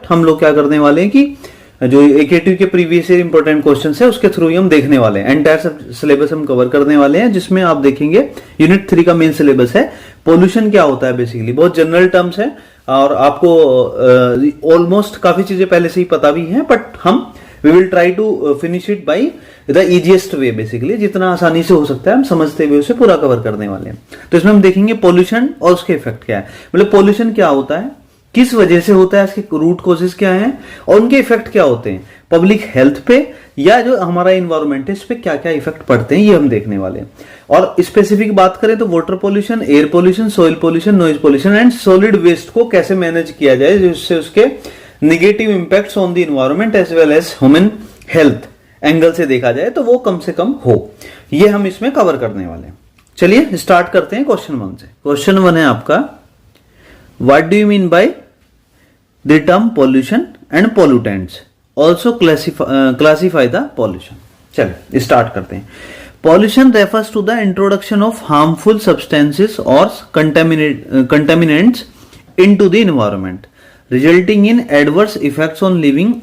हम लोग क्या करने वाले हैं कि जो AKTU के प्रीवियस ईयर इंपॉर्टेंट क्वेश्चन है उसके थ्रू ही हम देखने वाले हैं। एंटायर सिलेबस हम कवर करने वाले हैं, जिसमें आप देखेंगे यूनिट 3 का मेन सिलेबस है। पोल्यूशन क्या होता है, बेसिकली बहुत जनरल टर्म्स है और आपको ऑलमोस्ट काफी चीजें पहले से ही पता भी हैं, बट हम we will try to finish it by the easiest way, basically जितना आसानी से हो सकता है हम समझते हुए उसे पूरा कवर करने वाले हैं। तो इसमें हम देखेंगे पोल्यूशन और उसके इफेक्ट क्या है, मतलब पोल्यूशन क्या होता है, किस वजह से होता है, इसके रूट कॉजेज क्या हैं और उनके इफेक्ट क्या होते हैं पब्लिक हेल्थ पे या जो हमारा इन्वायरमेंट है इस पे क्या क्या इफेक्ट पड़ते हैं, ये हम देखने वाले हैं। और स्पेसिफिक बात करें तो water pollution, air pollution, soil pollution, noise pollution and solid waste को कैसे मैनेज किया जाए जिससे उसके negative impacts on the environment as well as human health angle से देखा जाए तो वो कम से कम हो, ये हम इसमें कवर करने वाले हैं। चलिए स्टार्ट करते हैं क्वेश्चन 1 से। क्वेश्चन 1 है आपका, What do you mean by the term pollution and pollutants? Also classify the pollution. चलिए स्टार्ट करते हैं। Pollution refers to the introduction of harmful substances or contaminants into the environment, resulting in adverse effects on living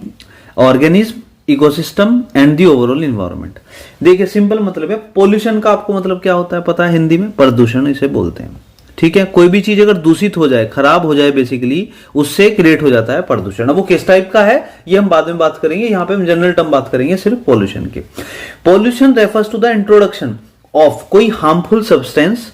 organism, ecosystem and the overall environment. देखिए simple मतलब है pollution का, आपको मतलब क्या होता है पता है, हिंदी में प्रदूषण इसे बोलते हैं। ठीक है, कोई भी चीज अगर दूषित हो जाए, खराब हो जाए, बेसिकली उससे क्रिएट हो जाता है प्रदूषण। अब वो किस टाइप का है ये हम बाद में बात करेंगे, यहाँ पे हम जनरल टर्म बात करेंगे सिर्फ पोल्यूशन की। Pollution refers to the introduction of कोई हार्मफुल सब्सटेंस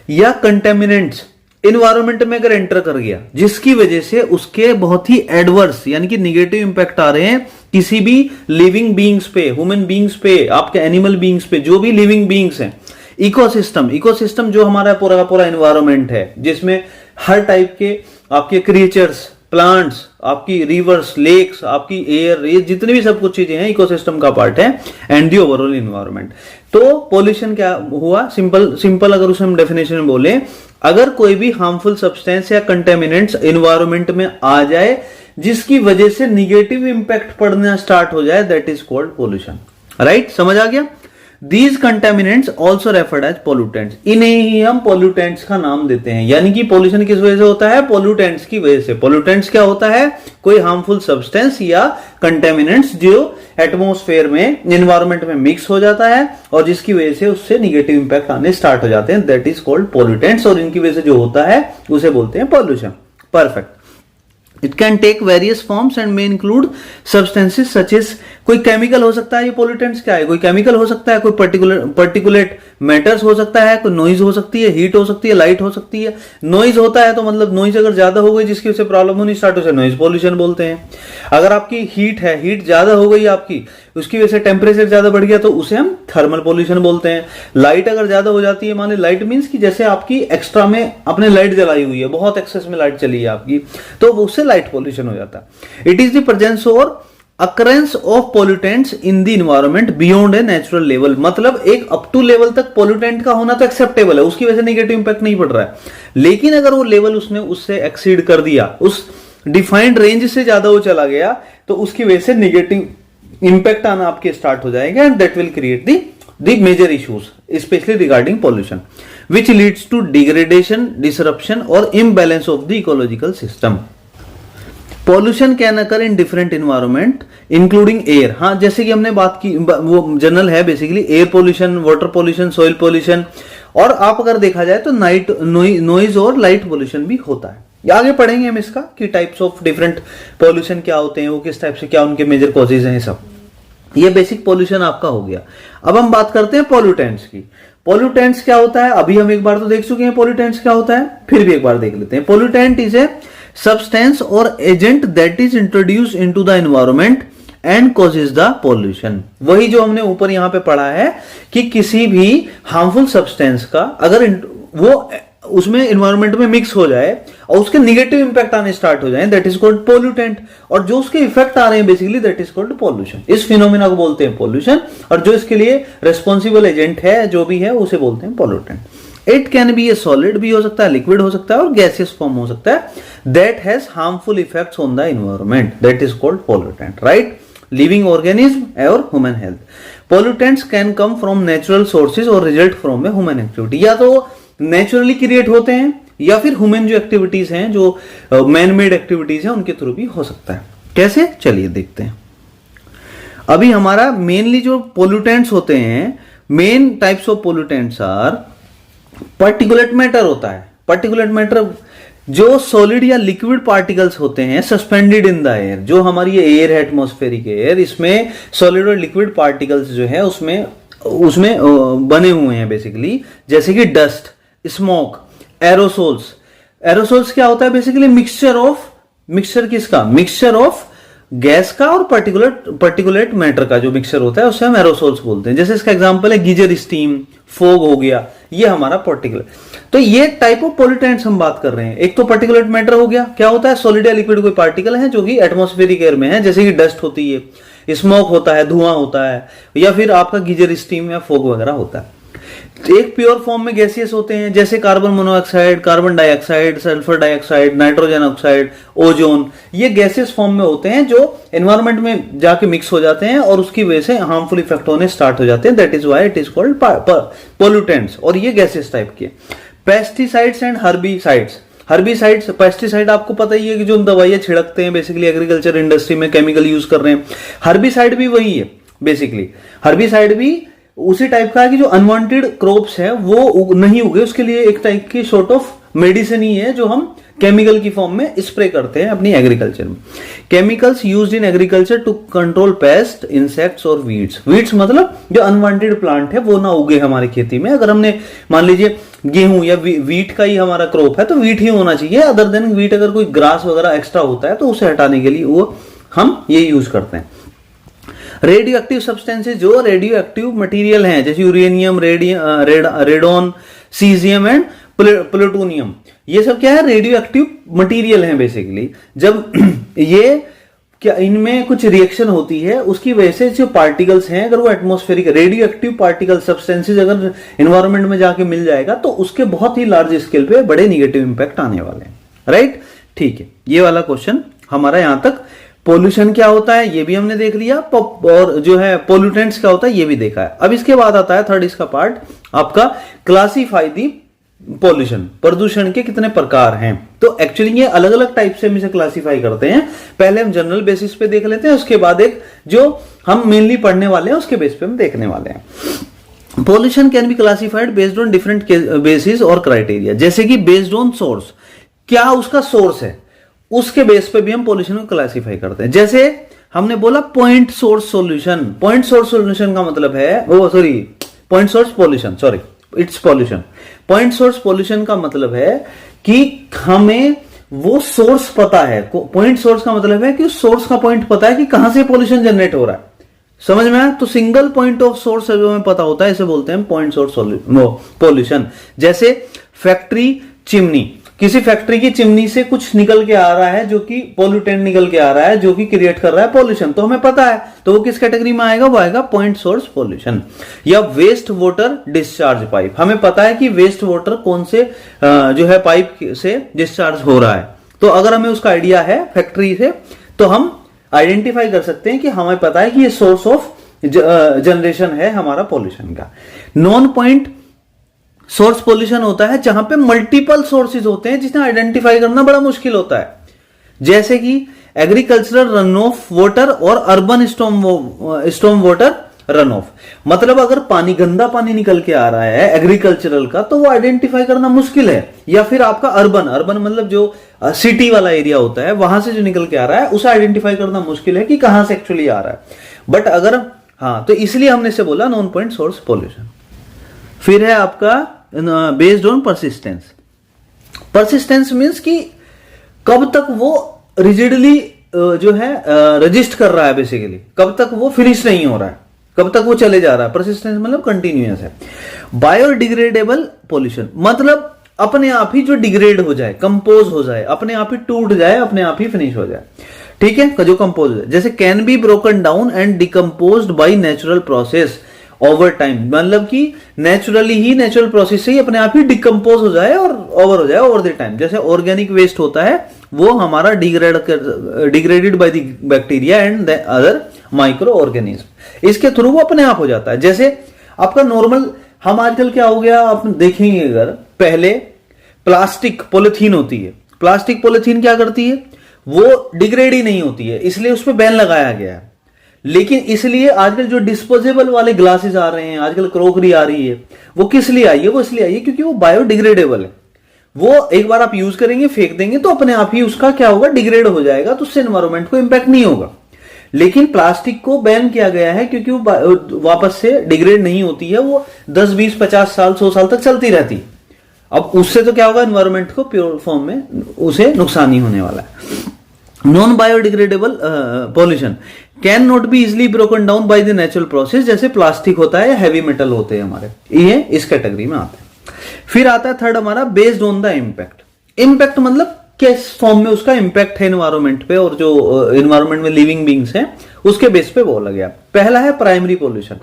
या कंटेमिनेंट्स इन्वायरमेंट में अगर एंटर कर गया जिसकी वजह से उसके बहुत ही एडवर्स यानी कि निगेटिव इंपैक्ट आ रहे हैं किसी भी लिविंग बीइंग्स पे, ह्यूमन बीइंग्स पे, आपके एनिमल बीइंग्स पे, जो भी लिविंग बीइंग्स हैं। इकोसिस्टम जो हमारा पूरा का पूरा एनवायरनमेंट है जिसमें हर टाइप के आपके क्रिएचर्स, प्लांट्स, आपकी रिवर्स, लेक्स, आपकी एयर, ये जितनी भी सब कुछ चीजें हैं इकोसिस्टम का पार्ट है एंड दी ओवरऑल इन्वायरमेंट। तो पॉल्यूशन क्या हुआ, सिंपल अगर उसे हम डेफिनेशन में बोले, अगर कोई भी हार्मफुल सब्सटेंस या कंटेमिनेंट्स एनवायरनमेंट में आ जाए जिसकी वजह से निगेटिव इंपैक्ट पड़ना स्टार्ट हो जाए, that is called pollution. Right, समझ आ गया। These contaminants also referred as pollutants. इन्हें ही हम pollutants का नाम देते हैं। यानी कि pollution किस वजह से होता है, pollutants की वजह से। pollutants क्या होता है, कोई harmful substance या contaminants जो एटमोस्फेयर में, environment में मिक्स हो जाता है और जिसकी वजह से उससे निगेटिव इंपैक्ट आने स्टार्ट हो जाते हैं, दैट इज कॉल्ड pollutants। और इनकी वजह से जो होता है उसे बोलते हैं pollution। Perfect. It can take various forms and may include substances such as, कोई केमिकल हो सकता है, ये पोल्यूटेंट्स क्या है, कोई केमिकल हो सकता है, कोई पर्टिकुलेट मैटर्स हो सकता है, कोई नॉइज हो सकती है, हीट हो सकती है, लाइट हो सकती है। नॉइज होता है तो मतलब नॉइज अगर ज्यादा हो गई जिसकी वजह से प्रॉब्लम होनी स्टार्ट हो जाए, नॉइज पोल्यूशन बोलते हैं। अगर आपकी हीट है, हीट ज्यादा हो गई आपकी, उसकी वजह से टेम्परेचर ज्यादा बढ़ गया तो उसे हम थर्मल पोल्यूशन बोलते हैं। लाइट अगर ज्यादा हो जाती है, मान ली लाइट मीन्स कि जैसे आपकी एक्स्ट्रा में आपने लाइट जलाई हुई है, बहुत एक्सेस में लाइट चली है आपकी, तो उससे लाइट पोल्यूशन हो जाता है। इट इज द प्रेजेंस और occurrence of pollutants in the environment beyond a natural level. मतलब एक अप टू लेवल तक पोल्यूटेंट का होना तो एक्सेप्टेबल है, उसकी वजह से नेगेटिव इंपैक्ट नहीं पड़ रहा है। लेकिन अगर वो लेवल उसने उससे एक्सीड कर दिया, उस डिफाइंड रेंज से ज्यादा वो चला गया, तो उसकी वजह से नेगेटिव इंपैक्ट आना आपके स्टार्ट हो जाएगा and that will create the major issues specially regarding pollution which leads to degradation, disruption और imbalance of the ecological system. Pollution can occur in different environment including air. हाँ, जैसे कि हमने बात की, वो जनरल है basically, air pollution, water pollution, soil pollution, और आप अगर देखा जाए तो नॉइज और लाइट पोल्यूशन भी होता है। आगे पढ़ेंगे हम इसका कि टाइप्स ऑफ डिफरेंट पोल्यूशन क्या होते हैं, वो किस टाइप से, क्या उनके मेजर कॉजेज हैं, सब। ये बेसिक पोल्यूशन आपका हो गया। अब हम बात करते हैं पोल्यूटेंट्स की। पोल्यूटेंट्स क्या होता है, अभी हम एक बार तो देख चुके हैं पोल्यूटेंट्स क्या होता है, फिर भी एक बार देख लेते हैं। पोल्यूटेंट इज ए सब्सटेंस और agent that is introduce into the environment and causes the pollution. वही जो हमने ऊपर यहां पे पढ़ा है कि किसी भी हार्मफुल सब्सटेंस का अगर वो उसमें एनवायरनमेंट में मिक्स हो जाए और उसके निगेटिव इंपैक्ट आने स्टार्ट हो जाए, दैट इज कॉल्ड पोल्यूटेंट। और जो उसके इफेक्ट आ रहे हैं basically, that is called pollution. इस फिनोमेना को बोलते हैं पोल्यूशन, और जो इसके लिए रेस्पॉन्सिबल एजेंट है, जो भी है, उसे बोलते हैं pollutant. It can be A solid भी हो सकता है, लिक्विड हो सकता है, और गैसियस फॉर्म हो सकता है, that has harmful effects on the environment, that is called pollutant. Right, living organism और human health. Pollutants can come from natural sources और result from a human activity. या तो नेचुरली क्रिएट होते हैं या फिर ह्यूमन जो एक्टिविटीज हैं, जो मैन मेड एक्टिविटीज हैं, उनके थ्रू भी हो सकता है। कैसे, चलिए देखते हैं। अभी हमारा मेनली जो पोल्यूटेंट्स होते हैं, main types of pollutants are particulate matter होता है। पार्टिकुलेट मैटर जो सॉलिड या लिक्विड पार्टिकल्स होते हैं सस्पेंडेड इन द एयर, जो हमारी ये एयर है एटमॉस्फेरिक एयर, इसमें सॉलिड और लिक्विड पार्टिकल्स जो है उसमें बने हुए हैं बेसिकली, जैसे कि डस्ट, स्मोक, एरोसोल्स। एरोसोल्स क्या होता है बेसिकली, मिक्सचर किसका, मिक्सचर ऑफ गैस का और पर्टिकुलेट मैटर का जो मिक्सचर होता है उसे हम एरोसोल्स बोलते हैं। जैसे इसका एग्जांपल है गीजर स्टीम, फोग हो गया, ये हमारा पर्टिकुलर। तो ये टाइप ऑफ पोल्यूटेंट्स हम बात कर रहे हैं। एक तो पर्टिकुलेट मैटर हो गया, क्या होता है, सॉलिड या लिक्विड कोई पार्टिकल है जो कि एटमॉस्फेरिक एयर में है, जैसे कि डस्ट होती है, स्मोक होता है, धुआं होता है, या फिर आपका गीजर स्टीम या फोग वगैरह होता है। एक प्योर फॉर्म में गैसियस होते हैं, जैसे carbon monoxide, carbon dioxide, sulphur dioxide, nitrogen oxide, ozone. ये गैसियस फॉर्म में होते हैं जो एनवायरनमेंट में जाके मिक्स हो जाते हैं और उसकी वजह से हार्मफुल इफेक्ट होने स्टार्ट हो जाते हैं। That is why it is called pollutants, और ये गैसियस टाइप के। Pesticides and herbicides. Herbicides, pesticide आपको पता ही है कि जो दवाइयां छिड़कते हैं बेसिकली एग्रीकल्चर इंडस्ट्री में, केमिकल यूज कर रहे हैं। हर्बिसाइड भी वही है बेसिकली। हर्बिसाइड भी उसी टाइप का है कि जो अनवांटेड क्रॉप्स है वो नहीं उगे, उसके लिए एक टाइप की सॉर्ट ऑफ मेडिसिन ही है जो हम केमिकल की फॉर्म में स्प्रे करते हैं अपनी एग्रीकल्चर में। Chemicals used in agriculture to control pest, insects और वीड्स। वीड्स मतलब जो अनवांटेड प्लांट है वो ना उगे हमारी खेती में। अगर हमने मान लीजिए गेहूं या वीट का ही हमारा क्रॉप है तो वीट ही होना चाहिए, अदर देन वीट अगर कोई ग्रास वगैरह एक्स्ट्रा होता है तो उसे हटाने के लिए वो हम ये यूज करते हैं। रेडियो एक्टिव सब्सटेंसेज, जो रेडियो एक्टिव मटेरियल हैं, जैसे uranium, radon, caesium and plutonium, ये सब क्या है, रेडियो एक्टिव मटेरियल हैं बेसिकली। जब ये क्या इनमें कुछ रिएक्शन होती है उसकी वजह से जो पार्टिकल्स हैं, अगर वो atmospheric radio active particle substances अगर एनवायरनमेंट में जाके मिल जाएगा तो उसके बहुत ही लार्ज स्केल पे बड़े निगेटिव इंपैक्ट आने वाले हैं। राइट, ठीक है, ये वाला क्वेश्चन हमारा यहां तक। पोल्यूशन क्या होता है ये भी हमने देख लिया, और जो है पोल्यूटेंट्स क्या होता है ये भी देखा है। अब इसके बाद आता है थर्ड इसका पार्ट आपका, क्लासिफाई दी पोल्यूशन। प्रदूषण के कितने प्रकार हैं, तो एक्चुअली ये अलग अलग टाइप से हम इसे क्लासिफाई करते हैं। पहले हम जनरल बेसिस पे देख लेते हैं, उसके बाद एक जो हम मेनली पढ़ने वाले हैं उसके बेस पे हम देखने वाले हैं। Pollution can be classified based on different basis और क्राइटेरिया। जैसे कि बेस्ड ऑन सोर्स, क्या उसका सोर्स है उसके बेस पे भी हम पोल्यूशन को क्लासिफाई करते हैं। जैसे हमने बोला point source solution. Point source solution का मतलब है point source pollution, it's pollution. Point source pollution का मतलब है कि हमें वो सोर्स पता है। पॉइंट सोर्स का मतलब है कि उस सोर्स का पॉइंट पता है कि कहां से पोल्यूशन जनरेट हो रहा है। समझ में आया? तो सिंगल पॉइंट ऑफ सोर्स जो हमें पता होता है इसे बोलते हैं पॉइंट सोर्स पोल्यूशन। जैसे फैक्ट्री चिमनी, किसी फैक्ट्री की चिमनी से कुछ निकल के आ रहा है जो कि पोल्यूटेंट निकल के आ रहा है जो कि क्रिएट कर रहा है पोल्यूशन, तो हमें पता है, तो वो किस कैटेगरी में आएगा, वो आएगा पॉइंट सोर्स पोल्यूशन। या वेस्ट वाटर डिस्चार्ज पाइप, हमें पता है कि वेस्ट वाटर कौन से जो है पाइप से डिस्चार्ज हो रहा है, तो अगर हमें उसका आइडिया है फैक्ट्री से तो हम आइडेंटिफाई कर सकते हैं कि हमें पता है कि ये सोर्स ऑफ जनरेशन है हमारा पोल्यूशन का। नॉन पॉइंट सोर्स पोल्यूशन होता है जहां पे मल्टीपल सोर्सेज होते हैं जिन्हें आइडेंटिफाई करना बड़ा मुश्किल होता है, जैसे कि एग्रीकल्चरल रन ऑफ वाटर और urban storm water run of. मतलब अगर पानी, गंदा पानी निकल के आ रहा है एग्रीकल्चरल का तो वो आइडेंटिफाई करना मुश्किल है। या फिर आपका अर्बन मतलब जो सिटी वाला एरिया होता है वहां से जो निकल के आ रहा है उसे आइडेंटिफाई करना मुश्किल है कि कहां से एक्चुअली आ रहा है। बट अगर तो इसलिए हमने से बोला नॉन पॉइंट सोर्स पोल्यूशन। फिर है आपका based on persistence. Persistence means कि कब तक वो रिजिडली जो है रजिस्ट कर रहा है, बेसिकली कब तक वो फिनिश नहीं हो रहा है, कब तक वो चले जा रहा है। परसिस्टेंस मतलब कंटिन्यूअस है। बायोडिग्रेडेबल पोल्यूशन मतलब अपने आप ही जो डिग्रेड हो जाए, कंपोज हो जाए, अपने आप ही टूट जाए, अपने आप ही फिनिश हो जाए, ठीक है, जो कंपोज हो जाए। जैसे can be broken down and decomposed by natural process over time, मतलब कि नेचुरली ही नेचुरल प्रोसेस से ही अपने आप ही डिकम्पोज हो जाए और ओवर हो जाए ओवर द टाइम। जैसे ऑर्गेनिक वेस्ट होता है वो हमारा degraded by the bacteria and the other micro organism, इसके थ्रू वो अपने आप हो जाता है। जैसे आपका नॉर्मल, हम आजकल क्या हो गया आप देखेंगे, अगर पहले प्लास्टिक पॉलिथीन होती है, प्लास्टिक पॉलिथीन क्या करती है, वो डिग्रेड ही नहीं होती है, इसलिए उस पर बैन लगाया गया है। लेकिन इसलिए आजकल जो डिस्पोजेबल वाले ग्लासेस आ रहे हैं, आजकल क्रोकरी आ रही है, वो किस लिए आई है? वो इसलिए आई है क्योंकि वो बायोडिग्रेडेबल है। वो एक बार आप यूज करेंगे, फेंक देंगे तो अपने आप ही उसका क्या होगा, डिग्रेड हो जाएगा, तो उससे एनवायरमेंट को इंपैक्ट नहीं होगा। लेकिन प्लास्टिक को बैन किया गया है क्योंकि वो वापस से डिग्रेड नहीं होती है, वो 10, 20, 50 साल, 100 साल तक चलती रहती। अब उससे तो क्या होगा, एनवायरमेंट को प्योर फॉर्म में उसे नुकसान ही होने वाला है। Non biodegradable pollution can not be easily broken down by the natural process, जैसे प्लास्टिक होता है या हैवी मेटल होते हैं हमारे, ये इस कैटेगरी में आते हैं। फिर आता है थर्ड हमारा based on the impact. Impact मतलब किस फॉर्म में उसका इम्पैक्ट है एनवायरमेंट पे, और जो एनवायरमेंट में लिविंग बींग्स हैं उसके बेस पे बोला गया। पहला है प्राइमरी पॉल्यूशन।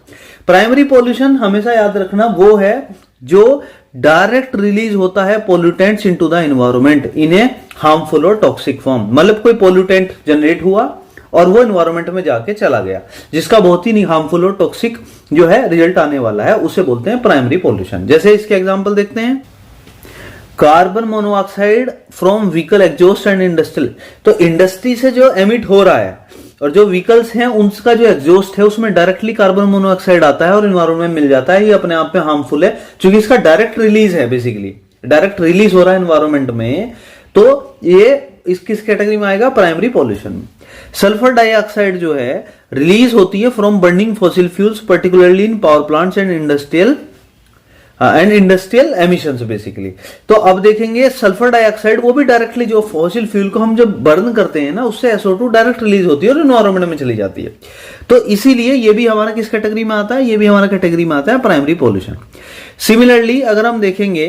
प्राइमरी पॉल्यूशन हमेशा याद रखना वो है जो डायरेक्ट रिलीज होता है pollutants into the environment in A harmful और टॉक्सिक फॉर्म। मतलब कोई पोल्यूटेंट जनरेट हुआ और वो एनवायरमेंट में जाके चला गया, जिसका बहुत ही हार्मफुल और टॉक्सिक जो है रिजल्ट आने वाला है, उसे बोलते हैं प्राइमरी पॉल्यूशन। जैसे इसके एग्जांपल देखते हैं, carbon monoxide from vehicle exhaust and industrial. तो इंडस्ट्री से जो एमिट हो रहा है और जो व्हीकल्स हैं उनका जो एग्जॉस्ट है उसमें डायरेक्टली कार्बन मोनोऑक्साइड आता है और एनवायरमेंट में मिल जाता है, ये अपने आप में हार्मफुल है क्योंकि इसका डायरेक्ट रिलीज है, बेसिकली डायरेक्ट रिलीज हो रहा है एनवायरमेंट में, तो ये इस किस कैटेगरी में आएगा, प्राइमरी पॉल्यूशन। सल्फर डाइऑक्साइड जो है रिलीज होती है from burning fossil fuels, particularly in power plants and industrial emissions basically. तो अब देखेंगे सल्फर डाइऑक्साइड, वो भी डायरेक्टली जो फॉसिल फ्यूल को हम जब बर्न करते हैं ना, उससे SO2 डायरेक्ट रिलीज होती है और एनवायरमेंट में चली जाती है। तो इसीलिए ये भी हमारा किस कैटेगरी में आता है, ये भी हमारा कैटेगरी में आता है प्राइमरी पॉल्यूशन। सिमिलरली अगर हम देखेंगे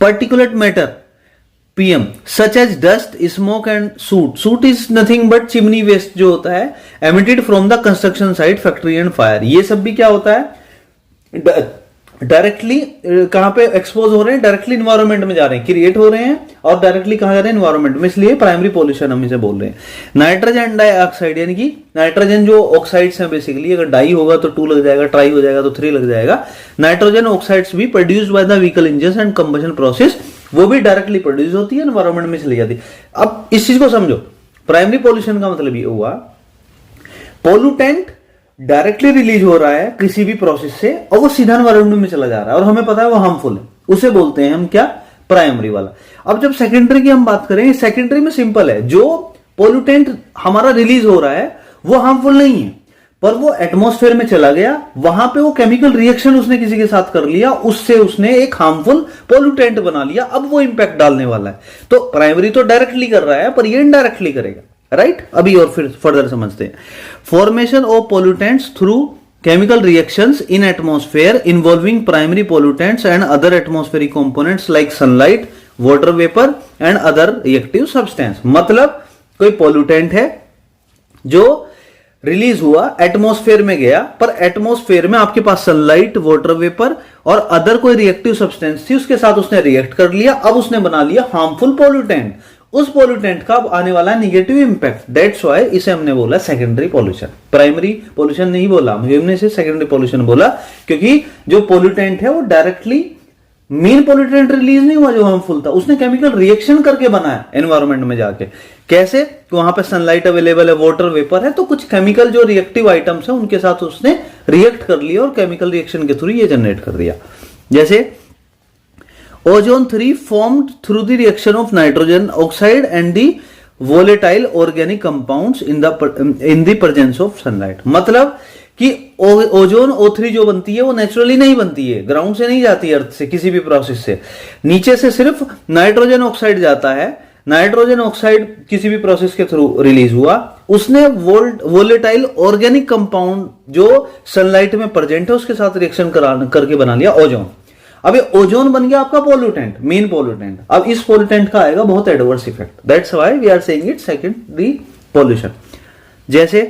particulate matter PM such as dust, smoke and soot. Soot is nothing but chimney waste जो होता है emitted from the construction site, factory and fire. ये सब भी क्या होता है, डायरेक्टली कहां पे एक्सपोज हो रहे हैं, डायरेक्टली इन्वायरमेंट में जा रहे हैं, क्रिएट हो रहे हैं और डायरेक्टली कहां जा रहे हैं, इन्वायरमेंट में, इसलिए प्राइमरी पॉल्यूशन हम इसे बोल रहे हैं। नाइट्रोजन डाइऑक्साइड यानी कि नाइट्रोजन जो ऑक्साइड्स हैं बेसिकली, अगर डाई होगा तो 2 लग जाएगा, ट्राई हो जाएगा तो 3 लग जाएगा। नाइट्रोजन ऑक्साइड्स भी produced by the vehicle engine and combustion process, वो भी डायरेक्टली प्रोड्यूस होती है, एनवायरमेंट में चली जाती है। अब इस चीज को समझो, प्राइमरी पॉल्यूशन का मतलब ये हुआ पोल्यूटेंट डायरेक्टली रिलीज हो रहा है किसी भी प्रोसेस से और वो सीधा एनवायरमेंट में चला जा रहा है और हमें पता है वो हार्मफुल है, उसे बोलते हैं हम क्या, प्राइमरी वाला। अब जब सेकेंडरी की हम बात करें, सेकेंडरी में सिंपल है, जो पोल्यूटेंट हमारा रिलीज हो रहा है वो हार्मफुल नहीं है, पर वो एटमॉस्फेयर में चला गया, वहां पे वो केमिकल रिएक्शन उसने किसी के साथ कर लिया, उससे उसने एक हार्मफुल पोल्यूटेंट बना लिया, अब वो इंपैक्ट डालने वाला है। तो प्राइमरी तो डायरेक्टली कर रहा है पर ये इनडायरेक्टली करेगा, राइट। अभी और फिर फर्दर समझते हैं। Formation of pollutants through chemical reactions in atmosphere involving primary pollutants and other atmospheric components like sunlight, water vapor and other reactive substance। मतलब कोई पोल्यूटेंट है जो रिलीज हुआ, एटमॉस्फेयर में गया, पर एटमॉस्फेयर में आपके पास सनलाइट, वाटर वेपर और अदर कोई रिएक्टिव सब्सटेंस थी, उसके साथ उसने रिएक्ट कर लिया, अब उसने बना लिया हार्मफुल पोल्यूटेंट। उस पोल्यूटेंट का अब आने वाला नेगेटिव इंपैक्ट, दैट्स व्हाई इसे हमने बोला सेकेंडरी पॉल्यूशन। प्राइमरी पॉल्यूशन नहीं बोला हमने, इसे सेकेंडरी पॉल्यूशन बोला क्योंकि जो पोल्यूटेंट है वो डायरेक्टली मेन पोल्यूटेंट रिलीज नहीं हुआ जो हार्मफुल था, उसने केमिकल रिएक्शन करके बनाया एनवायरमेंट में जाके। कैसे, कि वहां पे सनलाइट अवेलेबल है, वाटर वेपर है, तो कुछ केमिकल जो रिएक्टिव आइटम्स है उनके साथ उसने रिएक्ट कर लिया और केमिकल रिएक्शन के थ्रू ये जनरेट कर दिया। जैसे ozone 3 formed through the reaction of nitrogen oxide and the volatile organic compounds in the presence of sunlight. मतलब कि ओजोन O3 जो बनती है वो नेचुरली नहीं बनती है, ग्राउंड से नहीं जाती, अर्थ से किसी भी प्रोसेस से, नीचे से सिर्फ नाइट्रोजन ऑक्साइड जाता है। नाइट्रोजन ऑक्साइड किसी भी प्रोसेस के थ्रू रिलीज हुआ, उसने वोलेटाइल ऑर्गेनिक कंपाउंड जो सनलाइट में प्रेजेंट है उसके साथ रिएक्शन करके बना लिया ओजोन। अब ये ओजोन बन गया आपका पोल्यूटेंट, मेन पोल्यूटेंट। अब इस पोल्यूटेंट का आएगा बहुत adverse effect, that's why we are saying it secondary pollution. जैसे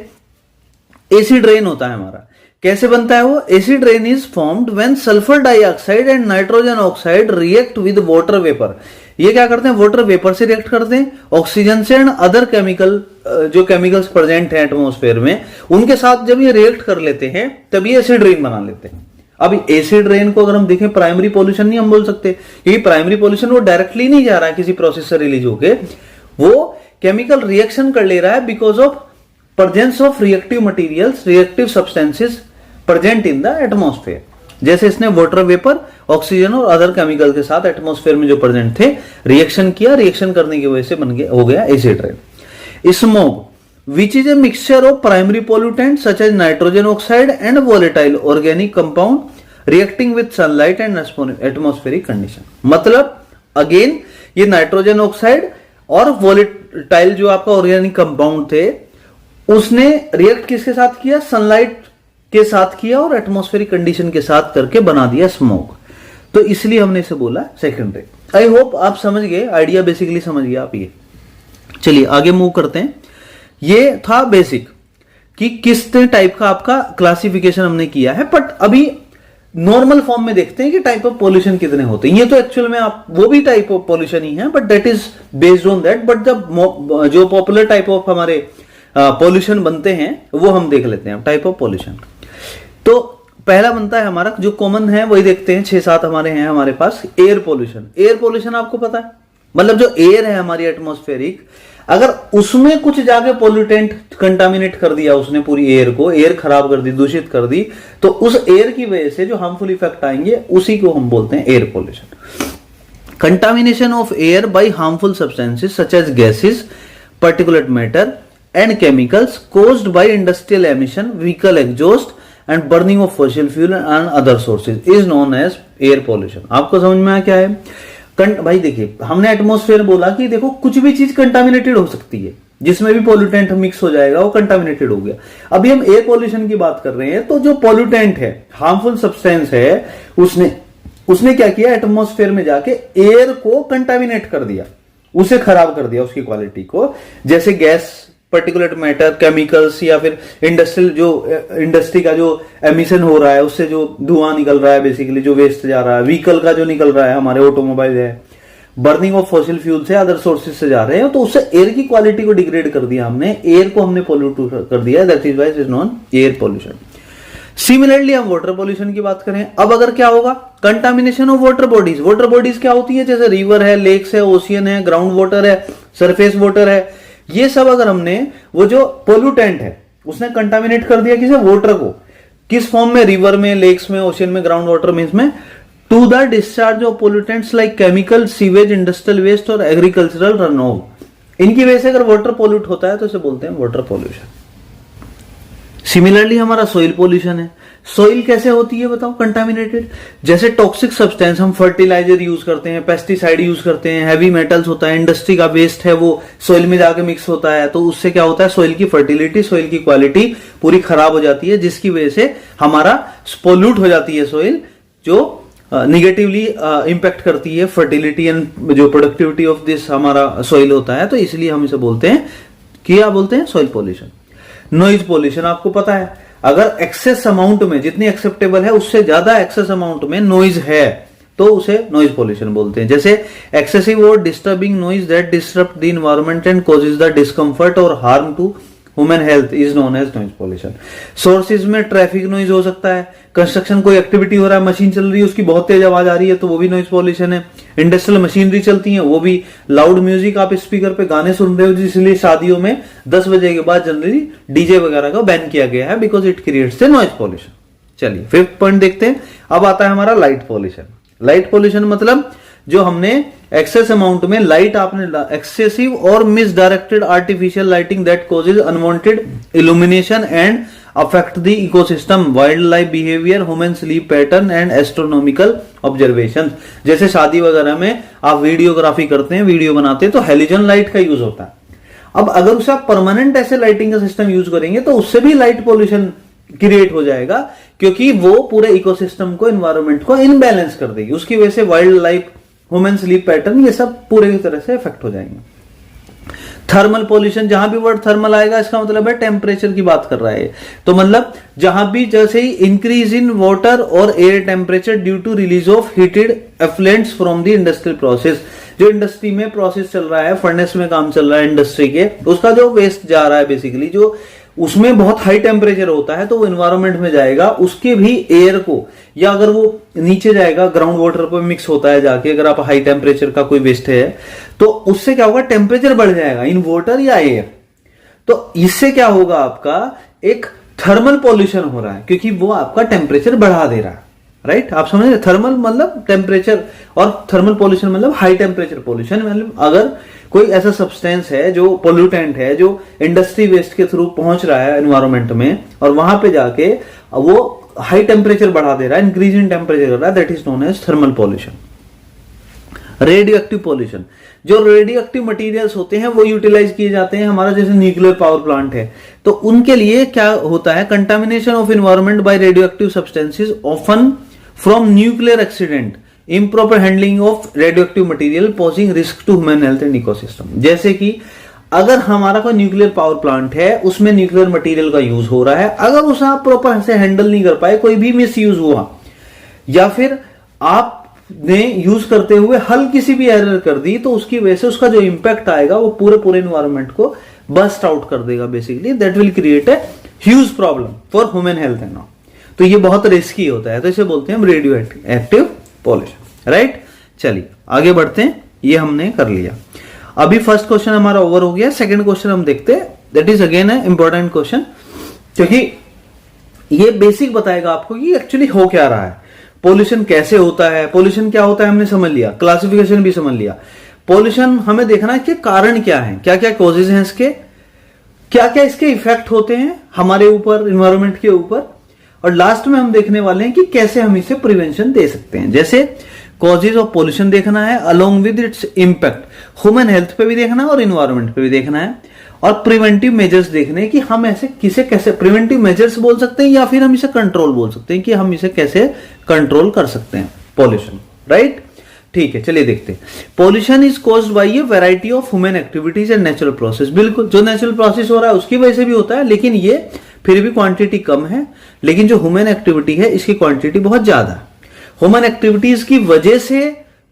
एसिड रेन होता है हमारा, कैसे बनता है वो, acid rain is formed when sulphur dioxide and nitrogen oxide react with water vapour. ये क्या करते हैं, वाटर वेपर से रिएक्ट करते हैं, ऑक्सीजन से एंड अदर केमिकल, जो केमिकल्स प्रेजेंट हैं एटमॉस्फेयर में उनके साथ जब ये रिएक्ट कर लेते हैं तब ये एसिड रेन बना लेते हैं। अब एसिड रेन को अगर हम देखें प्राइमरी पॉल्यूशन नहीं हम बोल सकते, क्योंकि प्राइमरी पॉल्यूशन वो डायरेक्टली नहीं जा रहा है किसी प्रोसेस से रिलीज होके, वो केमिकल रिएक्शन कर ले रहा है because of presence of reactive materials, reactive substances present in the atmosphere. जैसे इसने वाटर वेपर, ऑक्सीजन और अदर केमिकल के साथ एटमॉस्फेयर में जो प्रेजेंट थे रिएक्शन किया, रिएक्शन करने की वजह से हो गया acid rain. Smoke which is a mixture of primary pollutants such as nitrogen oxide and volatile organic compound reacting with sunlight and atmospheric condition। मतलब अगेन ये नाइट्रोजन ऑक्साइड और वोलेटाइल जो आपका ऑर्गेनिक कंपाउंड थे उसने रिएक्ट किसके साथ किया, सनलाइट के साथ किया और एटमॉस्फेरिक कंडीशन के साथ करके बना दिया स्मोक। तो इसलिए हमने इसे बोला सेकेंडरी। आई होप आप समझ गए, आइडिया बेसिकली समझ गए आप ये। चलिए आगे मूव करते हैं। ये था बेसिक कि किस टाइप का आपका क्लासिफिकेशन हमने किया है, बट अभी नॉर्मल फॉर्म में देखते हैं कि टाइप ऑफ पॉल्यूशन कितने होते हैं। ये तो एक्चुअल में आप वो भी टाइप ऑफ पॉल्यूशन ही है, but that is based on that. But जब जो पॉपुलर टाइप ऑफ हमारे पॉल्यूशन बनते हैं वो हम देख लेते हैं टाइप ऑफ पॉल्यूशन। तो पहला बनता है हमारा जो कॉमन है वही देखते हैं, 6-7 हमारे हैं हमारे पास। Air pollution. एयर पॉल्यूशन आपको पता है, मतलब जो एयर है हमारी एटमॉस्फेरिक, अगर उसमें कुछ जाके पोल्यूटेंट कंटामिनेट कर दिया उसने पूरी एयर को, एयर खराब कर दी, दूषित कर दी, तो उस एयर की वजह से जो हार्मफुल इफेक्ट आएंगे उसी को हम बोलते हैं air pollution. Contamination of air by harmful substances such as gases, particulate matter and chemicals caused by industrial emission, vehicle exhaust and burning of fossil fuel and other sources is known as air pollution. आपको समझ में आया क्या है? भाई देखिए, हमने atmosphere बोला कि देखो कुछ भी चीज कंटामिनेटेड हो सकती है, जिसमें भी पॉल्यूटेंट मिक्स हो जाएगा वो कंटामिनेटेड हो गया। अभी हम एयर पॉल्यूशन की बात कर रहे हैं, तो जो पॉल्यूटेंट है, हार्मफुल सब्सटेंस है, उसने क्या किया, एटमॉस्फेयर में जाके एयर को कंटामिनेट कर दिया, उसे खराब कर दिया, उसकी क्वालिटी को। जैसे गैस, पर्टिकुलेट मैटर, केमिकल्स, या फिर इंडस्ट्री का जो एमिशन हो रहा है उससे जो धुआं निकल रहा है, बेसिकली जो वेस्ट जा रहा है, व्हीकल का जो निकल रहा है, हमारे ऑटोमोबाइल है, बर्निंग ऑफ फॉसिल फ्यूल से, अदर सोर्सेज से जा रहे हैं, तो उससे एयर की क्वालिटी को डिग्रेड कर दिया हमने, एयर को हमने पोल्यूट कर दिया। That is why it is non air pollution. Similarly हम वाटर पॉल्यूशन की बात करें, अब अगर क्या होगा, contamination of water bodies. Water bodies क्या होती है, जैसे रिवर है, लेक्स है, ओशियन है, ग्राउंड वाटर है, सरफेस वाटर है, ये सब अगर हमने वो जो पोल्यूटेंट है उसने कंटामिनेट कर दिया किसे, वाटर को, किस फॉर्म में, रिवर में, लेक्स में, ओशियन में, ग्राउंड वाटर में, इसमें to the discharge of pollutants like chemical, sewage, industrial waste और एग्रीकल्चरल रन ऑफ, इनकी वजह से अगर वाटर पोल्यूट होता है तो इसे बोलते हैं वाटर पोल्यूशन। सिमिलरली हमारा सॉइल पोल्यूशन है। सॉइल कैसे होती है बताओ, कंटामिनेटेड। जैसे टॉक्सिक सब्सटेंस, हम फर्टिलाइजर यूज करते हैं, पेस्टिसाइड यूज करते हैं, हैवी मेटल्स होता है, इंडस्ट्री का वेस्ट है, वो सॉइल में जाके मिक्स होता है, तो उससे क्या होता है, सॉइल की फर्टिलिटी, सॉइल की क्वालिटी पूरी खराब हो जाती है, जिसकी वजह से हमारा पोल्यूट हो जाती है सॉइल, जो निगेटिवली इंपैक्ट करती है फर्टिलिटी एंड जो प्रोडक्टिविटी ऑफ दिस हमारा सॉइल होता है। तो इसलिए हम इसे बोलते हैं, क्या बोलते हैं, सॉइल पोल्यूशन। नॉइज पोल्यूशन आपको पता है, अगर एक्सेस अमाउंट में, जितनी एक्सेप्टेबल है उससे ज्यादा एक्सेस अमाउंट में नॉइज है तो उसे नॉइज पोल्यूशन बोलते हैं। जैसे एक्सेसिव और disturbing noise that disturb the environment and causes the discomfort और harm to human health is known as noise pollution. Sources में ट्रैफिक नॉइज हो सकता है, कंस्ट्रक्शन कोई एक्टिविटी हो रहा है, मशीन चल रही है, उसकी बहुत तेज आवाज आ रही है तो वो भी नॉइज पोल्यूशन है। इंडस्ट्रियल मशीनरी चलती है, वो भी, लाउड म्यूजिक, आप स्पीकर पे गाने सुन रहे हो, इसलिए शादियों में 10 बजे के बाद जनरली डीजे वगैरह का बैन किया गया है, because it creates a noise pollution. चलिए 5th पॉइंट देखते हैं। अब आता है हमारा लाइट पोल्यूशन। लाइट पोल्यूशन मतलब जो हमने एक्सेस अमाउंट में लाइट, आपने एक्सेसिव और misdirected artificial lighting that causes unwanted illumination and affect the ecosystem, wild life behaviour, human sleep pattern and astronomical observation. जैसे शादी वगैरह में आप वीडियोग्राफी करते हैं, वीडियो बनाते हैं, तो हेलोजन लाइट का यूज होता है। अब अगर उसे आप परमानेंट ऐसे लाइटिंग का सिस्टम यूज करेंगे तो उससे भी लाइट पोल्यूशन क्रिएट हो जाएगा, क्योंकि वो पूरे इकोसिस्टम को, एनवायरनमेंट को इनबैलेंस कर देगी। उसकी वजह से wild life, human sleep pattern, ये सब पूरे तरह से इफेक्ट हो जाएंगे। थर्मल पोल्यूशन, जहां भी वर्ड थर्मल आएगा इसका मतलब है टेम्परेचर की बात कर रहा है। तो मतलब जहां भी जैसे ही इंक्रीज इन वाटर और air temperature due to release of heated effluents from the industrial process, जो इंडस्ट्री में प्रोसेस चल रहा है, फर्नेस में काम चल रहा है इंडस्ट्री के, उसका जो वेस्ट जा रहा है, बेसिकली जो उसमें बहुत हाई टेम्परेचर होता है तो वो एनवायरमेंट में जाएगा, उसके भी एयर को, या अगर वो नीचे जाएगा ग्राउंड वाटर पर मिक्स होता है जाके, अगर आप हाई टेम्परेचर का कोई वेस्ट है तो उससे क्या होगा, टेम्परेचर बढ़ जाएगा इन वाटर या एयर। तो इससे क्या होगा, आपका एक थर्मल पॉल्यूशन हो रहा है क्योंकि वो आपका टेम्परेचर बढ़ा दे रहा है, राइट। आप समझ रहे, थर्मल मतलब टेम्परेचर और थर्मल पॉल्यूशन मतलब हाई टेम्परेचर पॉल्यूशन। मतलब अगर कोई ऐसा सब्सटेंस है जो पोल्यूटेंट है जो इंडस्ट्री वेस्ट के थ्रू पहुंच रहा है एनवायरमेंट में और वहां पे जाके वो हाई टेम्परेचर बढ़ा दे रहा है, इंक्रीज इन टेम्परेचर कर रहा है, that is known as thermal pollution. Radioactive pollution, जो रेडियो एक्टिव मटीरियल्स होते हैं वो यूटिलाइज किए जाते हैं, हमारा जैसे न्यूक्लियर पावर प्लांट है तो उनके लिए क्या होता है, contamination of environment by radioactive substances often from nuclear accident, improper handling of radioactive material posing risk to human health and ecosystem. जैसे कि अगर हमारा कोई न्यूक्लियर पावर प्लांट है उसमें न्यूक्लियर मटेरियल का यूज हो रहा है, अगर उसे आप प्रॉपर से हैंडल नहीं कर पाए, कोई भी मिस यूज हुआ या फिर आपने यूज करते हुए हल्की सी भी एरर कर दी तो उसकी वजह से उसका जो इंपैक्ट आएगा वो पूरे एनवायरमेंट को बस्ट आउट कर देगा basically, that will create a huge problem for human health and all. तो ये बहुत रिस्की होता है, तो इसे बोलते हैं हम रेडियो एक्टिव पॉल्यूशन, राइट। चलिए आगे बढ़ते हैं, ये हमने कर लिया। अभी फर्स्ट क्वेश्चन हमारा ओवर हो गया, सेकंड क्वेश्चन हम देखते हैं, दैट इज अगेन है इंपॉर्टेंट क्वेश्चन क्योंकि ये बेसिक बताएगा आपको कि एक्चुअली हो क्या रहा है, पॉल्यूशन कैसे होता है। पॉल्यूशन क्या होता है हमने समझ लिया, क्लासिफिकेशन भी समझ लिया। पॉल्यूशन हमें देखना है कि कारण क्या है, क्या क्या कॉजेज हैं इसके, क्या क्या इसके इफेक्ट होते हैं हमारे ऊपर, एनवायरमेंट के ऊपर, और लास्ट में हम देखने वाले हैं कि कैसे हम इसे प्रिवेंशन दे सकते हैं। जैसे कॉजेज ऑफ पॉल्यूशन देखना है along with its impact, human health पे भी देखना है और इन्वायरमेंट पे भी देखना है, और प्रिवेंटिव मेजर्स देखने हैं कि हम ऐसे किसे कैसे, प्रिवेंटिव मेजर्स बोल सकते हैं या फिर हम इसे कंट्रोल बोल सकते हैं कि हम इसे कैसे कंट्रोल कर सकते हैं पॉल्यूशन, राइट। ठीक है, चलिए देखते हैं। Pollution is caused by A variety of human activities and natural process. बिल्कुल, जो नेचुरल प्रोसेस हो रहा है उसकी वजह से भी होता है, लेकिन ये फिर भी क्वांटिटी कम है, लेकिन जो ह्यूमन एक्टिविटी है इसकी क्वांटिटी बहुत ज्यादा है। ह्यूमन एक्टिविटीज की वजह से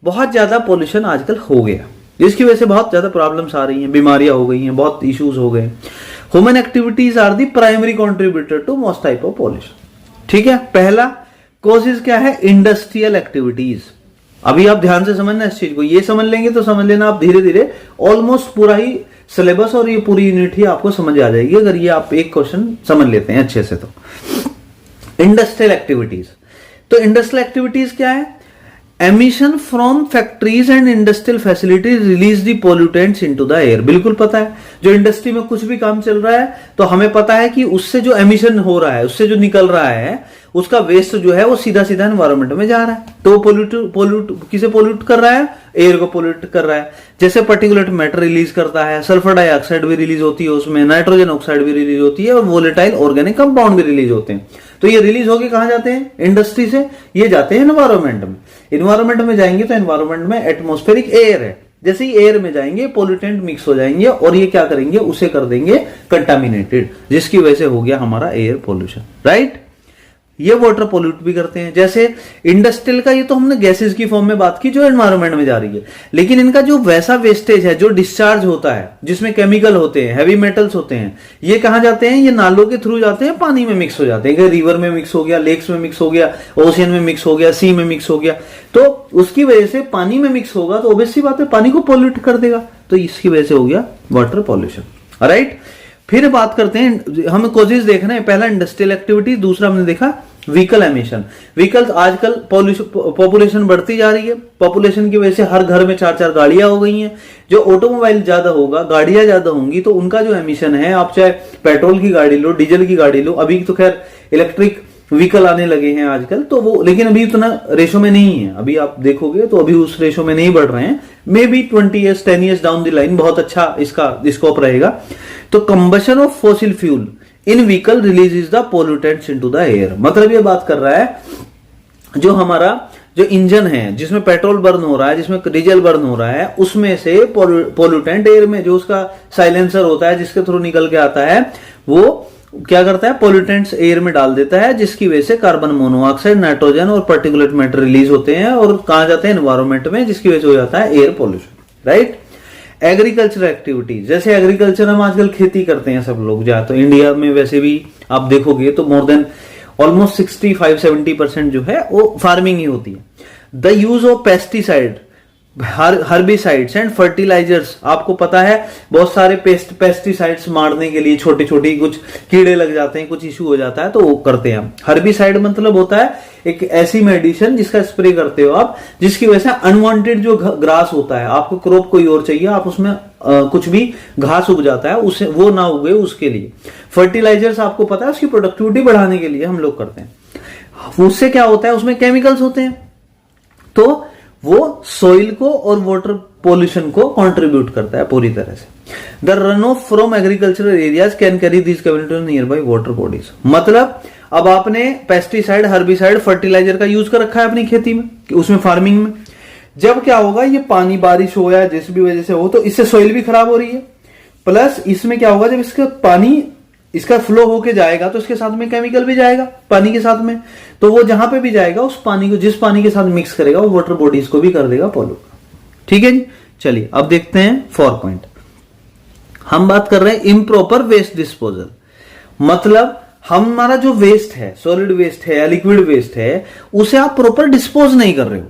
बहुत ज्यादा पॉल्यूशन आजकल हो गया, जिसकी वजह से बहुत ज्यादा प्रॉब्लम्स आ रही हैं, बीमारियां हो गई हैं, बहुत इश्यूज हो गए। Human activities are the primary contributor to most type of pollution. ठीक है, पहला कॉजेज क्या है, इंडस्ट्रियल एक्टिविटीज। अभी आप ध्यान से समझना इस चीज को, ये समझ लेंगे तो समझ लेना आप धीरे धीरे ऑलमोस्ट पूरा ही सिलेबस और ये पूरी यूनिट ही आपको समझ आ जाएगी अगर ये आप एक क्वेश्चन समझ लेते हैं अच्छे से। तो इंडस्ट्रियल एक्टिविटीज, तो इंडस्ट्रियल एक्टिविटीज क्या है, emission from factories and industrial facilities release the pollutants into the air. बिल्कुल पता है, जो इंडस्ट्री में कुछ भी काम चल रहा है तो हमें पता है कि उससे जो एमिशन हो रहा है, उससे जो निकल रहा है, उसका वेस्ट जो है वो सीधा सीधा एनवायरमेंट में जा रहा है, तो किसे पोल्यूट कर रहा है, एयर को पोल्यूट कर रहा है। जैसे पर्टिकुलेट मैटर रिलीज करता है, सल्फर डाइऑक्साइड भी रिलीज होती है उसमें, नाइट्रोजन ऑक्साइड भी रिलीज होती है और वोलेटाइल ऑर्गेनिक कंपाउंड भी रिलीज होते हैं। तो ये रिलीज होके कहां जाते हैं, इंडस्ट्री से ये जाते हैं एनवायरमेंट में। एनवायरमेंट में जाएंगे तो एनवायरमेंट में एटमॉस्फेरिक एयर है, जैसे ही एयर में जाएंगे पोल्यूटेंट मिक्स हो जाएंगे और ये क्या करेंगे, उसे कर देंगे कंटामिनेटेड, जिसकी वजह से हो गया हमारा एयर पोल्यूशन, राइट। ये वाटर पोल्यूट भी करते हैं। जैसे इंडस्ट्रियल का, ये तो हमने गैसेस की फॉर्म में बात की जो एनवायरमेंट में जा रही है, लेकिन इनका जो वैसा वेस्टेज है जो डिस्चार्ज होता है, जिसमें केमिकल होते हैं, हैवी मेटल्स होते हैं, ये कहां जाते हैं, ये नालों के थ्रू जाते हैं, पानी में मिक्स हो जाते हैं, रिवर में मिक्स हो गया, लेक्स में मिक्स हो गया, ओशियन में मिक्स हो गया, सी में मिक्स हो गया, तो उसकी वजह से पानी में मिक्स होगा तो ऑब्वियस सी बात है पानी को पोल्यूट कर देगा, तो इसकी वजह से हो गया वाटर पॉल्यूशन, राइट। फिर बात करते हैं, हमें कॉजेज देखना है, पहला इंडस्ट्रियल एक्टिविटी, दूसरा हमने देखा व्हीकल एमिशन। व्हीकल, आजकल पॉपुलेशन बढ़ती जा रही है, पॉपुलेशन की वजह से हर घर में 4-4 गाड़ियां हो गई हैं। जो ऑटोमोबाइल ज्यादा होगा, गाड़ियां ज्यादा होंगी, तो उनका जो एमिशन है, आप चाहे पेट्रोल की गाड़ी लो, डीजल की गाड़ी लो, अभी तो खैर इलेक्ट्रिक व्हीकल आने लगे हैं आजकल, तो वो, लेकिन अभी उतना रेशो में नहीं है। अभी आप देखोगे तो अभी उस रेशो में नहीं बढ़ रहे हैं, may be 20 years 10 years down the line बहुत अच्छा इसका स्कोप रहेगा। तो combustion of fossil fuel in vehicle releases the pollutants into the air. मतलब ये बात कर रहा है, जो हमारा जो इंजन है, जिसमें पेट्रोल बर्न हो रहा है, जिसमें डीजल बर्न हो रहा है, उसमें से पोल्यूटेंट एयर में, जो उसका साइलेंसर होता है जिसके थ्रू निकल के आता है, वो क्या करता है, पोल्यूटेंट्स एयर में डाल देता है, जिसकी वजह से कार्बन मोनोऑक्साइड, नाइट्रोजन और पार्टिकुलेट मैटर रिलीज होते हैं और कहां जाते हैं, एनवायरमेंट में, जिसकी वजह से हो जाता है air pollution, right. Agriculture activities, जैसे एग्रीकल्चर हम आजकल खेती करते हैं सब लोग, या तो इंडिया में वैसे भी आप देखोगे तो मोर देन ऑलमोस्ट 65-70% जो है वो फार्मिंग ही होती है। The use of pesticide, herbicides and fertilisers, आपको पता है बहुत सारे पेस्टिसाइड्स मारने के लिए छोटे छोटे कुछ कीड़े लग जाते हैं, कुछ इशू हो जाता है तो वो करते हैं। हर्बिसाइड मतलब होता है एक ऐसी मेडिसिन जिसका स्प्रे करते हो आप, जिसकी वजह से अनवांटेड जो ग्रास होता है, आपको क्रॉप कोई और चाहिए, आप उसमें कुछ भी घास उग जाता है, उसे वो ना उगे उसके लिए। फर्टिलाइजर्स आपको पता है उसकी प्रोडक्टिविटी बढ़ाने के लिए हम लोग करते हैं। उससे क्या होता है, उसमें केमिकल्स होते हैं, तो वो सॉइल को और वाटर पोल्यूशन को कंट्रीब्यूट करता है पूरी तरह से। The run of from agricultural areas can carry these chemicals near by water bodies, मतलब अब आपने पेस्टिसाइड, हर्बिसाइड, फर्टिलाइजर का यूज कर रखा है अपनी खेती में, उसमें फार्मिंग में, जब क्या होगा, ये पानी बारिश हो या जिस भी वजह से हो तो इससे सॉइल भी खराब हो रही है, प्लस इसमें क्या होगा, जब इसका पानी इसका फ्लो होके जाएगा तो इसके साथ में केमिकल भी जाएगा पानी के साथ में, तो वो जहां पे भी जाएगा उस पानी को, जिस पानी के साथ मिक्स करेगा वो वाटर बॉडीज को भी कर देगा पॉल्यूट। ठीक है जी, चलिए अब देखते हैं 4 पॉइंट। हम बात कर रहे हैं इम्प्रॉपर वेस्ट डिस्पोजल, मतलब हमारा जो वेस्ट है, सॉलिड वेस्ट है या लिक्विड वेस्ट है, उसे आप प्रॉपर डिस्पोज नहीं कर रहे हो,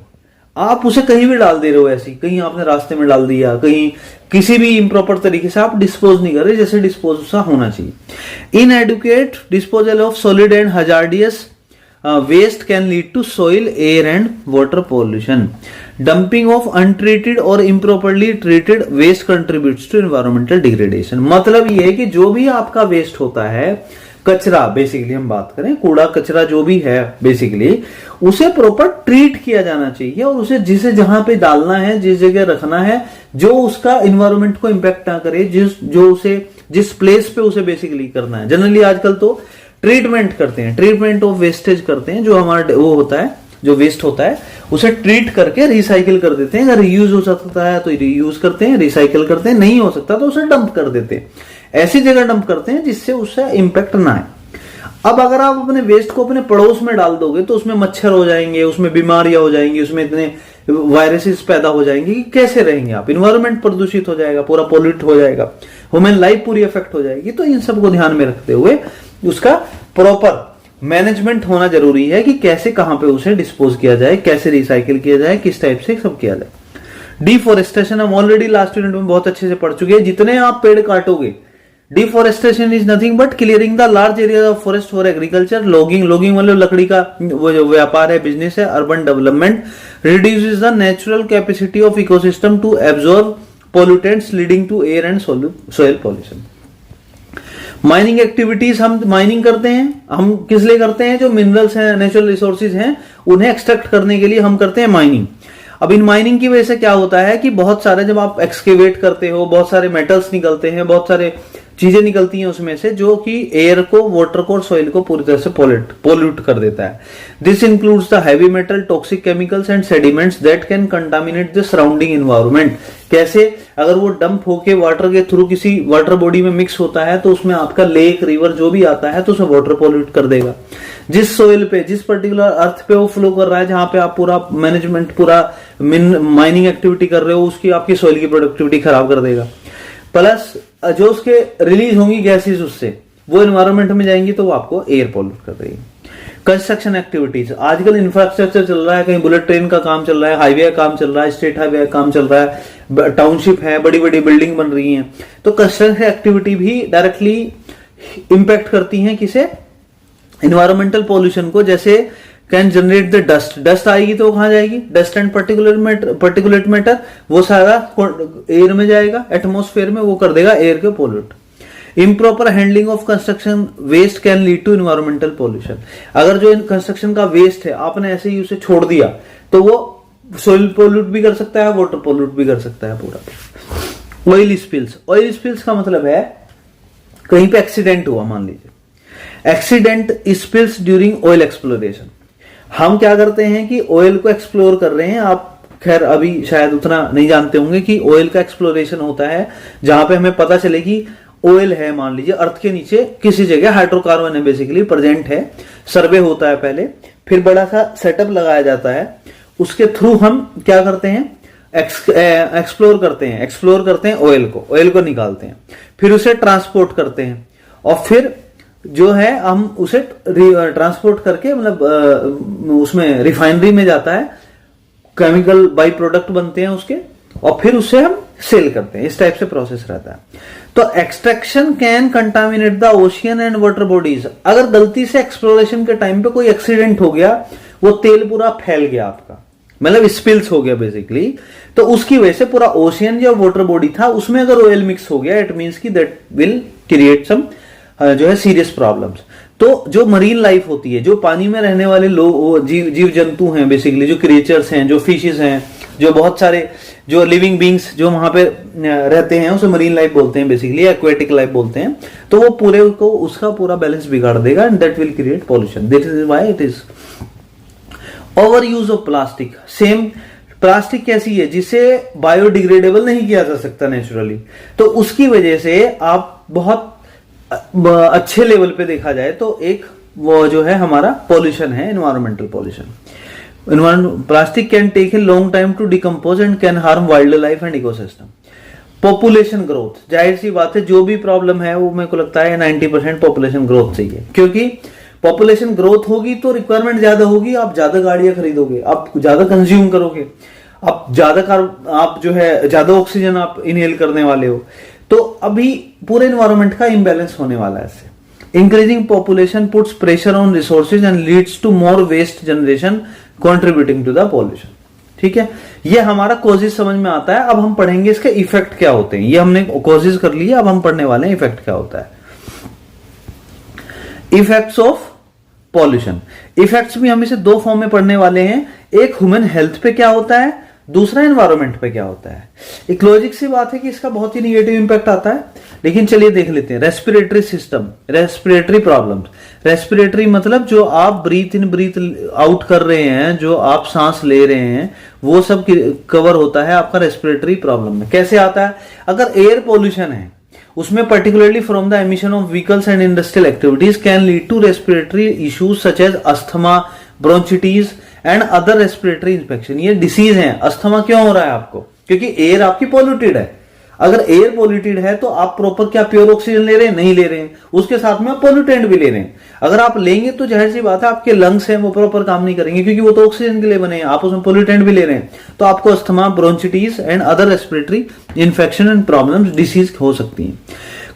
आप उसे कहीं भी डाल दे रहे हो, ऐसी कहीं आपने रास्ते में डाल दिया, कहीं किसी भी इम्प्रॉपर तरीके से आप डिस्पोज नहीं कर रहे जैसे डिस्पोज सा होना चाहिए। Inadequate disposal of solid and hazardous waste can lead to soil, air and water pollution. Dumping of untreated और improperly treated waste contributes to environmental degradation, मतलब ये है कि जो भी आपका वेस्ट होता है, कचरा बेसिकली हम बात करें, कूड़ा कचरा जो भी है बेसिकली, उसे प्रॉपर ट्रीट किया जाना चाहिए और उसे जिसे जहां पे डालना है, जिस जगह रखना है, जो उसका एनवायरमेंट को इंपैक्ट ना करे, जिस प्लेस पे उसे बेसिकली करना है। जनरली आजकल तो ट्रीटमेंट करते हैं, ट्रीटमेंट ऑफ वेस्टेज करते हैं, जो हमारा वो होता है, जो वेस्ट होता है उसे ट्रीट करके रिसाइकिल कर देते हैं। अगर रीयूज हो सकता है तो रीयूज करते हैं, रिसाइकिल करते हैं, नहीं हो सकता तो उसे डंप कर देते हैं, ऐसी जगह डंप करते हैं जिससे उससे इंपैक्ट ना आए। अब अगर आप अपने वेस्ट को अपने पड़ोस में डाल दोगे तो उसमें मच्छर हो जाएंगे, उसमें बीमारियां हो जाएंगी, उसमें इतने वायरसेस पैदा हो जाएंगे कि कैसे रहेंगे आप, इन्वायरमेंट प्रदूषित हो जाएगा, पूरा पोल्यूट हो जाएगा, ह्यूमन लाइफ पूरी इफेक्ट हो जाएगी। तो इन सबको ध्यान में रखते हुए उसका प्रॉपर मैनेजमेंट होना जरूरी है कि कैसे, कहां पे उसे डिस्पोज किया जाए, कैसे रिसाइकिल किया जाए, किस टाइप से सब किया जाए। डिफॉरेस्टेशन हम ऑलरेडी लास्ट यूनिट में बहुत अच्छे से पढ़ चुके हैं। जितने आप पेड़ काटोगे, deforestation is nothing but clearing the large area of forest for agriculture. Logging मतलब लकड़ी का वो जो व्यापार है, बिजनेस है। Urban development reduces the natural capacity of ecosystem to absorb pollutants leading to air and soil pollution. Mining activities, हम mining करते हैं, हम किस लिए करते हैं, जो मिनरल्स हैं, नेचुरल रिसोर्सेज हैं, उन्हें एक्सट्रैक्ट करने के लिए हम करते हैं माइनिंग। अब इन माइनिंग की वजह से क्या होता है कि बहुत सारे, जब आप एक्सकेवेट करते हो, बहुत सारे मेटल्स निकलते हैं, बहुत सारे चीजें निकलती हैं उसमें से, जो कि एयर को, वाटर को और सॉइल को पूरी तरह से पोल्यूट कर देता है। This includes the heavy metal, toxic chemicals and sediments that can contaminate the surrounding environment. कैसे, अगर वो डंप होके वाटर के थ्रू किसी वाटर बॉडी में मिक्स होता है तो उसमें आपका लेक, रिवर जो भी आता है तो उसे वाटर पोल्यूट कर देगा। जिस सोइल पे, जिस पर्टिकुलर अर्थ पे वो फ्लो कर रहा है, जहां पे आप पूरा मैनेजमेंट, पूरा माइनिंग एक्टिविटी कर रहे हो, उसकी आपकी सोइल की प्रोडक्टिविटी खराब कर देगा। प्लस जो उसके रिलीज होंगी गैसेस, उससे वो एनवायरमेंट में जाएंगी तो वो आपको एयर पोल्यूट कर देगी। कंस्ट्रक्शन एक्टिविटीज, आजकल इंफ्रास्ट्रक्चर चल रहा है, कहीं बुलेट ट्रेन का काम चल रहा है, हाईवे का काम चल रहा है, स्टेट हाईवे का काम चल रहा है, टाउनशिप है, बड़ी बड़ी बिल्डिंग बन रही हैं, तो कंस्ट्रक्शन एक्टिविटी भी डायरेक्टली इंपैक्ट करती हैं किसे, एनवायरमेंटल पॉल्यूशन को। जैसे can generate the dust, dust आएगी तो कहां जाएगी, डस्ट एंड पर्टिकुलेट मैटर, वो सारा एयर में जाएगा, एटमॉस्फेयर में, वो कर देगा एयर के pollute. Improper handling of construction waste can lead to environmental pollution. अगर जो कंस्ट्रक्शन का वेस्ट है आपने ऐसे ही उसे छोड़ दिया तो वो सोइल पोल्यूट भी कर सकता है, वाटर पोल्यूट भी कर सकता है पूरा। ऑयल स्पिल्स, ऑयल स्पिल्स का मतलब है कहीं पे एक्सीडेंट हुआ, मान लीजिए accident spills during oil exploration. हम क्या करते हैं कि ऑयल को एक्सप्लोर कर रहे हैं, आप खैर अभी शायद उतना नहीं जानते होंगे कि ऑयल का एक्सप्लोरेशन होता है जहां पे हमें पता चले कि ऑयल है, मान लीजिए अर्थ के नीचे किसी जगह हाइड्रोकार्बन है बेसिकली प्रेजेंट है, सर्वे होता है पहले, फिर बड़ा सा सेटअप लगाया जाता है, उसके थ्रू हम क्या करते हैं, एक्सप्लोर करते हैं ऑयल को निकालते हैं, फिर उसे ट्रांसपोर्ट करते हैं, और फिर जो है हम उसे ट्रांसपोर्ट करके मतलब उसमें रिफाइनरी में जाता है, केमिकल बाई प्रोडक्ट बनते हैं उसके, और फिर उसे हम सेल करते हैं। इस टाइप से प्रोसेस रहता है। तो extraction can contaminate the ocean and water bodies. अगर गलती से एक्सप्लोरेशन के टाइम पे कोई एक्सीडेंट हो गया, वो तेल पूरा फैल गया आपका, मतलब स्पिल्स हो गया बेसिकली, तो उसकी वजह से पूरा ओशियन जो वाटर बॉडी था उसमें अगर ऑयल मिक्स हो गया, इट मीन्स की दैट विल क्रिएट सम जो है सीरियस प्रॉब्लम्स। तो जो मरीन लाइफ होती है, जो पानी में रहने वाले लोग, जीव जंतु हैं बेसिकली, जो क्रिएचर्स हैं, जो फिशेस हैं, जो बहुत सारे जो लिविंग बींग्स जो वहां पे रहते हैं, उसे मरीन लाइफ बोलते हैं बेसिकली, एक्वेटिक लाइफ बोलते हैं। तो वो पूरे को उसका पूरा बैलेंस बिगाड़ देगा, and that will create pollution. This is why it is over use of plastic. Same plastic कैसी है, जिसे बायोडिग्रेडेबल नहीं किया जा सकता नेचुरली, तो उसकी वजह से आप बहुत अच्छे लेवल पे देखा जाए तो एक वो जो है हमारा पॉल्यूशन है, environmental pollution. Plastic can take a long time to decompose and can harm wildlife and ecosystem. Population growth, जाहिर सी बात है, जो भी प्रॉब्लम है वो मेरे को लगता है 90% पॉपुलेशन ग्रोथ चाहिए, क्योंकि पॉपुलेशन ग्रोथ होगी तो रिक्वायरमेंट ज्यादा होगी, आप ज्यादा गाड़ियां खरीदोगे, आप ज्यादा कंज्यूम करोगे, आप जो है ज्यादा ऑक्सीजन आप इनहेल करने वाले हो, तो अभी पूरे एनवायरमेंट का इम्बैलेंस होने वाला है इससे। Increasing population puts pressure on resources and leads to more waste generation contributing to the pollution. ठीक है, ये हमारा कॉजेज समझ में आता है। अब हम पढ़ेंगे इसके इफेक्ट क्या होते हैं। ये हमने कॉजेज कर लिया, अब हम पढ़ने वाले हैं इफेक्ट क्या होता है। Effects of pollution. इफेक्ट्स भी हम इसे दो फॉर्म में पढ़ने वाले हैं, एक ह्यूमन हेल्थ पे क्या होता है, दूसरा एनवायरमेंट पे क्या होता है। एक लॉजिक सी बात है कि इसका बहुत ही निगेटिव इंपैक्ट आता है, लेकिन चलिए देख लेते हैं। Respiratory system, respiratory problems. Respiratory मतलब जो आप ब्रीथ इन ब्रीथ आउट कर रहे हैं, जो आप सांस ले रहे हैं, वो सब कवर होता है आपका रेस्पिरेटरी प्रॉब्लम में। कैसे आता है, अगर एयर पोल्यूशन है उसमें particularly from the emission of vehicles and industrial activities can lead to respiratory issues such as asthma, bronchitis and other respiratory infection. ये डिसीज है। अस्थमा क्यों हो रहा है आपको, क्योंकि एयर आपकी पॉल्यूटेड है। अगर एयर पॉल्यूटेड है तो आप प्रॉपर क्या प्योर ऑक्सीजन ले रहे हैं, नहीं ले रहे हैं, उसके साथ में आप पॉल्यूटेंट भी ले रहे हैं। अगर आप लेंगे तो जाहिर सी बात है आपके लंग्स हैं वो प्रॉपर काम नहीं करेंगे, क्योंकि वो तो ऑक्सीजन के लिए बने हैं, आप उसमें पॉल्यूटेंट भी ले रहे हैं, तो आपको asthma, bronchitis and other respiratory infection and problems disease हो सकती हैं।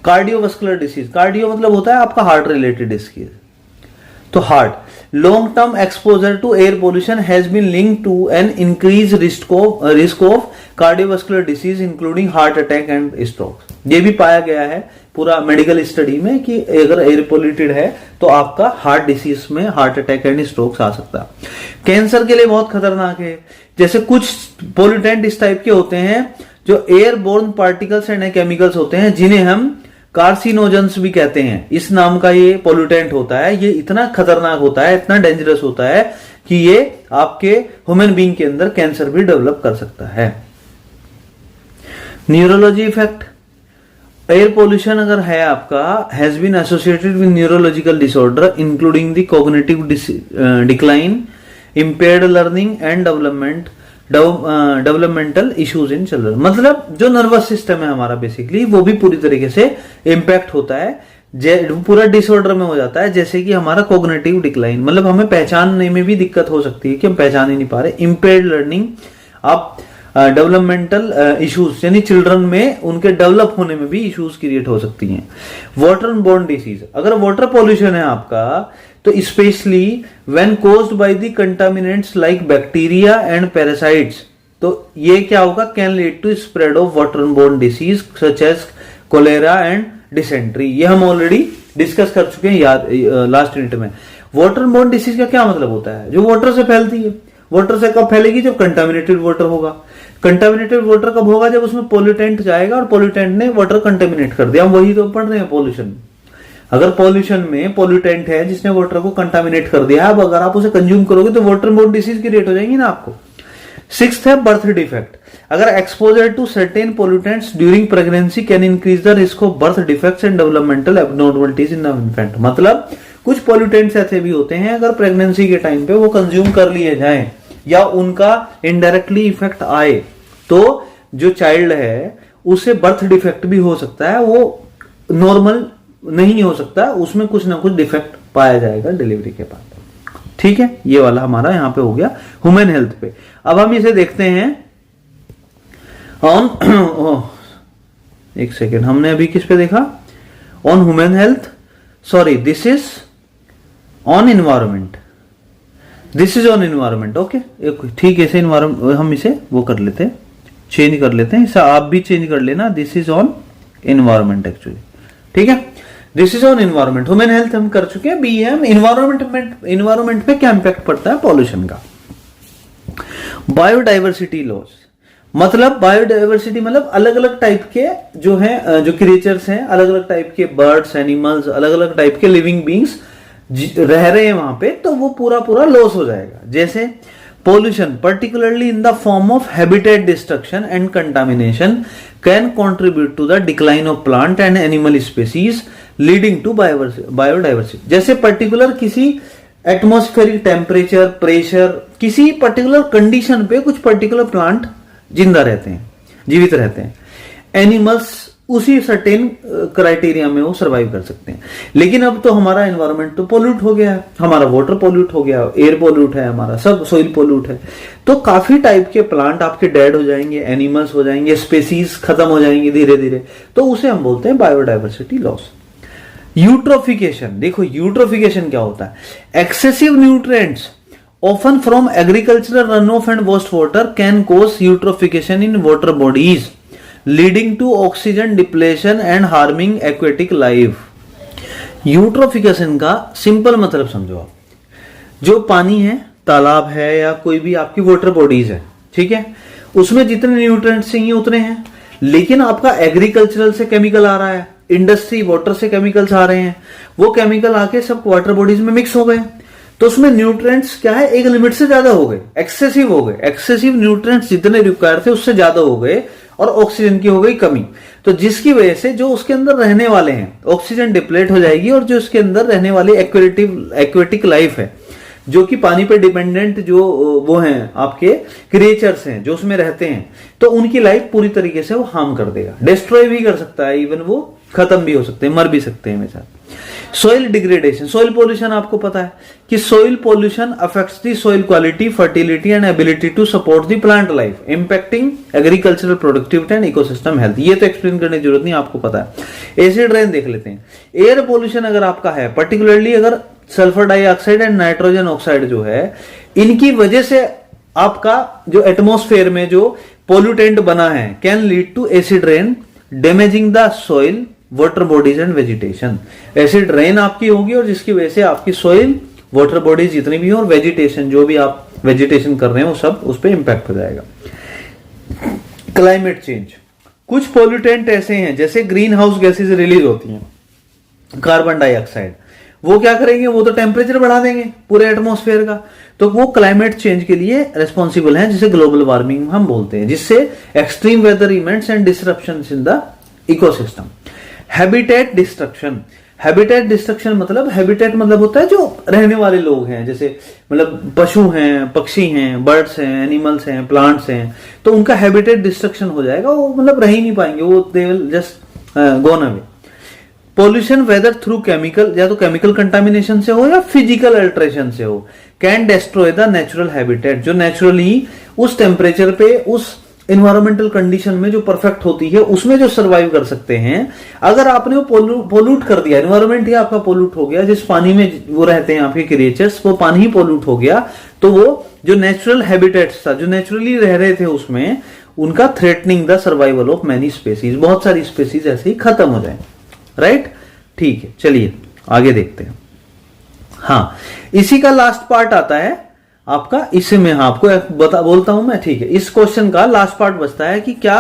कार्डियोवास्कुलर डिसीज, कार्डियो मतलब होता है आपका हार्ट रिलेटेड डिसीज, तो heart. Long term exposure to air pollution has been linked to an increase risk of cardiovascular disease including heart attack and stroke. ये भी पाया गया है पूरा मेडिकल स्टडी में कि अगर एयर पोल्यूटेड है तो आपका हार्ट डिसीज में हार्ट अटैक एंड स्ट्रोक्स आ सकता है। कैंसर के लिए बहुत खतरनाक है। जैसे कुछ पोल्यूटेंट इस टाइप के होते हैं जो एयरबोर्न पार्टिकल्स एंड केमिकल्स होते हैं, जिन्हें हम कार्सिनोजेंस भी कहते हैं। इस नाम का ये पोल्यूटेंट होता है, ये इतना खतरनाक होता है, इतना डेंजरस होता है कि ये आपके ह्यूमन बीइंग के अंदर कैंसर भी डेवलप कर सकता है। न्यूरोलॉजी इफेक्ट, एयर पोल्यूशन अगर है आपका, has been associated with neurological disorder including the cognitive decline, impaired learning and developmental issues in children. मतलब जो नर्वस सिस्टम है हमारा बेसिकली, वो भी पूरी तरीके से इंपैक्ट होता है, पूरा डिसऑर्डर में हो जाता है। जैसे कि हमारा कॉग्निटिव डिक्लाइन, मतलब हमें पहचानने में भी दिक्कत हो सकती है कि हम पहचान ही नहीं पा रहे। इंपेयर्ड लर्निंग, आप डेवलपमेंटल इश्यूज यानी चिल्ड्रन में उनके डेवलप होने में भी इश्यूज क्रिएट हो सकती हैं। वाटर बोर्न डिसीज, अगर वाटर पॉल्यूशन है आपका तो specially when caused by the contaminants like bacteria and parasites, तो ये क्या होगा, can lead to spread of water borne disease such as cholera and dysentery. ये हम ऑलरेडी डिस्कस कर चुके हैं याद लास्ट यूनिट में। वाटर बोर्न डिसीज का क्या मतलब होता है, जो वाटर से फैलती है। वाटर से कब फैलेगी, जब कंटामिनेटेड वाटर होगा। कंटामिनेटेड वाटर कब होगा, जब उसमें पोल्यूटेंट जाएगा और पोल्यूटेंट ने वाटर कंटामिनेट कर दिया। हम वही तो पढ़ रहे हैं पॉल्यूशन। अगर पॉल्यूशन में पोल्यूटेंट है जिसने वाटर को कंटामिनेट कर दिया, अब अगर आप उसे कंज्यूम करोगे तो वाटर बोर्न डिसीज क्रिएट हो जाएंगी ना आपको। सिक्स्थ है बर्थ डिफेक्ट, अगर exposure to certain pollutants during pregnancy can increase the risk of birth defects and developmental abnormalities in the infant. मतलब कुछ पोल्यूटेंट्स ऐसे भी होते हैं अगर प्रेगनेंसी के टाइम पे वो कंज्यूम कर लिए जाएं या उनका इनडायरेक्टली इफेक्ट आए तो जो चाइल्ड है उसे बर्थ डिफेक्ट भी हो सकता है, वो नॉर्मल नहीं हो सकता, उसमें कुछ ना कुछ डिफेक्ट पाया जाएगा डिलीवरी के बाद। ठीक है, ये वाला हमारा यहां पे हो गया ह्यूमन हेल्थ पे। अब हम इसे देखते हैं ऑन एक सेकेंड, हमने अभी किस पे देखा? On human health, sorry this is on environment, this is on environment. Okay ठीक है, इसे एनवायरमेंट हम इसे वो कर लेते हैं, चेंज कर लेते हैं, इसे आप भी चेंज कर लेना, this is on environment actually. ठीक है, this is on environment. Human health हम कर चुके हैं, बी एम एनवायरमेंट पे क्या इंपैक्ट पड़ता है पॉल्यूशन का। बायोडाइवर्सिटी लॉस, मतलब बायोडाइवर्सिटी मतलब अलग अलग टाइप के जो है जो क्रिएचर्स हैं, अलग अलग टाइप के बर्ड्स, एनिमल्स, अलग अलग टाइप के लिविंग बींग्स रह रहे हैं वहां पे, तो वो पूरा लॉस हो जाएगा। जैसे pollution particularly in the form of habitat destruction and contamination can contribute to the decline of plant and animal species leading to biodiversity। जैसे पर्टिकुलर किसी एटमॉस्फेरिक टेम्परेचर, प्रेशर, किसी पर्टिकुलर कंडीशन पे कुछ पर्टिकुलर प्लांट जिंदा रहते हैं, जीवित रहते हैं, एनिमल्स उसी सर्टेन क्राइटेरिया में वो सरवाइव कर सकते हैं। लेकिन अब तो हमारा एनवायरनमेंट तो पोल्यूट हो गया है, हमारा वाटर पोल्यूट हो गया, एयर पोल्यूट है, हमारा सब सॉइल पोल्यूट है, तो काफी टाइप के प्लांट आपके डेड हो जाएंगे, एनिमल्स हो जाएंगे, स्पेसीज खत्म हो जाएंगे धीरे धीरे, तो उसे हम बोलते हैं बायोडाइवर्सिटी लॉस। यूट्रोफिकेशन, देखो यूट्रोफिकेशन क्या होता है? Excessive nutrients often from agricultural runoff and wastewater can cause eutrophication in water bodies leading to oxygen depletion and harming aquatic life। Eutrophication का सिंपल मतलब समझो आप, जो पानी है, तालाब है या कोई भी आपकी वाटर बॉडीज है, ठीक है, उसमें जितने न्यूट्रिएंट्स चाहिए उतने हैं, लेकिन आपका एग्रीकल्चरल से केमिकल आ रहा है, इंडस्ट्री वाटर से केमिकल्स आ रहे हैं, वो केमिकल आके सब वाटर बॉडीज में मिक्स हो गए, तो उसमें न्यूट्रिएंट्स क्या है, एक लिमिट से ज्यादा हो गए, एक्सेसिव हो गए, एक्सेसिव न्यूट्रिएंट्स जितने रिक्वायर थे उससे ज्यादा हो गए और ऑक्सीजन की हो गई कमी, तो जिसकी वजह से जो उसके अंदर रहने वाले हैं ऑक्सीजन डिप्लेट हो जाएगी, और जो उसके अंदर रहने वाली एक्वेटिक लाइफ है, जो कि पानी पे डिपेंडेंट जो वो हैं आपके क्रिएचर्स हैं जो उसमें रहते हैं, तो उनकी लाइफ पूरी तरीके से वो हार्म कर देगा, डिस्ट्रॉय भी कर सकता है, इवन वो खत्म भी हो सकते हैं, मर भी सकते हैं हमेशा। सोइल डिग्रेडेशन, सोइल पोल्यूशन आपको पता है कि soil pollution affects the soil quality, fertility and ability to support the plant life, impacting agricultural productivity and ecosystem health. ये तो एक्सप्लेन करने की जरूरत नहीं, आपको पता है। एसिड रेन देख लेते हैं। एयर पोल्यूशन अगर आपका है, पर्टिकुलरली अगर sulphur dioxide and nitrogen oxide जो है, इनकी वजह से आपका जो एटमॉस्फेयर में जो पोल्यूटेंट बना है, can lead to acid rain damaging the soil, water bodies and vegetation. Acid rain आपकी होगी और जिसकी वजह से आपकी सॉइल, वाटर बॉडीज जितनी भी हो और वेजिटेशन, जो भी आप वेजिटेशन कर रहे हैं वो सब उस पर इंपैक्ट हो जाएगा। क्लाइमेट चेंज, कुछ पोल्यूटेंट ऐसे हैं जैसे ग्रीन हाउस गैसेज रिलीज होती हैं, कार्बन डाइऑक्साइड, वो क्या करेंगे, वो तो टेम्परेचर बढ़ा देंगे पूरे एटमॉस्फेयर का, तो वो क्लाइमेट चेंज के लिए रेस्पॉन्सिबल हैं, जिसे ग्लोबल वार्मिंग हम बोलते हैं, जिससे extreme weather events and disruptions in the ecosystem. Habitat destruction, habitat destruction मतलब, हैबिटेट मतलब होता है जो रहने वाले लोग हैं, जैसे मतलब पशु हैं, पक्षी हैं, बर्ड्स हैं, एनिमल्स हैं, प्लांट्स हैं, तो उनका हैबिटेट डिस्ट्रक्शन हो जाएगा, वो मतलब रह ही नहीं पाएंगे, वो they will just gone away. Pollution whether through chemical, या तो केमिकल कंटामिनेशन से हो या फिजिकल अल्टरेशन से हो, can destroy the natural habitat, जो नेचुरली उस टेम्परेचर पे, उस इन्वायरमेंटल कंडीशन में जो परफेक्ट होती है उसमें जो सरवाइव कर सकते हैं, अगर आपने वो पोल्यूट कर दिया, इन्वायरमेंट ही आपका पोल्यूट हो गया, जिस पानी में वो रहते हैं आपके क्रिएचर्स, वो पानी ही पोल्यूट हो गया, तो वो जो नेचुरल हैबिटेट्स था, जो नेचुरली रह रहे थे उसमें, उनका threatening the survival of many species, बहुत सारी स्पेसीज ऐसे ही खत्म हो जाए। राइट, ठीक है, चलिए आगे देखते हैं। हाँ, इसी का लास्ट पार्ट आता है आपका, इससे मैं आपको बोलता हूं मैं, ठीक है, इस क्वेश्चन का लास्ट पार्ट बचता है कि क्या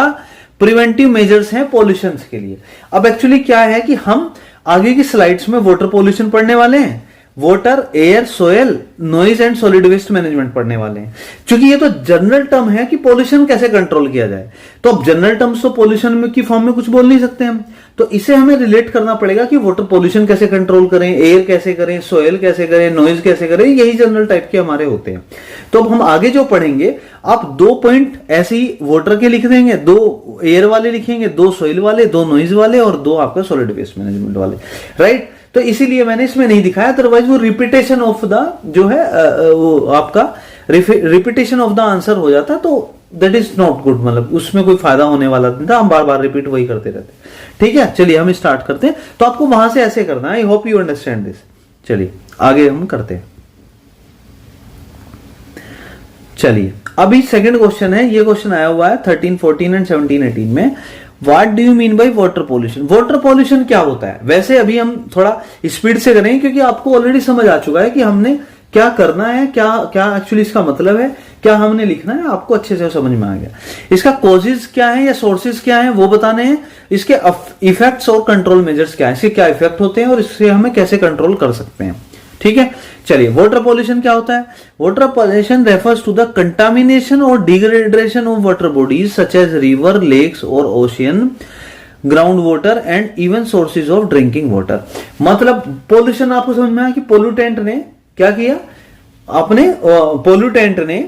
प्रिवेंटिव मेजर्स हैं पॉल्यूशन के लिए। अब एक्चुअली क्या है कि हम आगे की स्लाइड्स में वाटर पॉल्यूशन पढ़ने वाले हैं, water, air, soil, noise and solid waste management पढ़ने वाले हैं। क्योंकि ये तो जनरल टर्म है कि पोल्यूशन कैसे कंट्रोल किया जाए, तो अब जनरल टर्म्स तो पोल्यूशन में की फॉर्म में कुछ बोल नहीं सकते हम, तो इसे हमें रिलेट करना पड़ेगा कि वाटर पोल्यूशन कैसे कंट्रोल करें, एयर कैसे करें, सोयल कैसे करें, नॉइज कैसे करें, यही जनरल टाइप के हमारे होते हैं। तो अब हम आगे जो पढ़ेंगे, आप 2 पॉइंट ऐसे ही वाटर के लिख देंगे, 2 एयर वाले लिखेंगे, 2 सोइल वाले, 2 नॉइज वाले और 2 आपका सॉलिड वेस्ट मैनेजमेंट वाले, राइट। तो इसीलिए मैंने इसमें नहीं दिखाया, अदरवाइज वो रिपीटेशन ऑफ द जो है वो आपका रिपीटेशन ऑफ द आंसर हो जाता, तो दैट इज नॉट गुड, मतलब उसमें कोई फायदा होने वाला नहीं था, हम बार बार रिपीट वही करते रहते। ठीक है, चलिए हम स्टार्ट करते हैं। तो आपको वहां से ऐसे करना है, I hope you understand this. चलिए आगे हम करते हैं। चलिए अभी सेकंड क्वेश्चन है, ये क्वेश्चन आया हुआ है 13, 14 एंड 17, 18 में। What do you mean by water pollution? Water pollution क्या होता है? वैसे अभी हम थोड़ा स्पीड से करेंगे क्योंकि आपको ऑलरेडी समझ आ चुका है कि हमने क्या करना है, क्या क्या एक्चुअली इसका मतलब है, क्या हमने लिखना है, आपको अच्छे से समझ में आ गया। इसका कॉजेज क्या है या सोर्सेज क्या है वो बताने हैं, इसके इफेक्ट्स और कंट्रोल मेजर्स क्या है, इसके क्या इफेक्ट होते हैं और इससे हमें कैसे कंट्रोल कर सकते हैं। ठीक है, चलिए वाटर पॉल्यूशन क्या होता है? Water pollution refers to the contamination और degradation of water bodies such as river, lakes और ocean, ground water and even sources of drinking water. मतलब पोल्यूशन आपको समझ में आया कि पोल्यूटेंट ने क्या किया, अपने पोल्यूटेंट ने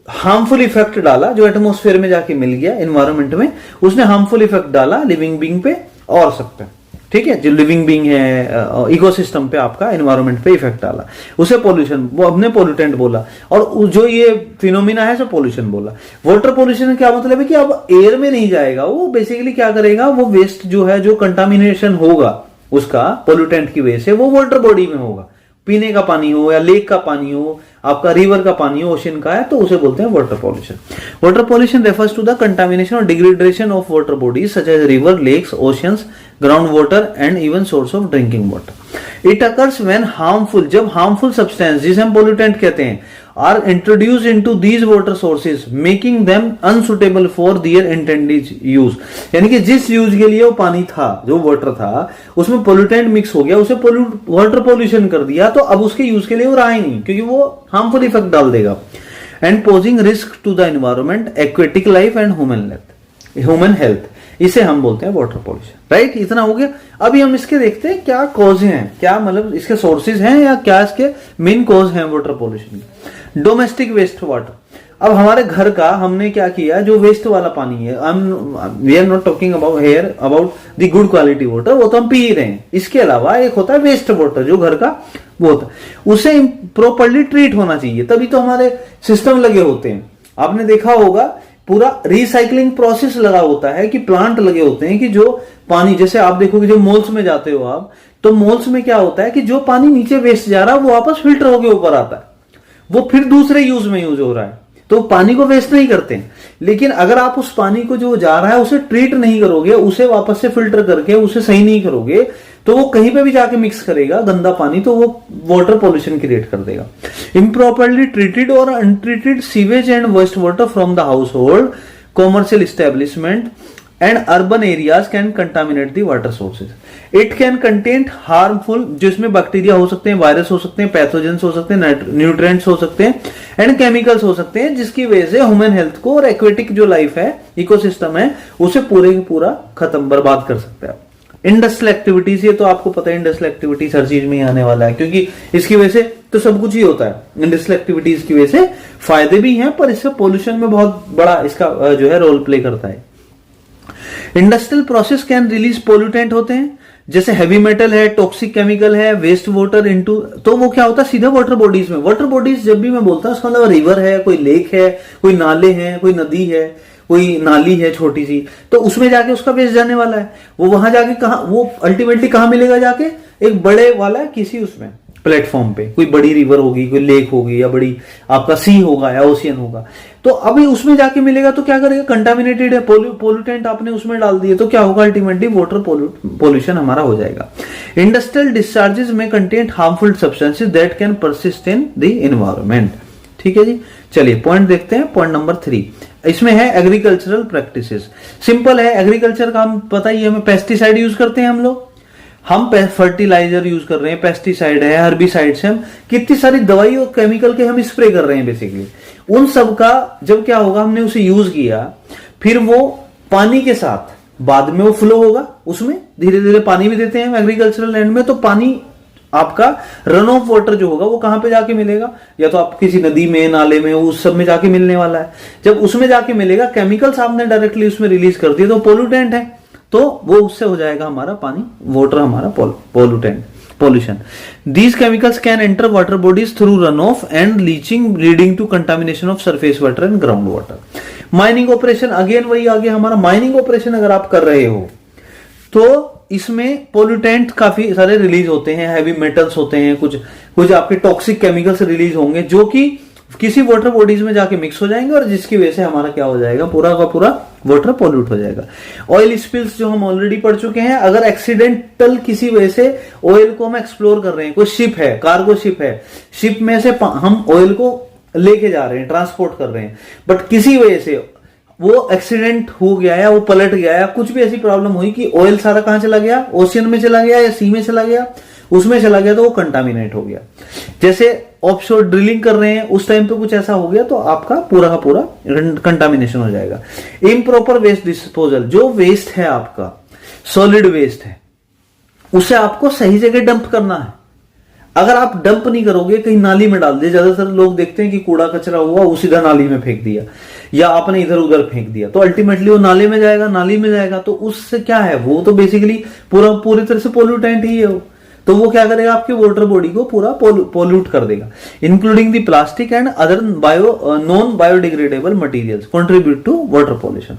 हार्मफुल इफेक्ट डाला जो एटमॉस्फेयर में जाके मिल गया, एनवायरनमेंट में, उसने हार्मफुल इफेक्ट डाला लिविंग बीइंग पे और सब पे। ठीक है, जो लिविंग बीइंग है, इकोसिस्टम पे, आपका एनवायरनमेंट पे इफेक्ट डाला, उसे पोल्यूशन, वो अपने पोल्यूटेंट बोला, और जो ये फिनोमिना है सो पोल्यूशन बोला। वाटर पोल्यूशन क्या मतलब है कि अब एयर में नहीं जाएगा, वो बेसिकली क्या करेगा, वो वेस्ट जो है, जो कंटामिनेशन होगा उसका पोल्यूटेंट की वजह से, वो वाटर बॉडी में होगा, पीने का पानी हो या लेक का पानी हो, आपका रिवर का पानी हो, ओशन का है, तो उसे बोलते हैं water pollution. Water pollution refers to the contamination और degradation of water bodies such as river, lakes, oceans, ground water and even source of drinking water. It occurs when harmful, जब हार्मफुल सब्सटेंस, जिसे हम pollutant कहते हैं, are introduce into these water sources making them unsuitable for their intended use. यानी कि जिस use के लिए वो पानी था, जो वाटर था, उसमें पोल्यूटेंट मिक्स हो गया, उसे वाटर पोल्यूशन कर दिया, तो अब उसके यूज के लिए वो रहा ही नहीं, क्योंकि वो हार्मफुल इफेक्ट डाल देगा। And posing risk to the environment, aquatic life and human health, इसे हम बोलते हैं वाटर पॉल्यूशन। राइट, इतना हो गया। अभी हम इसके देखते हैं क्या कॉज हैं, क्या मतलब इसके सोर्सेज हैं या क्या इसके मेन कॉज हैं वाटर पॉल्यूशन के। डोमेस्टिक वेस्ट वाटर, अब हमारे घर का हमने क्या किया, जो वेस्ट वाला पानी है, we are not talking about the good quality water, वो तो हम पी ही रहे हैं। इसके अलावा एक होता है वेस्ट वाटर, जो घर का वो होता है, उसे प्रॉपर्ली ट्रीट होना चाहिए, तभी तो हमारे सिस्टम लगे होते हैं। आपने देखा होगा पूरा रिसाइकलिंग प्रोसेस लगा होता है, कि प्लांट लगे होते हैं, कि जो पानी, जैसे आप देखोगे जो मॉल्स में जाते हो आप, तो मॉल्स में क्या होता है कि जो पानी नीचे वेस्ट जा रहा है वो वापस फिल्टर होकर ऊपर आता है, वो फिर दूसरे यूज में यूज हो रहा है, तो पानी को वेस्ट नहीं करते हैं। लेकिन अगर आप उस पानी को जो जा रहा है उसे ट्रीट नहीं करोगे, उसे वापस से फिल्टर करके उसे सही नहीं करोगे, तो वो कहीं पे भी जाके मिक्स करेगा गंदा पानी, तो वो वाटर पॉल्यूशन क्रिएट कर देगा। इम्प्रॉपरली ट्रीटेड और untreated sewage and waste water from the household, commercial establishment and urban areas can contaminate the water sources. It can contain harmful, जिसमें बैक्टीरिया हो सकते हैं, वायरस हो सकते हैं, पैथोजेंस हो सकते हैं, न्यूट्रिएंट्स हो सकते हैं एंड केमिकल्स हो सकते हैं, जिसकी वजह से ह्यूमन हेल्थ को और एक्वेटिक जो लाइफ है, इकोसिस्टम है, उसे पूरे का पूरा खत्म, बर्बाद कर सकता है। इंडस्ट्रियल एक्टिविटीज, ये तो आपको पता है, इंडस्ट्रियल एक्टिविटीज हर चीज में ही आने वाला है, क्योंकि इसकी वजह से तो सब कुछ ही होता है। इंडस्ट्रियल एक्टिविटीज की वजह से फायदे भी हैं, पर इससे पोल्यूशन में बहुत बड़ा इसका जो है रोल प्ले करता है। Industrial process can release pollutant होते हैं, जैसे हैवी मेटल है, टॉक्सिक केमिकल है, वेस्ट वाटर इनटू, तो वो क्या होता है सीधा वाटर बॉडीज में। वाटर बॉडीज जब भी मैं बोलता हूं, उसका मतलब रिवर है, कोई लेक है, कोई नाले हैं, कोई नदी है, कोई नाली है छोटी सी, तो उसमें जाके उसका वेस्ट जाने वाला है। वो वहां जाके कहा, वो अल्टीमेटली कहां मिलेगा जाके, एक बड़े वाला किसी उसमें प्लेटफॉर्म पे, कोई बड़ी रिवर होगी, कोई लेक होगी, या बड़ी आपका सी होगा या ओशियन होगा, तो अभी उसमें जाके मिलेगा, तो क्या करेगा, कंटामिनेटेड है, पोल्यूटेंट आपने उसमें डाल दिए, तो क्या होगा, अल्टीमेटली वाटर पोल्यूशन हमारा हो जाएगा। इंडस्ट्रियल डिस्चार्जेस में contain harmful substances that can persist in the environment. ठीक है जी, चलिए पॉइंट देखते हैं। पॉइंट नंबर 3 इसमें है एग्रीकल्चरल प्रैक्टिसेस। सिंपल है, एग्रीकल्चर का हम पता ही है, हमें पेस्टिसाइड यूज करते हैं हम लोग, हम फर्टिलाइजर यूज कर रहे हैं, पेस्टिसाइड है, हर्बिसाइड्स है, हम कितनी सारी दवाई और केमिकल के हम स्प्रे कर रहे हैं बेसिकली। उन सब का जब क्या होगा, हमने उसे यूज किया, फिर वो पानी के साथ बाद में वो फ्लो होगा, उसमें धीरे धीरे पानी भी देते हैं एग्रीकल्चरल लैंड में, तो पानी आपका रन ऑफ वाटर जो होगा वो कहां पे जाके मिलेगा, या तो आप किसी नदी में, नाले में, उस सब में जाके मिलने वाला है। जब उसमें जाके मिलेगा, केमिकल्स आपने डायरेक्टली उसमें रिलीज कर दिए तो पोल्यूटेंट है, तो वो उससे हो जाएगा हमारा पानी, वाटर हमारा pollutant, pollution. These chemicals can enter water bodies through runoff and leaching, leading to contamination of surface water and groundwater. Mining operation, again वही आ गया हमारा, माइनिंग ऑपरेशन अगर आप कर रहे हो तो इसमें पोल्यूटेंट काफी सारे रिलीज होते हैं, हैवी मेटल्स होते हैं, कुछ आपके टॉक्सिक केमिकल्स रिलीज होंगे जो कि किसी वाटर बॉडीज में जाके मिक्स हो जाएंगे और जिसकी वजह से हमारा क्या हो जाएगा, पूरा का पूरा वाटर पॉल्यूट हो जाएगा। ऑयल स्पिल्स जो हम ऑलरेडी पढ़ चुके हैं, अगर एक्सीडेंटल किसी वजह से ऑयल को हम एक्सप्लोर कर रहे हैं, कोई शिप है, कार्गो शिप है, शिप में से हम ऑयल को लेके जा रहे हैं, ट्रांसपोर्ट कर रहे हैं, बट किसी वजह से वो एक्सीडेंट हो गया या वो पलट गया या कुछ भी ऐसी प्रॉब्लम हुई कि ऑयल सारा कहां चला गया, ओशियन में चला गया या सी में चला गया, उसमें चला गया, तो वो कंटामिनेट हो गया। जैसे ऑफशोर ड्रिलिंग कर रहे हैं, उस टाइम पे कुछ ऐसा हो गया तो आपका पूरा का पूरा कंटामिनेशन हो जाएगा। इम्प्रॉपर वेस्ट डिस्पोजल, जो वेस्ट है आपका सॉलिड वेस्ट है, उसे आपको सही जगह डंप करना है। अगर आप डंप नहीं करोगे, कहीं नाली में डाल दिया, ज्यादातर लोग देखते हैं कि कूड़ा कचरा हुआ वो सीधा नाली में फेंक दिया या आपने इधर उधर फेंक दिया, तो अल्टीमेटली वो नाली में जाएगा, तो उससे क्या है, वो तो बेसिकली पूरी तरह से पोल्यूटेंट ही है वो, तो वो क्या करेगा, आपके वाटर बॉडी को पूरा पोल्यूट कर देगा। Including the plastic and other non biodegradable materials contribute to water pollution.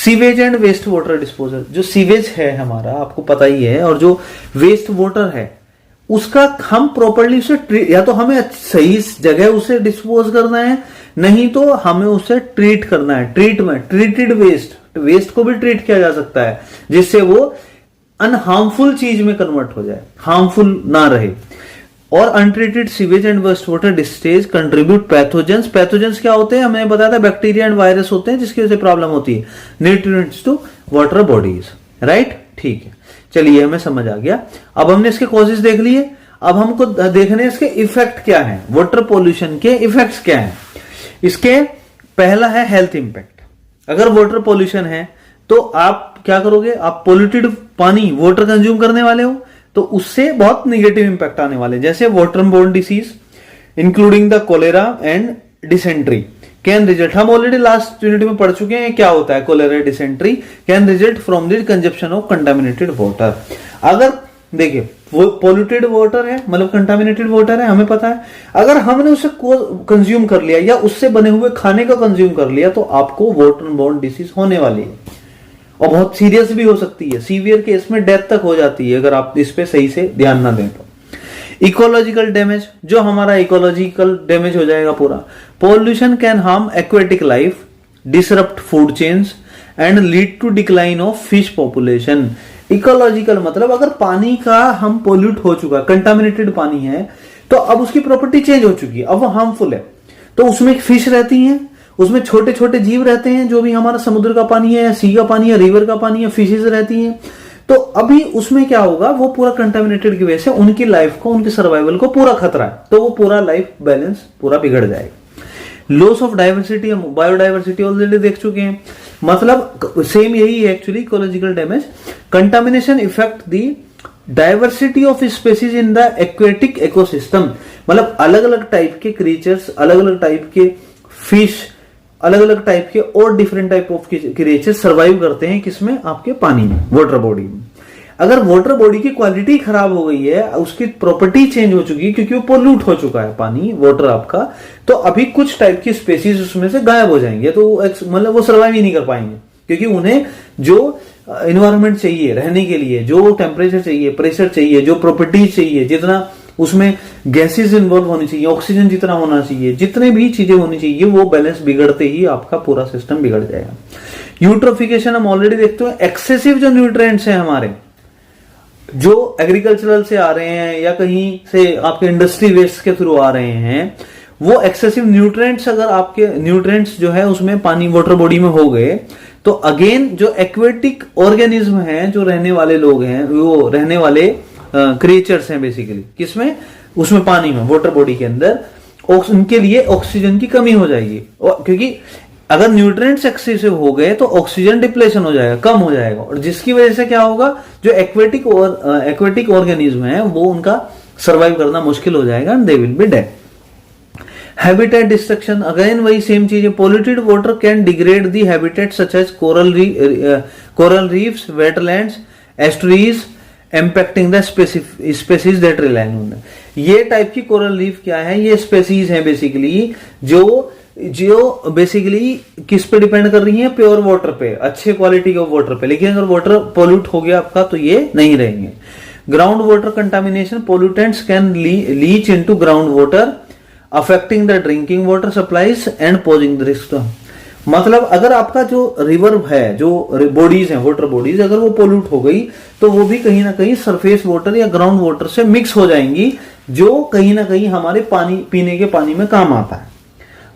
Sewage and waste water disposal, जो सीवेज है हमारा आपको पता ही है, और जो वेस्ट वाटर है उसका हम प्रॉपर्ली उसे या तो हमें सही जगह उसे डिस्पोज करना है, नहीं तो हमें उसे ट्रीट करना है। ट्रीटेड वेस्ट को भी ट्रीट किया जा सकता है जिससे वो अनहार्मफुल चीज में कन्वर्ट हो जाए, हार्मफुल ना रहे। और untreated sewage and waste water discharge contribute pathogens. Pathogens क्या होते हैं, हमने बताया था, बैक्टीरिया एंड वायरस होते हैं जिसकी वजह से प्रॉब्लम होती है। Nutrients to water bodies, right, ठीक है, चलिए हमें समझ आ गया। अब हमने इसके कॉजेज देख लिए, अब हमको देखने हैं इसके इफेक्ट क्या है, वाटर पॉल्यूशन के इफेक्ट्स क्या है। इसके पहला है हेल्थ इंपैक्ट। अगर वाटर पॉल्यूशन है तो आप क्या करोगे, आप पोल्यूटेड पानी, वाटर कंज्यूम करने वाले हो, तो उससे बहुत निगेटिव इंपैक्ट आने वाले, जैसे water borne disease including the cholera and dysentery can result. हम ऑलरेडी लास्ट यूनिट में पढ़ चुके हैं क्या होता है cholera, dysentery can result from the consumption of contaminated water. अगर देखिए वो पोल्यूटेड वाटर है, मतलब कंटामिनेटेड वाटर है, हमें पता है, अगर हमने उसे कंज्यूम कर लिया या उससे बने हुए खाने का कंज्यूम कर लिया तो आपको वाटर बोर्न डिसीज होने वाली है, और बहुत सीरियस भी हो सकती है, सीवियर केस में डेथ तक हो जाती है अगर आप इस पे सही से ध्यान ना दें तो। इकोलॉजिकल डैमेज, जो हमारा इकोलॉजिकल डैमेज हो जाएगा पूरा। Pollution can harm aquatic life, disrupt food chains and lead to decline of fish population. Ecological मतलब अगर पानी का हम पोल्यूट हो चुका, कंटामिनेटेड पानी है, तो अब उसकी प्रॉपर्टी चेंज हो चुकी है, अब वो हार्मफुल है, तो उसमें फिश रहती हैं, उसमें छोटे छोटे जीव रहते हैं, जो भी हमारा समुद्र का पानी है, सी का पानी है, रिवर का पानी है, फिशेज रहती हैं, तो अभी उसमें क्या होगा, वो पूरा कंटामिनेटेड की वजह से उनकी लाइफ को, उनके सर्वाइवल को पूरा खतरा है, तो वो पूरा लाइफ बैलेंस पूरा बिगड़ जाएगा। Loss of diversity, biodiversity already देख चुके हैं, मतलब सेम यही है actually ecological damage. Contamination effect the diversity of species in the aquatic ecosystem, मतलब अलग अलग टाइप के क्रीचर्स, अलग अलग टाइप के फिश, अलग अलग टाइप के और different type of creature survive करते हैं किसमें, आपके पानी में, वाटर बॉडी में। अगर वाटर बॉडी की क्वालिटी खराब हो गई है, उसकी प्रॉपर्टी चेंज हो चुकी है क्योंकि वो पोल्यूट हो चुका है पानी, वाटर आपका, तो अभी कुछ टाइप की स्पेसीज उसमें से गायब हो जाएंगे, तो मतलब वो सर्वाइव ही नहीं कर पाएंगे, क्योंकि उन्हें जो इन्वायरमेंट चाहिए रहने के लिए, जो टेम्परेचर चाहिए, प्रेशर चाहिए, जो प्रॉपर्टीज चाहिए, जितना उसमें गैसेस इन्वॉल्व होनी चाहिए, ऑक्सीजन जितना होना चाहिए, जितने भी चीजें होनी चाहिए, वो बैलेंस बिगड़ते ही आपका पूरा सिस्टम बिगड़ जाएगा। यूट्रोफिकेशन हम ऑलरेडी देखते हैं, एक्सेसिव जो न्यूट्रिएंट्स हैं हमारे, जो एग्रीकल्चरल से आ रहे हैं या कहीं से आपके इंडस्ट्री वेस्ट के थ्रू आ रहे हैं, वो एक्सेसिव न्यूट्रिएंट्स, अगर आपके न्यूट्रिएंट्स जो है उसमें पानी वाटर बॉडी में हो गए, तो अगेन जो एक्वेटिक ऑर्गेनिज्म हैं, जो रहने वाले लोग हैं, वो रहने वाले क्रिएचर्स हैं बेसिकली, किसमें, उसमें पानी में, वाटर बॉडी के अंदर, उनके लिए ऑक्सीजन की कमी हो जाएगी, क्योंकि अगर न्यूट्रिएंट्स एक्सेसिव हो गए तो ऑक्सीजन डिप्लेशन हो जाएगा, कम हो जाएगा, और जिसकी वजह से क्या होगा, जो एक्वेटिक ऑर्गेनिज्म है वो उनका सर्वाइव करना मुश्किल हो जाएगा, and they will be dead. Habitat destruction, again वही सेम चीज है, polluted water can degrade the habitat such as coral reefs, wetlands, estuaries, impacting the species that rely on them. ये टाइप की कोरल रीफ क्या है, ये species हैं basically, जो बेसिकली किस पे डिपेंड कर रही है, प्योर वाटर पे, अच्छे क्वालिटी के वाटर पे, लेकिन अगर वाटर पोल्यूट हो गया आपका तो ये नहीं रहेंगे। Ground water contamination, pollutants can leach into ground water affecting the drinking water supplies and posing the risk. मतलब अगर आपका जो रिवर है, जो बॉडीज हैं, वाटर बॉडीज, अगर वो पोल्यूट हो गई तो वो भी कहीं ना कहीं सरफेस वाटर या ग्राउंड वाटर से मिक्स हो जाएंगी, जो कहीं ना कहीं हमारे पानी, पीने के पानी में काम आता है।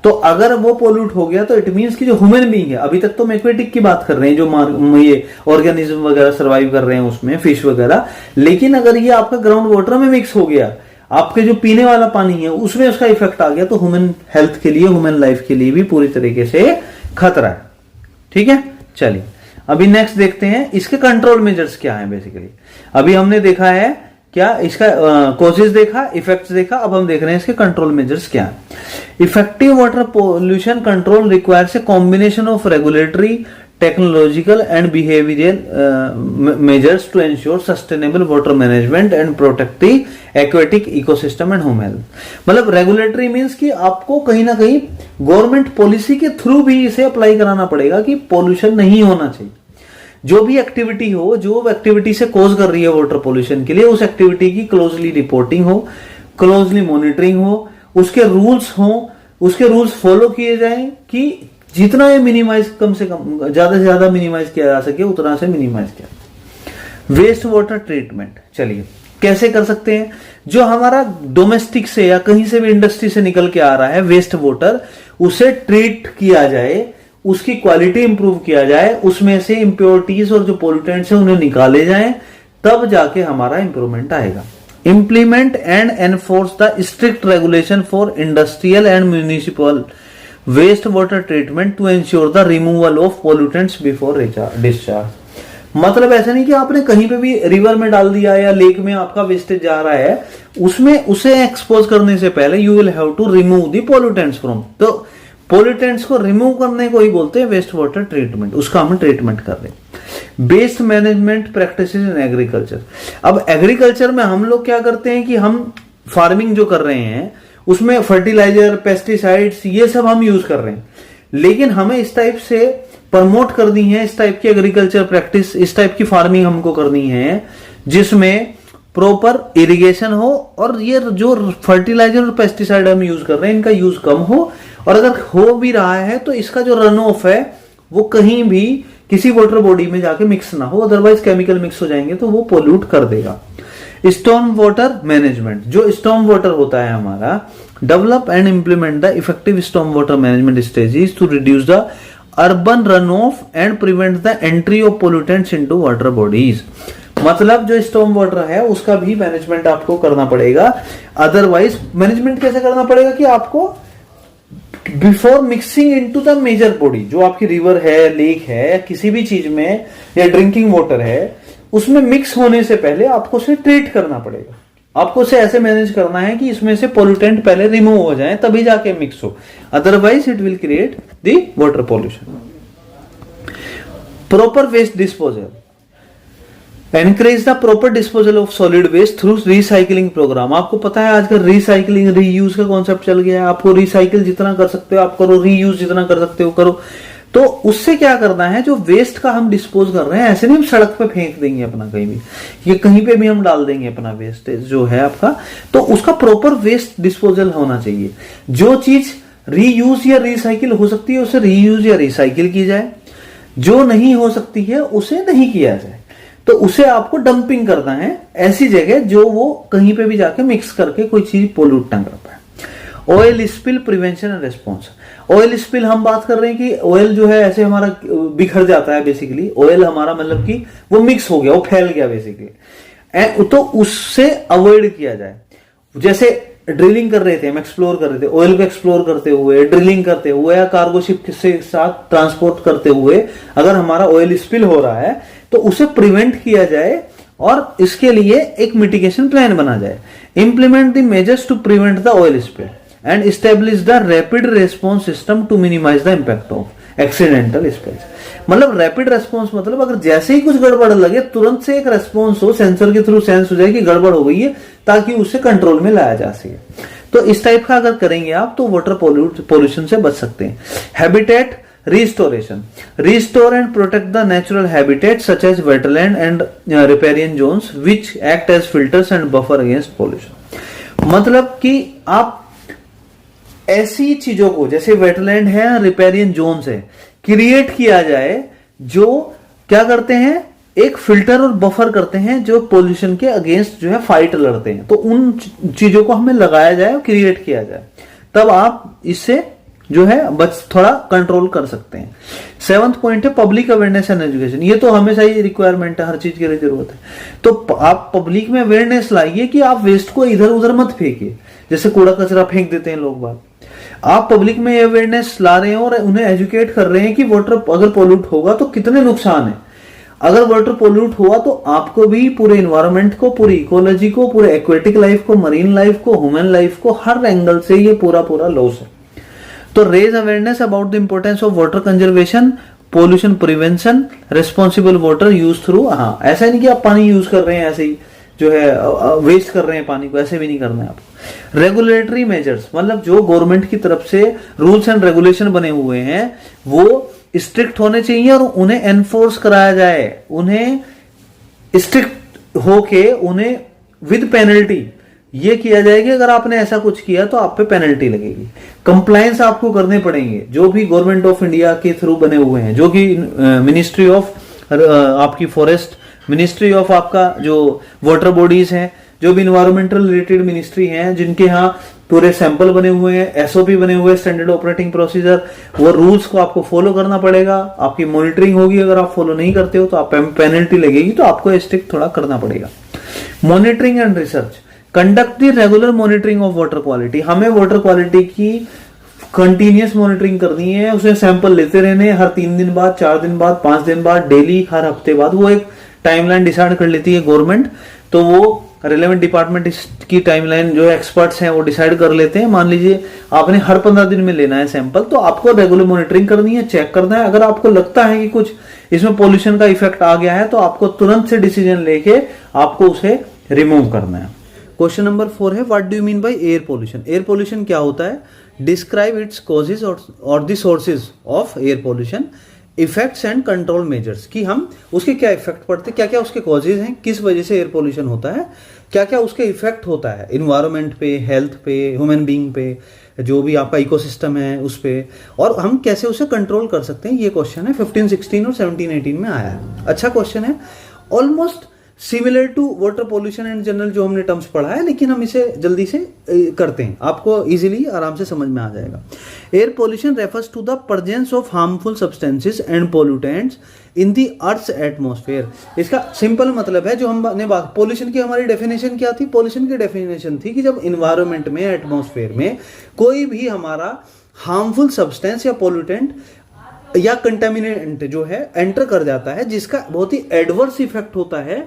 तो अगर वो पोल्यूट हो गया तो इट मीन्स कि जो ह्यूमन बीइंग है, अभी तक तो हम एक्वेटिक की बात कर रहे हैं, जो ये ऑर्गेनिज्म वगैरह सर्वाइव कर रहे हैं उसमें, फिश वगैरह, लेकिन अगर ये आपका ग्राउंड वाटर में मिक्स हो गया, आपके जो पीने वाला पानी है उसमें उसका इफेक्ट आ गया, तो ह्यूमन हेल्थ के लिए, ह्यूमन लाइफ के लिए भी पूरी तरीके से खतरा है। ठीक है, चलिए अभी नेक्स्ट देखते हैं इसके कंट्रोल मेजर्स क्या है। बेसिकली अभी हमने देखा है क्या, इसका कॉजेज देखा, इफेक्ट्स देखा, अब हम देख रहे हैं इसके कंट्रोल मेजर्स क्या है। Effective water pollution control requires a combination of regulatory, technological and behavioural measures to ensure sustainable water management and protect the aquatic ecosystem and human health. मतलब रेगुलेटरी मींस कि आपको कहीं ना कहीं गवर्नमेंट पॉलिसी के through भी इसे apply कराना पड़ेगा कि पोल्यूशन नहीं होना चाहिए। जो भी एक्टिविटी हो, जो एक्टिविटी से कॉज कर रही है वाटर पोल्यूशन के लिए, उस एक्टिविटी की क्लोजली रिपोर्टिंग हो, क्लोजली मॉनिटरिंग हो, उसके रूल्स हो, उसके रूल्स फॉलो किए जाएं कि जितना ये मिनिमाइज, कम से कम, ज्यादा से ज्यादा मिनिमाइज किया जा सके उतना से मिनिमाइज किया। वेस्ट वाटर ट्रीटमेंट, चलिए कैसे कर सकते हैं। जो हमारा डोमेस्टिक से या कहीं से भी इंडस्ट्री से निकल के आ रहा है वेस्ट वाटर, उसे ट्रीट किया जाए, उसकी क्वालिटी इंप्रूव किया जाए, उसमें से इंप्योरिटीज और जो पोल्यूटेंट्स हैं उन्हें निकाले जाएं, तब जाके हमारा इंप्रूवमेंट आएगा। Implement and enforce the strict regulation for industrial and municipal waste water treatment to ensure the removal of pollutants before discharge. मतलब ऐसा नहीं कि आपने कहीं पे भी रिवर में डाल दिया या लेक में आपका वेस्टेज जा रहा है, उसमें उसे एक्सपोज करने से पहले you will have to remove the pollutants from. तो पोल्यूटेंट्स को रिमूव करने को ही बोलते हैं वेस्ट वाटर ट्रीटमेंट, उसका हम ट्रीटमेंट कर रहे हैं। Based management practices in agriculture. अब एग्रीकल्चर में हम लोग क्या करते हैं कि हम फार्मिंग जो कर रहे हैं उसमें फर्टिलाइजर, पेस्टिसाइड्स, ये सब हम यूज कर रहे हैं, लेकिन हमें इस टाइप से प्रमोट करनी है, इस टाइप की एग्रीकल्चर प्रैक्टिस, इस टाइप की फार्मिंग हमको करनी है जिसमें प्रॉपर इरिगेशन हो, और ये जो फर्टिलाइजर और पेस्टिसाइड हम यूज कर रहे हैं इनका यूज कम हो, और अगर हो भी रहा है तो इसका जो रन ऑफ है वो कहीं भी किसी वाटर बॉडी में जाके मिक्स ना हो, अदरवाइज केमिकल मिक्स हो जाएंगे तो वो पोल्यूट कर देगा। स्टॉर्म वाटर मैनेजमेंट, जो स्टॉर्म वाटर होता है हमारा, develop and implement the effective storm water management strategies to reduce the urban run off and prevent the entry of pollutants into water bodies. मतलब जो स्टॉर्म वाटर है उसका भी management आपको करना पड़ेगा। अदरवाइज मैनेजमेंट कैसे करना पड़ेगा कि आपको before mixing into the major body, जो आपकी रिवर है, लेक है, किसी भी चीज में, या ड्रिंकिंग वाटर है, उसमें मिक्स होने से पहले आपको उसे ट्रीट करना पड़ेगा। आपको उसे ऐसे मैनेज करना है कि इसमें से पोल्यूटेंट पहले रिमूव हो जाए तभी जाके मिक्स हो, otherwise it will create the water pollution. Proper waste disposal, encourage the proper disposal of solid waste through recycling programme. आपको पता है आजकल रिसाइकलिंग, रीयूज का कॉन्सेप्ट चल गया है। आपको रिसाइकिल जितना कर सकते हो आप करो, रीयूज जितना कर सकते हो करो। तो उससे क्या करना है, जो वेस्ट का हम डिस्पोज कर रहे हैं, ऐसे नहीं हम सड़क पे फेंक देंगे अपना कहीं भी, ये कहीं पे भी हम डाल देंगे अपना वेस्ट जो है आपका, तो उसका प्रॉपर वेस्ट डिस्पोजल होना चाहिए। जो चीज रीयूज या रिसाइकिल हो सकती है उसे रीयूज या रिसाइकिल की जाए, जो नहीं हो सकती है उसे नहीं किया जाए। तो उसे आपको डंपिंग करना है ऐसी जगह जो वो कहीं पे भी जाके मिक्स करके कोई चीज पोल्यूट ना कर पाए। Oil spill prevention and response. Oil spill हम बात कर रहे हैं कि ऑयल जो है ऐसे हमारा बिखर जाता है, बेसिकली ऑयल हमारा मतलब कि वो मिक्स हो गया, वो फैल गया बेसिकली, तो उससे अवॉइड किया जाए। जैसे ड्रिलिंग कर रहे थे, हम एक्सप्लोर कर रहे थे, ऑयल को एक्सप्लोर करते हुए, ड्रिलिंग करते हुए या कार्गो शिप के साथ ट्रांसपोर्ट करते हुए अगर हमारा ऑयल स्पिल हो रहा है तो उसे प्रिवेंट किया जाए और इसके लिए एक मिटिगेशन प्लान बना जाए। Implement the measures to prevent the oil spill and establish the rapid response system to minimise the impact of accidental spills. मतलब रैपिड रेस्पॉन्स मतलब अगर जैसे ही कुछ गड़बड़ लगे तुरंत से एक रेस्पॉन्स हो, सेंसर के थ्रू सेंस हो जाए कि गड़बड़ हो गई है, ताकि उसे कंट्रोल में लाया जा सके। तो इस टाइप का अगर करेंगे आप तो वाटर पोल्यूशन से बच सकते हैं। Habitat restoration, restore and protect the natural habitat such as wetland and riparian zones which act as filters and buffer against pollution. मतलब कि आप ऐसी चीजों को, जैसे वेटलैंड है, रिपेरियन जोन्स है, क्रिएट किया जाए जो क्या करते हैं, एक फिल्टर और बफर करते हैं जो पोल्यूशन के अगेंस्ट जो है फाइट लड़ते हैं। तो उन चीजों को हमें लगाया जाए और क्रिएट किया जाए, तब आप इससे जो है बस थोड़ा कंट्रोल कर सकते हैं। 7th पॉइंट है पब्लिक अवेयरनेस एंड एजुकेशन। ये तो हमेशा ही रिक्वायरमेंट है, हर चीज के लिए जरूरत है। तो आप पब्लिक में अवेयरनेस लाइए कि आप वेस्ट को इधर उधर मत फेंकिए, जैसे कूड़ा कचरा फेंक देते हैं लोग बाग। आप पब्लिक में अवेयरनेस ला रहे हैं और उन्हें एजुकेट कर रहे हैं कि वाटर अगर पोल्यूट होगा तो कितने नुकसान है। अगर वाटर पोल्यूट हुआ तो आपको भी, पूरे इन्वायरमेंट को, पूरी इकोलॉजी को, पूरे एक्वेटिक लाइफ को, मरीन लाइफ को, ह्यूमन लाइफ को, हर एंगल से ये पूरा लॉस है। तो raise awareness about the importance of water conservation, pollution prevention, responsible water use through. हाँ, ऐसा नहीं कि आप पानी यूज कर रहे हैं ऐसे ही जो है वेस्ट कर रहे हैं पानी को, ऐसे भी नहीं करना है आपको। रेगुलेटरी मेजर्स, मतलब जो गवर्नमेंट की तरफ से रूल्स एंड रेगुलेशन बने हुए हैं वो स्ट्रिक्ट होने चाहिए और उन्हें एनफोर्स कराया जाए, उन्हें स्ट्रिक्ट होके उन्हें विद पेनल्टी ये किया जाए कि अगर आपने ऐसा कुछ किया तो आप पे पेनल्टी लगेगी। कंप्लायंस आपको करने पड़ेंगे जो भी गवर्नमेंट ऑफ इंडिया के थ्रू बने हुए हैं, जो कि मिनिस्ट्री ऑफ आपकी फॉरेस्ट, मिनिस्ट्री ऑफ आपका जो वाटर बॉडीज हैं, जो भी इन्वायरमेंटल रिलेटेड मिनिस्ट्री हैं, जिनके यहाँ पूरे सैंपल बने हुए हैं, एसओपी बने हुए हैं, स्टैंडर्ड ऑपरेटिंग प्रोसीजर, वो रूल्स को आपको फॉलो करना पड़ेगा। आपकी मॉनिटरिंग होगी, अगर आप फॉलो नहीं करते हो तो आप पेनल्टी लगेगी, तो आपको स्ट्रिक्ट थोड़ा करना पड़ेगा। Monitoring and research, conduct the regular monitoring of water quality. हमें वाटर क्वालिटी की कंटिन्यूअस मॉनिटरिंग करनी है, उसे सैंपल लेते रहने, हर 3 दिन बाद, 4 दिन बाद, 5 दिन बाद, डेली, हर हफ्ते बाद। वो एक टाइमलाइन डिसाइड कर लेती है गवर्नमेंट, तो वो रिलेवेंट डिपार्टमेंट की टाइमलाइन जो एक्सपर्ट्स हैं वो डिसाइड कर लेते हैं। मान लीजिए आपने हर 15 दिन में लेना है सैंपल, तो आपको रेगुलर मॉनिटरिंग करनी है, चेक करना है। अगर आपको लगता है कि कुछ इसमें पोल्यूशन का इफेक्ट आ गया है तो आपको तुरंत से डिसीजन लेके आपको उसे रिमूव करना है। क्वेश्चन नंबर 4 है what do you mean by air pollution. Air pollution क्या होता है? डिस्क्राइब इट्स कॉजेज और the sources of air pollution, effects and control measures, कि हम उसके क्या इफेक्ट पड़ते हैं, क्या क्या उसके कॉजेज हैं, किस वजह से एयर पोल्यूशन होता है, क्या क्या उसके इफेक्ट होता है इन्वायरमेंट पे, हेल्थ पे, ह्यूमन बीइंग पे, जो भी आपका इकोसिस्टम है उस पे, और हम कैसे उसे कंट्रोल कर सकते हैं। ये क्वेश्चन है 15, 16 और 17, 18 में आया है। अच्छा क्वेश्चन है, almost similar to water pollution and general जो हमने टर्म्स पढ़ा है, लेकिन हम इसे जल्दी से करते हैं, आपको इजीली आराम से समझ में आ जाएगा। Air pollution refers to the presence of harmful substances and pollutants in the earth's atmosphere. इसका सिंपल मतलब है, जो हमने बात, पोल्यूशन की हमारी डेफिनेशन क्या थी? पोल्यूशन की डेफिनेशन थी कि जब इन्वायरमेंट में, एटमॉस्फेयर में कोई भी हमारा हार्मफुल सब्सटेंस या पोल्यूटेंट या कंटेमिनेंट जो है एंटर कर जाता है, जिसका बहुत ही एडवर्स इफेक्ट होता है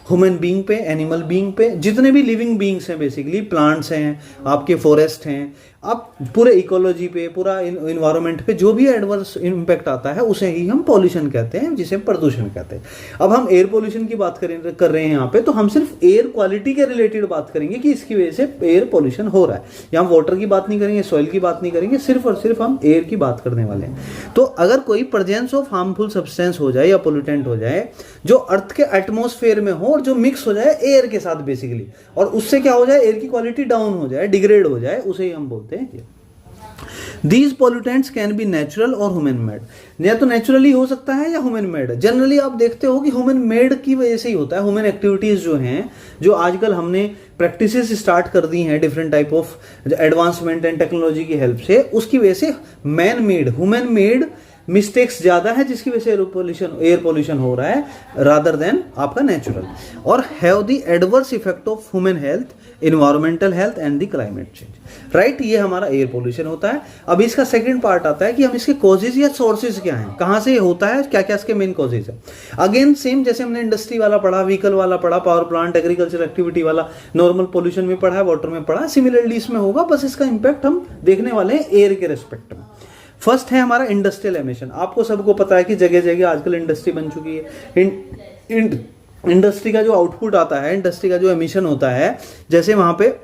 ह्यूमन बीइंग पे, एनिमल बीइंग पे, जितने भी लिविंग बीइंग्स हैं, बेसिकली प्लांट्स हैं, आपके फॉरेस्ट हैं, आप पूरे इकोलॉजी पे, पूरा इन्वायरमेंट पे जो भी एडवर्स इम्पैक्ट आता है उसे ही हम पॉल्यूशन कहते हैं, जिसे प्रदूषण कहते हैं। अब हम एयर पॉल्यूशन की बात कर रहे हैं यहाँ पे, तो हम सिर्फ एयर क्वालिटी के रिलेटेड बात करेंगे कि इसकी वजह से एयर पॉल्यूशन हो रहा है। यहाँ वाटर की बात नहीं करेंगे, सॉइल की बात नहीं करेंगे, सिर्फ और सिर्फ हम एयर की बात करने वाले हैं। तो अगर कोई प्रेजेंस ऑफ हार्मफुल सब्सटेंस हो जाए या पोल्यूटेंट हो जाए जो अर्थ के एटमॉस्फेयर में हो और जो मिक्स हो जाए एयर के साथ बेसिकली, और उससे क्या हो जाए, एयर की क्वालिटी डाउन हो जाए, डिग्रेड हो जाए, उसे ही हम बोलते हैं। These pollutants can be natural और ह्यूमन मेड। या तो नेचुरली हो सकता है या ह्यूमन मेड। जनरली आप देखते हो कि ह्यूमन मेड की वजह से ही होता है। ह्यूमन एक्टिविटीज जो हैं, जो आजकल हमने प्रैक्टिसेस स्टार्ट कर दी हैं different type of advancement and technology की हेल्प से, उसकी वजह से man made, human made mistakes ज्यादा है, जिसकी वजह से एयर पोल्यूशन हो रहा है रादर देन आपका नेचुरल। और have the adverse effect of human health, environmental health and the climate change. Right, ये हमारा एयर पोल्यूशन होता है। अब इसका सेकंड पार्ट आता है कि हम इसके कॉजेज या सोर्सेज क्या हैं, कहां से होता है, क्या क्या इसके मेन कॉजेज है। अगेन सेम जैसे हमने इंडस्ट्री वाला पढ़ा, व्हीकल वाला पढ़ा, पावर प्लांट, एग्रीकल्चर एक्टिविटी वाला, नॉर्मल पोल्यूशन में पढ़ा है, वाटर में पढ़ा, सिमिलरली इसमें होगा, बस इसका इंपैक्ट हम देखने वाले हैं एयर के रेस्पेक्ट में। फर्स्ट है हमारा इंडस्ट्रियल एमिशन। आपको सबको पता है कि जगह जगह आजकल इंडस्ट्री बन चुकी है। इंडस्ट्री का जो आउटपुट आता है, इंडस्ट्री का जो एमिशन होता है, जैसे वहां पे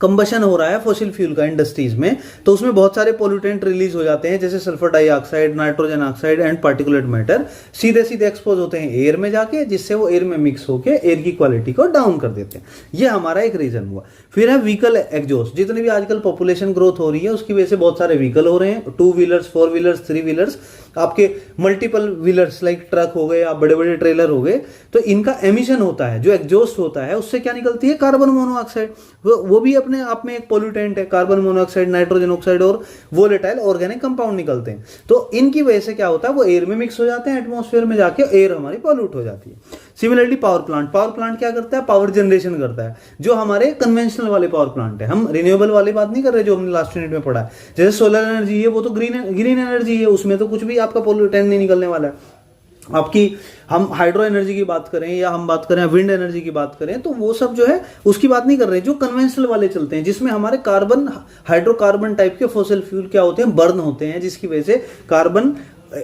कंबशन हो रहा है फॉसिल फ्यूल का इंडस्ट्रीज में, तो उसमें बहुत सारे पोल्यूटेंट रिलीज हो जाते हैं, जैसे sulphur dioxide, nitrogen oxide and particulate matter, सीधे सीधे एक्सपोज होते हैं एयर में जाके, जिससे वो एयर में मिक्स होकर एयर की क्वालिटी को डाउन कर देते हैं। ये हमारा एक रीजन हुआ। फिर है व्हीकल एग्जॉस्ट। जितनी भी आजकल पॉपुलेशन ग्रोथ हो रही है, उसकी वजह से बहुत सारे व्हीकल हो रहे हैं, 2 व्हीलर्स, 4 व्हीलर्स, 3 व्हीलर्स, आपके मल्टीपल व्हीलर्स लाइक ट्रक हो गए या बड़े बड़े ट्रेलर हो गए, तो इनका एमिशन होता है, जो एग्जॉस्ट होता है, उससे क्या निकलती है, कार्बन मोनोऑक्साइड। वो भी अपने आप में एक पोल्यूटेंट है। कार्बन मोनोऑक्साइड, नाइट्रोजन ऑक्साइड और वोलेटाइल ऑर्गेनिक कंपाउंड निकलते हैं। तो इनकी वजह से क्या होता है, वो एयर में मिक्स हो जाते हैं, एटमॉस्फेयर में जाके एयर हमारी पॉल्यूट हो जाती है। सिमिलरली पावर प्लांट क्या करता है, पावर जनरेशन करता है, जो हमारे कन्वेंशनल वाले पावर प्लांट है। हम रिन्यूएबल वाली बात नहीं कर रहे, जो हमने लास्ट यूनिट में पढ़ा है। जैसे सोलर एनर्जी है, वो तो ग्रीन एनर्जी है, उसमें तो कुछ भी आपका पोल्यूटेंट नहीं निकलने वाला है। आपकी हम हाइड्रो एनर्जी की बात करें या हम बात करें विंड एनर्जी की बात करें, तो वो सब जो है उसकी बात नहीं कर रहे हैं। जो कन्वेंशनल वाले चलते हैं, जिसमें हमारे कार्बन, हाइड्रोकार्बन टाइप के फॉसिल फ्यूल क्या होते हैं, बर्न होते हैं, जिसकी वजह से कार्बन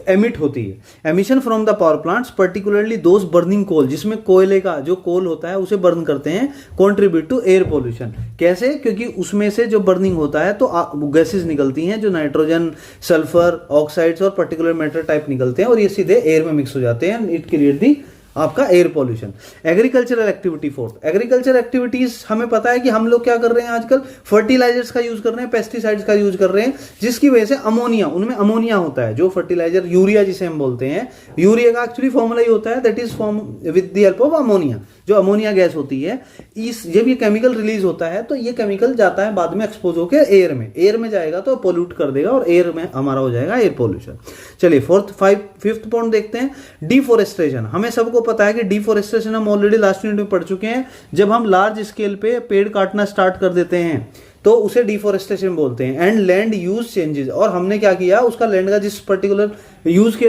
एमिट होती है। Emission from the power plants, particularly those burning coal, जिसमें कोयले का जो कोल होता है उसे बर्न करते हैं, कॉन्ट्रीब्यूट टू एयर पोल्यूशन। कैसे? क्योंकि उसमें से जो बर्निंग होता है तो गैसेज निकलती हैं, जो नाइट्रोजन, सल्फर, ऑक्साइड्स और पर्टिकुलर मैटर टाइप निकलते हैं, और ये सीधे एयर में मिक्स हो जाते हैं। इट क्रिएट दी आपका air pollution. Agricultural activity fourth, agriculture activities हमें पता है कि हम लोग क्या कर रहे हैं आजकल, फर्टिलाइजर्स का यूज कर रहे हैं, पेस्टिसाइड्स का यूज कर रहे हैं, जिसकी वजह से अमोनिया, उनमें अमोनिया होता है, जो फर्टिलाइजर यूरिया जिसे हम बोलते हैं, यूरिया का एक्चुअली फॉर्मूला ही होता है that is form with the help of ammonia. जो अमोनिया गैस होती है, जब ये केमिकल रिलीज होता है तो ये केमिकल जाता है बाद में एक्सपोज होकर एयर में जाएगा तो पोल्यूट कर देगा, और एयर में हमारा हो जाएगा एयर पोल्यूशन। चलिए फिफ्थ पॉइंट देखते हैं, डिफोरेस्टेशन। हमें सबको पता है कि डिफोरेस्टेशन हम ऑलरेडी लास्ट यूनिट में पढ़ चुके हैं। जब हम लार्ज स्केल पे पेड़ काटना स्टार्ट कर देते हैं तो उसे डिफोरेस्टेशन बोलते हैं। एंड लैंड यूज चेंजेस, और हमने क्या किया, उसका लैंड का जिस पर्टिकुलर यूज के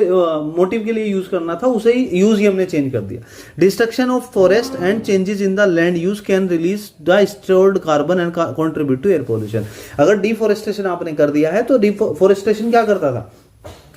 मोटिव के लिए यूज करना था, उसे ही यूज ही हमने चेंज कर दिया। Destruction of forest and changes in the land use can release the stored carbon and contribute to air pollution. अगर डिफोरेस्टेशन आपने कर दिया है तो डिफोरेस्टेशन क्या करता था,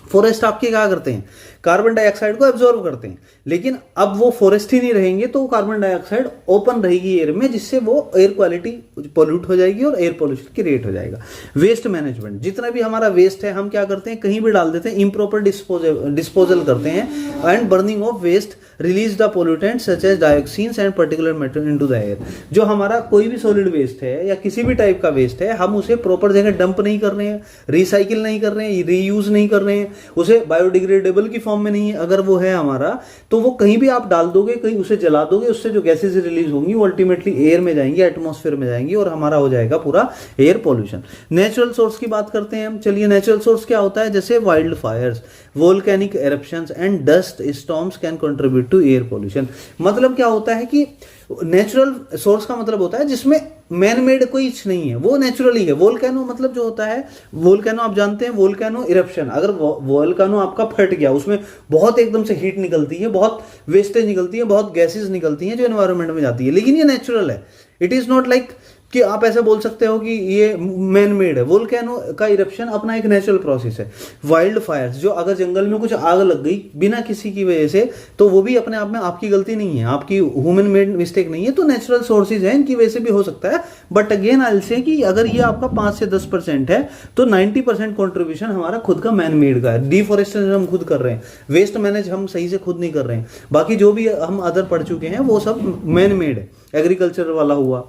फॉरेस्ट आपके क्या करते हैं, कार्बन डाइऑक्साइड को एब्जॉर्ब करते हैं, लेकिन अब वो फॉरेस्ट ही नहीं रहेंगे तो कार्बन डाइऑक्साइड ओपन रहेगी एयर में, जिससे वो एयर क्वालिटी पोल्यूट हो जाएगी और एयर पोल्यूशन क्रिएट हो जाएगा। वेस्ट मैनेजमेंट, जितना भी हमारा वेस्ट है हम क्या करते हैं, कहीं भी डाल देते हैं, इम्प्रॉपर डिस्पोजल करते हैं। And burning of waste release the pollutant such as dioxins and particular matter into the air. जो हमारा कोई भी सॉलिड वेस्ट है या किसी भी टाइप का वेस्ट है, हम उसे प्रॉपर जगह डंप नहीं कर रहे हैं, रिसाइकिल नहीं कर रहे हैं, रीयूज नहीं कर रहे हैं, उसे बायोडिग्रेडेबल की फॉर्म में नहीं है अगर वो है हमारा, तो वो कहीं भी आप डाल दोगे, कहीं उसे जला दोगे, उससे जो गैसेज रिलीज होंगी वो अल्टीमेटली एयर में जाएंगी, एटमॉस्फेयर में जाएंगी, और हमारा हो जाएगा पूरा एयर पोल्यूशन। नेचुरल सोर्स की बात करते हैं हम। चलिए, नेचुरल सोर्स क्या होता है, जैसे wild fires, volcanic eruptions and dust storms can contribute to air pollution. मतलब क्या होता है कि नेचुरल सोर्स का मतलब होता है जिसमें मैन मेड कोई नहीं है, वो नेचुरली है। वोल्केनो मतलब जो होता है, वोल्केनो आप जानते हैं, वोल्केनो इरप्शन। अगर वोल्केनो आपका फट गया, उसमें बहुत एकदम से हीट निकलती है, बहुत वेस्टेज निकलती है, बहुत गैसेस निकलती हैं जो एनवायरनमेंट में जाती है, लेकिन ये नेचुरल है। इट इज नॉट लाइक कि आप ऐसे बोल सकते हो कि ये मैन मेड है। वोल्केनो का इरप्शन अपना एक नेचुरल प्रोसेस है। वाइल्ड फायर्स, जो अगर जंगल में कुछ आग लग गई बिना किसी की वजह से, तो वो भी अपने आप में आपकी गलती नहीं है, आपकी ह्यूमन मेड मिस्टेक नहीं है, तो नेचुरल सोर्सेज है, इनकी वजह से भी हो सकता है। But again I will say कि अगर ये आपका 5 से 10% है तो 90% कॉन्ट्रीब्यूशन हमारा खुद का मैन मेड का है। डिफोरेस्टेशन हम खुद कर रहे हैं, वेस्ट मैनेज हम सही से खुद नहीं कर रहे हैं, बाकी जो भी हम अदर पढ़ चुके हैं वो सब मैन मेड है। एग्रीकल्चर वाला हुआ,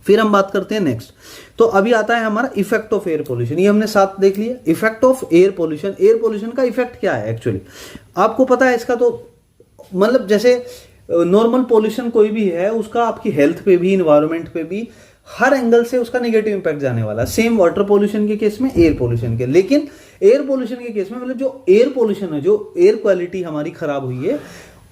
फिर हम बात करते हैं नेक्स्ट। तो अभी आता है हमारा इफेक्ट ऑफ एयर पोल्यूशन, ये हमने साथ देख लिया। Effect of air pollution, air pollution का इफेक्ट क्या है एक्चुअली आपको पता है इसका? तो मतलब जैसे नॉर्मल पोल्यूशन कोई भी है उसका आपकी हेल्थ पे भी, इन्वायरमेंट पे भी, हर एंगल से उसका नेगेटिव इंपैक्ट जाने वाला। सेम वाटर पोल्यूशन के केस में, एयर पोल्यूशन के। लेकिन एयर पोल्यूशन के केस में मतलब जो एयर पोल्यूशन है, जो एयर क्वालिटी हमारी खराब हुई है,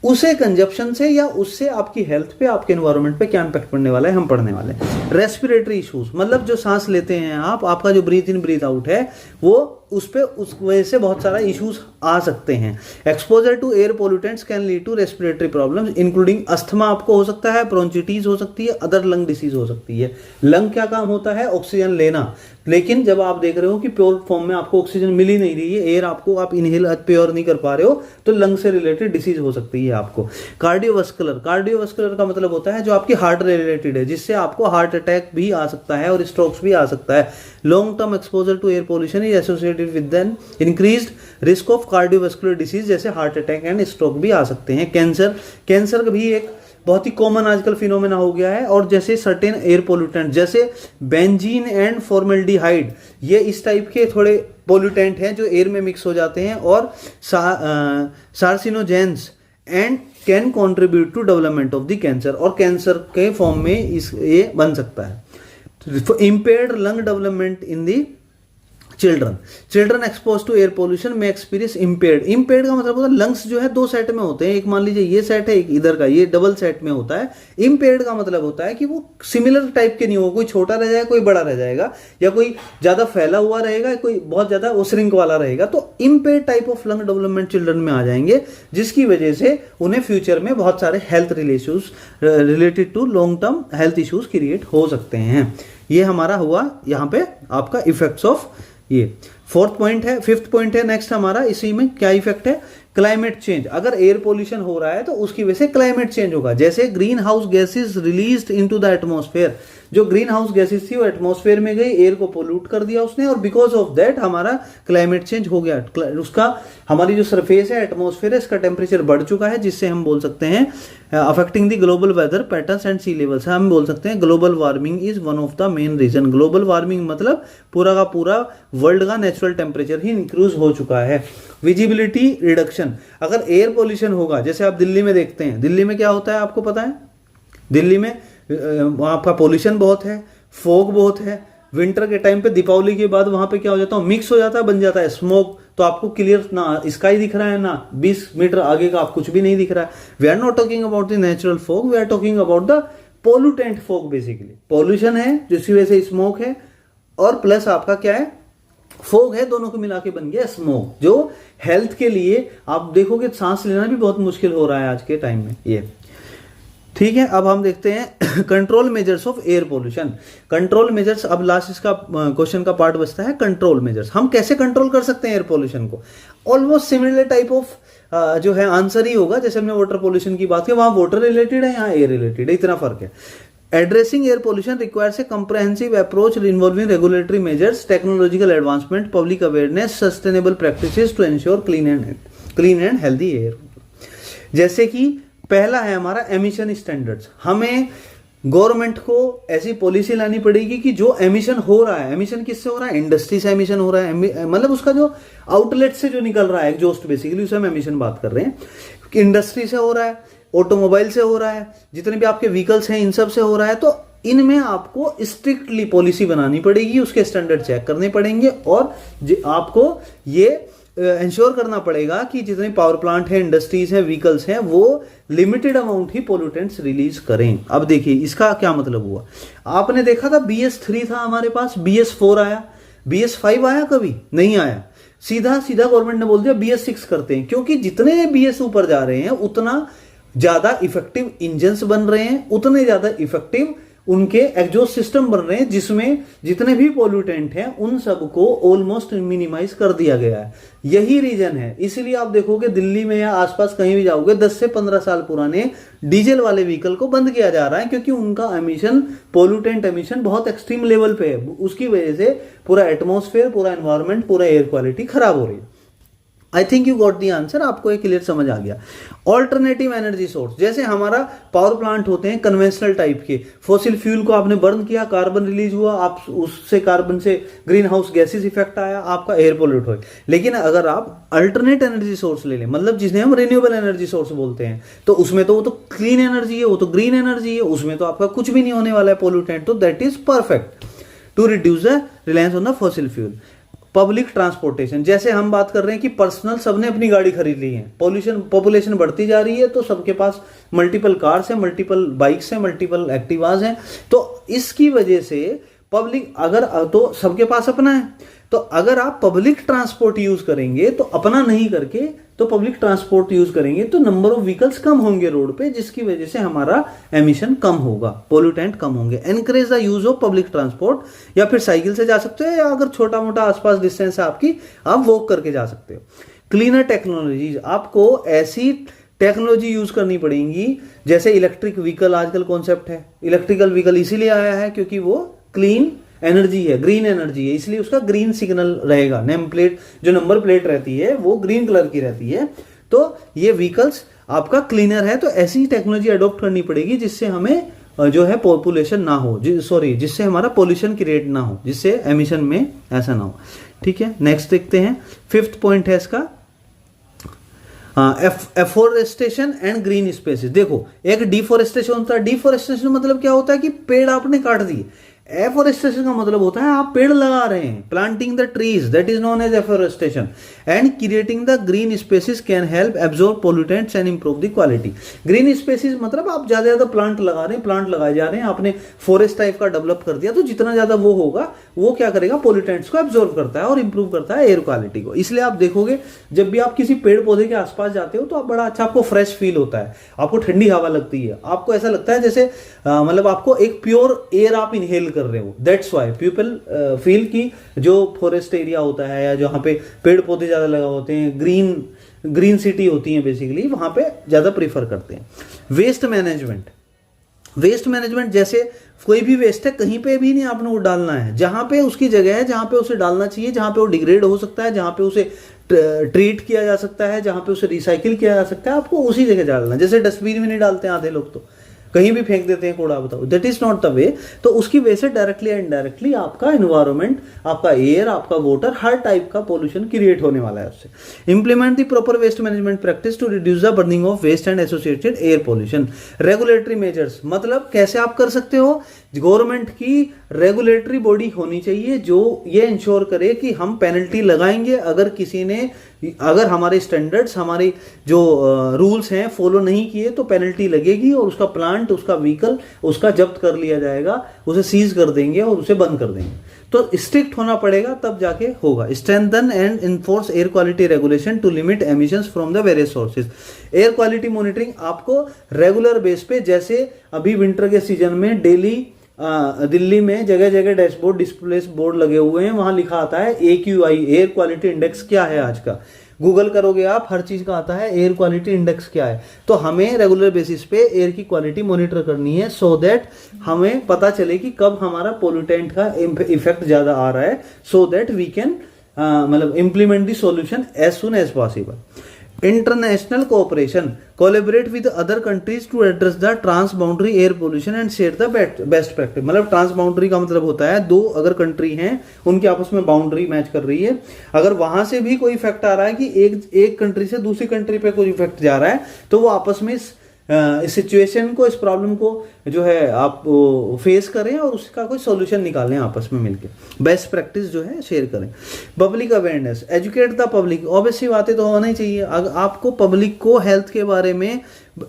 उसे कंजप्शन से या उससे आपकी हेल्थ पे, आपके एनवायरनमेंट पे क्या इंपैक्ट पड़ने वाला है हम पढ़ने वाले हैं। रेस्पिरेटरी इश्यूज, मतलब जो सांस लेते हैं आप, आपका जो ब्रीथ इन ब्रीथ आउट है वो उस वजह से बहुत सारा इश्यूज आ सकते हैं। Exposure to air pollutants can lead to respiratory problems including asthma आपको हो सकता है, ब्रोंचिटिस हो सकती है, अदर लंग डिसीज हो सकती है। लंग क्या काम होता है? ऑक्सीजन लेना। लेकिन जब आप देख रहे हो कि प्योर फॉर्म में आपको ऑक्सीजन मिल ही नहीं रही है, एयर आपको आप इनहेल प्योर नहीं कर पा रहे हो, तो लंग से रिलेटेड डिसीज हो सकती है आपको। कार्डियोवास्कुलर, कार्डियोवास्कुलर का मतलब होता है जो आपकी हार्ट रिलेटेड है, जिससे आपको हार्ट अटैक भी आ सकता है और स्ट्रोक्स भी आ सकता है। Long term exposure to air pollution is associated with then increased risk of cardiovascular disease, जैसे हार्ट अटैक एंड स्ट्रोक भी आ सकते हैं। कैंसर, कैंसर भी एक बहुत ही कॉमन आजकल फिनोमेना हो गया है। और जैसे सर्टेन एयर पोल्यूटेंट जैसे बेंजीन एंड फॉर्मेल्डिहाइड, ये इस टाइप के थोड़े पोल्यूटेंट हैं जो एयर में मिक्स हो जाते हैं और carcinogens and can contribute to development of the cancer, और कैंसर के फॉर्म में ये बन सकता है। Impaired lung development in the children expose to air pollution में एक्सपीरियंस इम्पेयर्ड का मतलब होता है लंग्स जो है दो सेट में होते हैं, एक मान लीजिए ये सेट है, एक इधर का, ये डबल सेट में होता है। इम्पेयर्ड का मतलब होता है कि वो सिमिलर टाइप के नहीं होगा, कोई छोटा रह जाएगा, कोई बड़ा रह जाएगा, या कोई ज्यादा फैला हुआ रहेगा, कोई बहुत ज्यादा वो श्रिंक वाला रहेगा। तो impaired type of lung development children में आ जाएंगे, जिसकी वजह से उन्हें फ्यूचर में बहुत सारे health related to long term health issues create हो सकते हैं। ये हमारा हुआ यहाँ पे आपका इफेक्ट्स ऑफ ये। फोर्थ पॉइंट है, फिफ्थ पॉइंट है नेक्स्ट हमारा, इसी में क्या इफेक्ट है? Climate change. अगर एयर पोल्यूशन हो रहा है तो उसकी वजह से क्लाइमेट चेंज होगा। जैसे green house gases released into the atmosphere, जो ग्रीन हाउस गैसेज थी वो एटमॉस्फेयर में गई, एयर को पोल्यूट कर दिया उसने, और बिकॉज ऑफ दैट हमारा क्लाइमेट चेंज हो गया। उसका हमारी जो सरफेस है, एटमॉस्फेयर है, इसका टेम्परेचर बढ़ चुका है, जिससे हम बोल सकते हैं affecting the global weather patterns and sea levels. हम बोल सकते हैं global warming is one of the main reason. Global warming मतलब पूरा का पूरा वर्ल्ड का नेचुरल टेम्परेचर ही इंक्रीज हो चुका है। विजिबिलिटी रिडक्शन, अगर एयर पोल्यूशन होगा, जैसे आप दिल्ली में देखते हैं, दिल्ली में क्या होता है आपको पता है? दिल्ली में वहाँ का पोल्यूशन बहुत है, फॉग बहुत है। विंटर के टाइम पे, दीपावली के बाद वहां पे क्या हो जाता है? मिक्स हो जाता है, बन जाता है स्मोक, तो आपको क्लियर ना स्काई दिख रहा है, ना 20 मीटर आगे का आप कुछ भी नहीं दिख रहा है। We are not talking about the natural fog, we are talking about the pollutant fog. Basically pollution है जिसकी वजह से स्मोक है, और प्लस आपका क्या है? फॉग है, दोनों को मिला के बन गया स्मोक, जो हेल्थ के लिए आप देखोगे सांस लेना भी बहुत मुश्किल हो रहा है आज के टाइम में। ये ठीक है। अब हम देखते हैं control measures of air pollution. Control measures, अब लास्ट इसका क्वेश्चन का पार्ट बचता है कंट्रोल मेजर्स। हम कैसे कंट्रोल कर सकते हैं एयर पोल्यूशन को? ऑलमोस्ट सिमिलर टाइप ऑफ जो है आंसर ही होगा, जैसे हमने वाटर पोल्यूशन की बात की, वहां वाटर रिलेटेड है, यहाँ एयर रिलेटेड है, इतना फर्क है। Addressing air pollution requires a comprehensive approach involving regulatory measures, technological advancement, public awareness, sustainable practices to ensure clean and healthy air. जैसे कि पहला है हमारा एमिशन स्टैंडर्ड्स। हमें गवर्नमेंट को ऐसी पॉलिसी लानी पड़ेगी कि जो एमिशन हो रहा है, एमिशन किससे हो रहा है? इंडस्ट्री से एमिशन हो रहा है, मतलब उसका जो आउटलेट से जो निकल रहा है एग्जॉस्ट, बेसिकली उसे हम एमिशन बात कर रहे हैं। इंडस्ट्री से हो रहा है, ऑटोमोबाइल से हो रहा है, जितने भी आपके व्हीकल्स हैं इन सब से हो रहा है, तो इनमें आपको स्ट्रिक्टली पॉलिसी बनानी पड़ेगी, उसके स्टैंडर्ड चेक करने पड़ेंगे, और आपको ये इंश्योर करना पड़ेगा कि जितने पावर प्लांट है, इंडस्ट्रीज है, व्हीकल्स हैं, वो लिमिटेड अमाउंट ही पोल्यूटेंट्स रिलीज करें। अब देखिए इसका क्या मतलब हुआ। आपने देखा था BS3 था हमारे पास, BS4 आया, BS5 आया? कभी नहीं आया। सीधा सीधा गवर्नमेंट ने बोल दिया BS6 करते हैं, क्योंकि जितने BS ऊपर जा रहे हैं उतना ज्यादा इफेक्टिव इंजन्स बन रहे हैं, उतने ज्यादा इफेक्टिव उनके एग्जॉस्ट सिस्टम बन रहे हैं, जिसमें जितने भी पोल्यूटेंट हैं उन सबको ऑलमोस्ट मिनिमाइज कर दिया गया है। यही रीजन है, इसलिए आप देखोगे दिल्ली में या आसपास कहीं भी जाओगे 10 से 15 साल पुराने डीजल वाले व्हीकल को बंद किया जा रहा है, क्योंकि उनका एमिशन, पोल्यूटेंट एमिशन बहुत एक्सट्रीम लेवल पे है। उसकी वजह से पूरा एटमॉस्फेयर, पूरा एनवायरमेंट, पूरा एयर क्वालिटी खराब हो रही है। I think you got the answer, आपको एक क्लियर समझ आ गया। ऑल्टरनेटिव एनर्जी सोर्स, जैसे हमारा पावर प्लांट होते हैं कन्वेंशनल टाइप के, फॉसिल फ्यूल को आपने बर्न किया, कार्बन रिलीज हुआ, आप उससे कार्बन से ग्रीन हाउस गैसेस इफेक्ट आया, आपका एयर पोल्यूट हो। लेकिन अगर आप अल्टरनेट एनर्जी सोर्स ले लें, मतलब जिन्हें हम रिन्यूएबल एनर्जी सोर्स बोलते हैं, तो उसमें तो वो तो क्लीन एनर्जी है, वो तो ग्रीन एनर्जी है, उसमें तो आपका कुछ भी नहीं होने वाला है पोल्यूटेंट, तो that is perfect to reduce the reliance on the fossil fuel. Public transportation, जैसे हम बात कर रहे हैं कि पर्सनल सबने अपनी गाड़ी खरीद ली है, पॉल्यूशन पॉपुलेशन बढ़ती जा रही है, तो सबके पास मल्टीपल कार्स हैं, मल्टीपल बाइक्स हैं, मल्टीपल एक्टिवाज हैं, तो इसकी वजह से पब्लिक अगर तो सबके पास अपना है, तो अगर आप पब्लिक ट्रांसपोर्ट यूज करेंगे तो अपना नहीं करके तो पब्लिक ट्रांसपोर्ट यूज करेंगे तो नंबर ऑफ व्हीकल्स कम होंगे रोड पे, जिसकी वजह से हमारा एमिशन कम होगा, पोल्यूटेंट कम होंगे। Encourage the use of public transport, या फिर साइकिल से जा सकते हो, या अगर छोटा मोटा आसपास डिस्टेंस है आपकी, आप वॉक करके जा सकते हो। क्लीनर टेक्नोलॉजीज, आपको ऐसी टेक्नोलॉजी यूज करनी पड़ेगी, जैसे इलेक्ट्रिक व्हीकल आजकल कॉन्सेप्ट है, इलेक्ट्रिकल व्हीकल इसीलिए आया है क्योंकि वो क्लीन एनर्जी है, ग्रीन एनर्जी है, इसलिए उसका ग्रीन सिग्नल रहेगा, नेम प्लेट जो नंबर प्लेट रहती है वो ग्रीन कलर की रहती है, तो ये व्हीकल्स आपका क्लीनर है। तो ऐसी टेक्नोलॉजी अडॉप्ट करनी पड़ेगी जिससे हमें जो है पॉपुलेशन ना हो, जिससे हमारा पोल्यूशन क्रिएट ना हो, जिससे एमिशन में ऐसा ना हो। ठीक है, नेक्स्ट देखते हैं, 5th पॉइंट है इसका एफोरेस्टेशन एंड ग्रीन स्पेसेस। देखो, एक डिफोरेस्टेशन होता है, डिफोरेस्टेशन मतलब क्या होता है कि पेड़ आपने काट दिए, एफोरेस्टेशन का मतलब होता है आप पेड़ लगा रहे हैं, planting the trees, that is known as afforestation. And creating the green spaces can help absorb pollutants and improve the quality. Green spaces मतलब आप ज्यादा ज्यादा प्लांट लगा रहे हैं, प्लांट लगाए जा रहे हैं, आपने फॉरेस्ट टाइप का डेवलप कर दिया, तो जितना ज्यादा वो होगा वो क्या करेगा, पोल्यूटेंट्स को एब्जॉर्ब करता है और इंप्रूव करता है एयर क्वालिटी को। इसलिए आप देखोगे जब भी आप किसी पेड़ पौधे के आसपास जाते हो तो आप बड़ा अच्छा, आपको फ्रेश फील होता है, आपको ठंडी हवा लगती है, आपको ऐसा लगता है जैसे मतलब आपको एक प्योर एयर आप इनहेल कर रहे हो। दैट्स व्हाई पीपल फील कि जो फॉरेस्ट एरिया होता है या जहां पे पेड़ पौधे ज्यादा लगा होते हैं, ग्रीन सिटी होती है बेसिकली, वहां पे ज्यादा प्रीफर करते हैं। वेस्ट मैनेजमेंट, वेस्ट मैनेजमेंट जैसे कोई भी वेस्ट है कहीं पे भी नहीं आपने वो डालना है, जहां पे उसकी जगह है जहां पे उसे डालना चाहिए, जहां पे वो डिग्रेड हो सकता है, जहां पे उसे ट्रीट किया जा सकता है, जहां पे उसे रिसाइकिल किया जा सकता है, आपको उसी जगह डालना है। जैसे डस्टबिन में नहीं डालते आधे लोग, तो कहीं भी फेंक देते हैं कूड़ा, बताओ, that is not the way. तो उसकी वजह से डायरेक्टली या इनडायरेक्टली आपका एनवायरमेंट, आपका एयर, आपका वाटर, हर टाइप का पोल्यूशन क्रिएट होने वाला है उससे। Implement the proper waste management practice to reduce the burning of waste and associated air pollution. Regulatory measures मतलब कैसे आप कर सकते हो, गवर्नमेंट की रेगुलेटरी बॉडी होनी चाहिए जो ये इंश्योर करे कि हम पेनल्टी लगाएंगे अगर किसी ने, अगर हमारे स्टैंडर्ड्स, हमारे जो रूल्स हैं फॉलो नहीं किए तो पेनल्टी लगेगी और उसका प्लांट, उसका व्हीकल, उसका जब्त कर लिया जाएगा, उसे सीज कर देंगे और उसे बंद कर देंगे। तो स्ट्रिक्ट होना पड़ेगा तब जाके होगा। Strengthen and enforce air quality regulation to limit emissions from the various sources. Air quality monitoring आपको रेगुलर बेस पे, जैसे अभी विंटर के सीजन में डेली दिल्ली में जगह जगह डैशबोर्ड, डिस्प्ले बोर्ड लगे हुए हैं, वहां लिखा आता है AQI, एयर क्वालिटी इंडेक्स क्या है आज का। गूगल करोगे आप, हर चीज का आता है एयर क्वालिटी इंडेक्स क्या है। तो हमें रेगुलर बेसिस पे एयर की क्वालिटी मॉनिटर करनी है, सो दैट हमें पता चले कि कब हमारा पोल्यूटेंट का इफेक्ट ज्यादा आ रहा है, सो दैट वी कैन मतलब implement the solution as soon as possible. International cooperation, collaborate with other countries to address the transboundary air pollution and share the best practice. मतलब transboundary का मतलब होता है दो अगर country हैं, उनके आपस में बाउंड्री मैच कर रही है, अगर वहां से भी कोई इफेक्ट आ रहा है कि एक कंट्री से दूसरी कंट्री पे कोई इफेक्ट जा रहा है, तो वो आपस में इस सिचुएशन को, इस प्रॉब्लम को जो है आप फेस करें और उसका कोई सॉल्यूशन निकालें आपस में मिलके, बेस्ट प्रैक्टिस जो है शेयर करें। Public awareness, educate the public, obviously बातें तो होना ही चाहिए। अगर आपको पब्लिक को हेल्थ के बारे में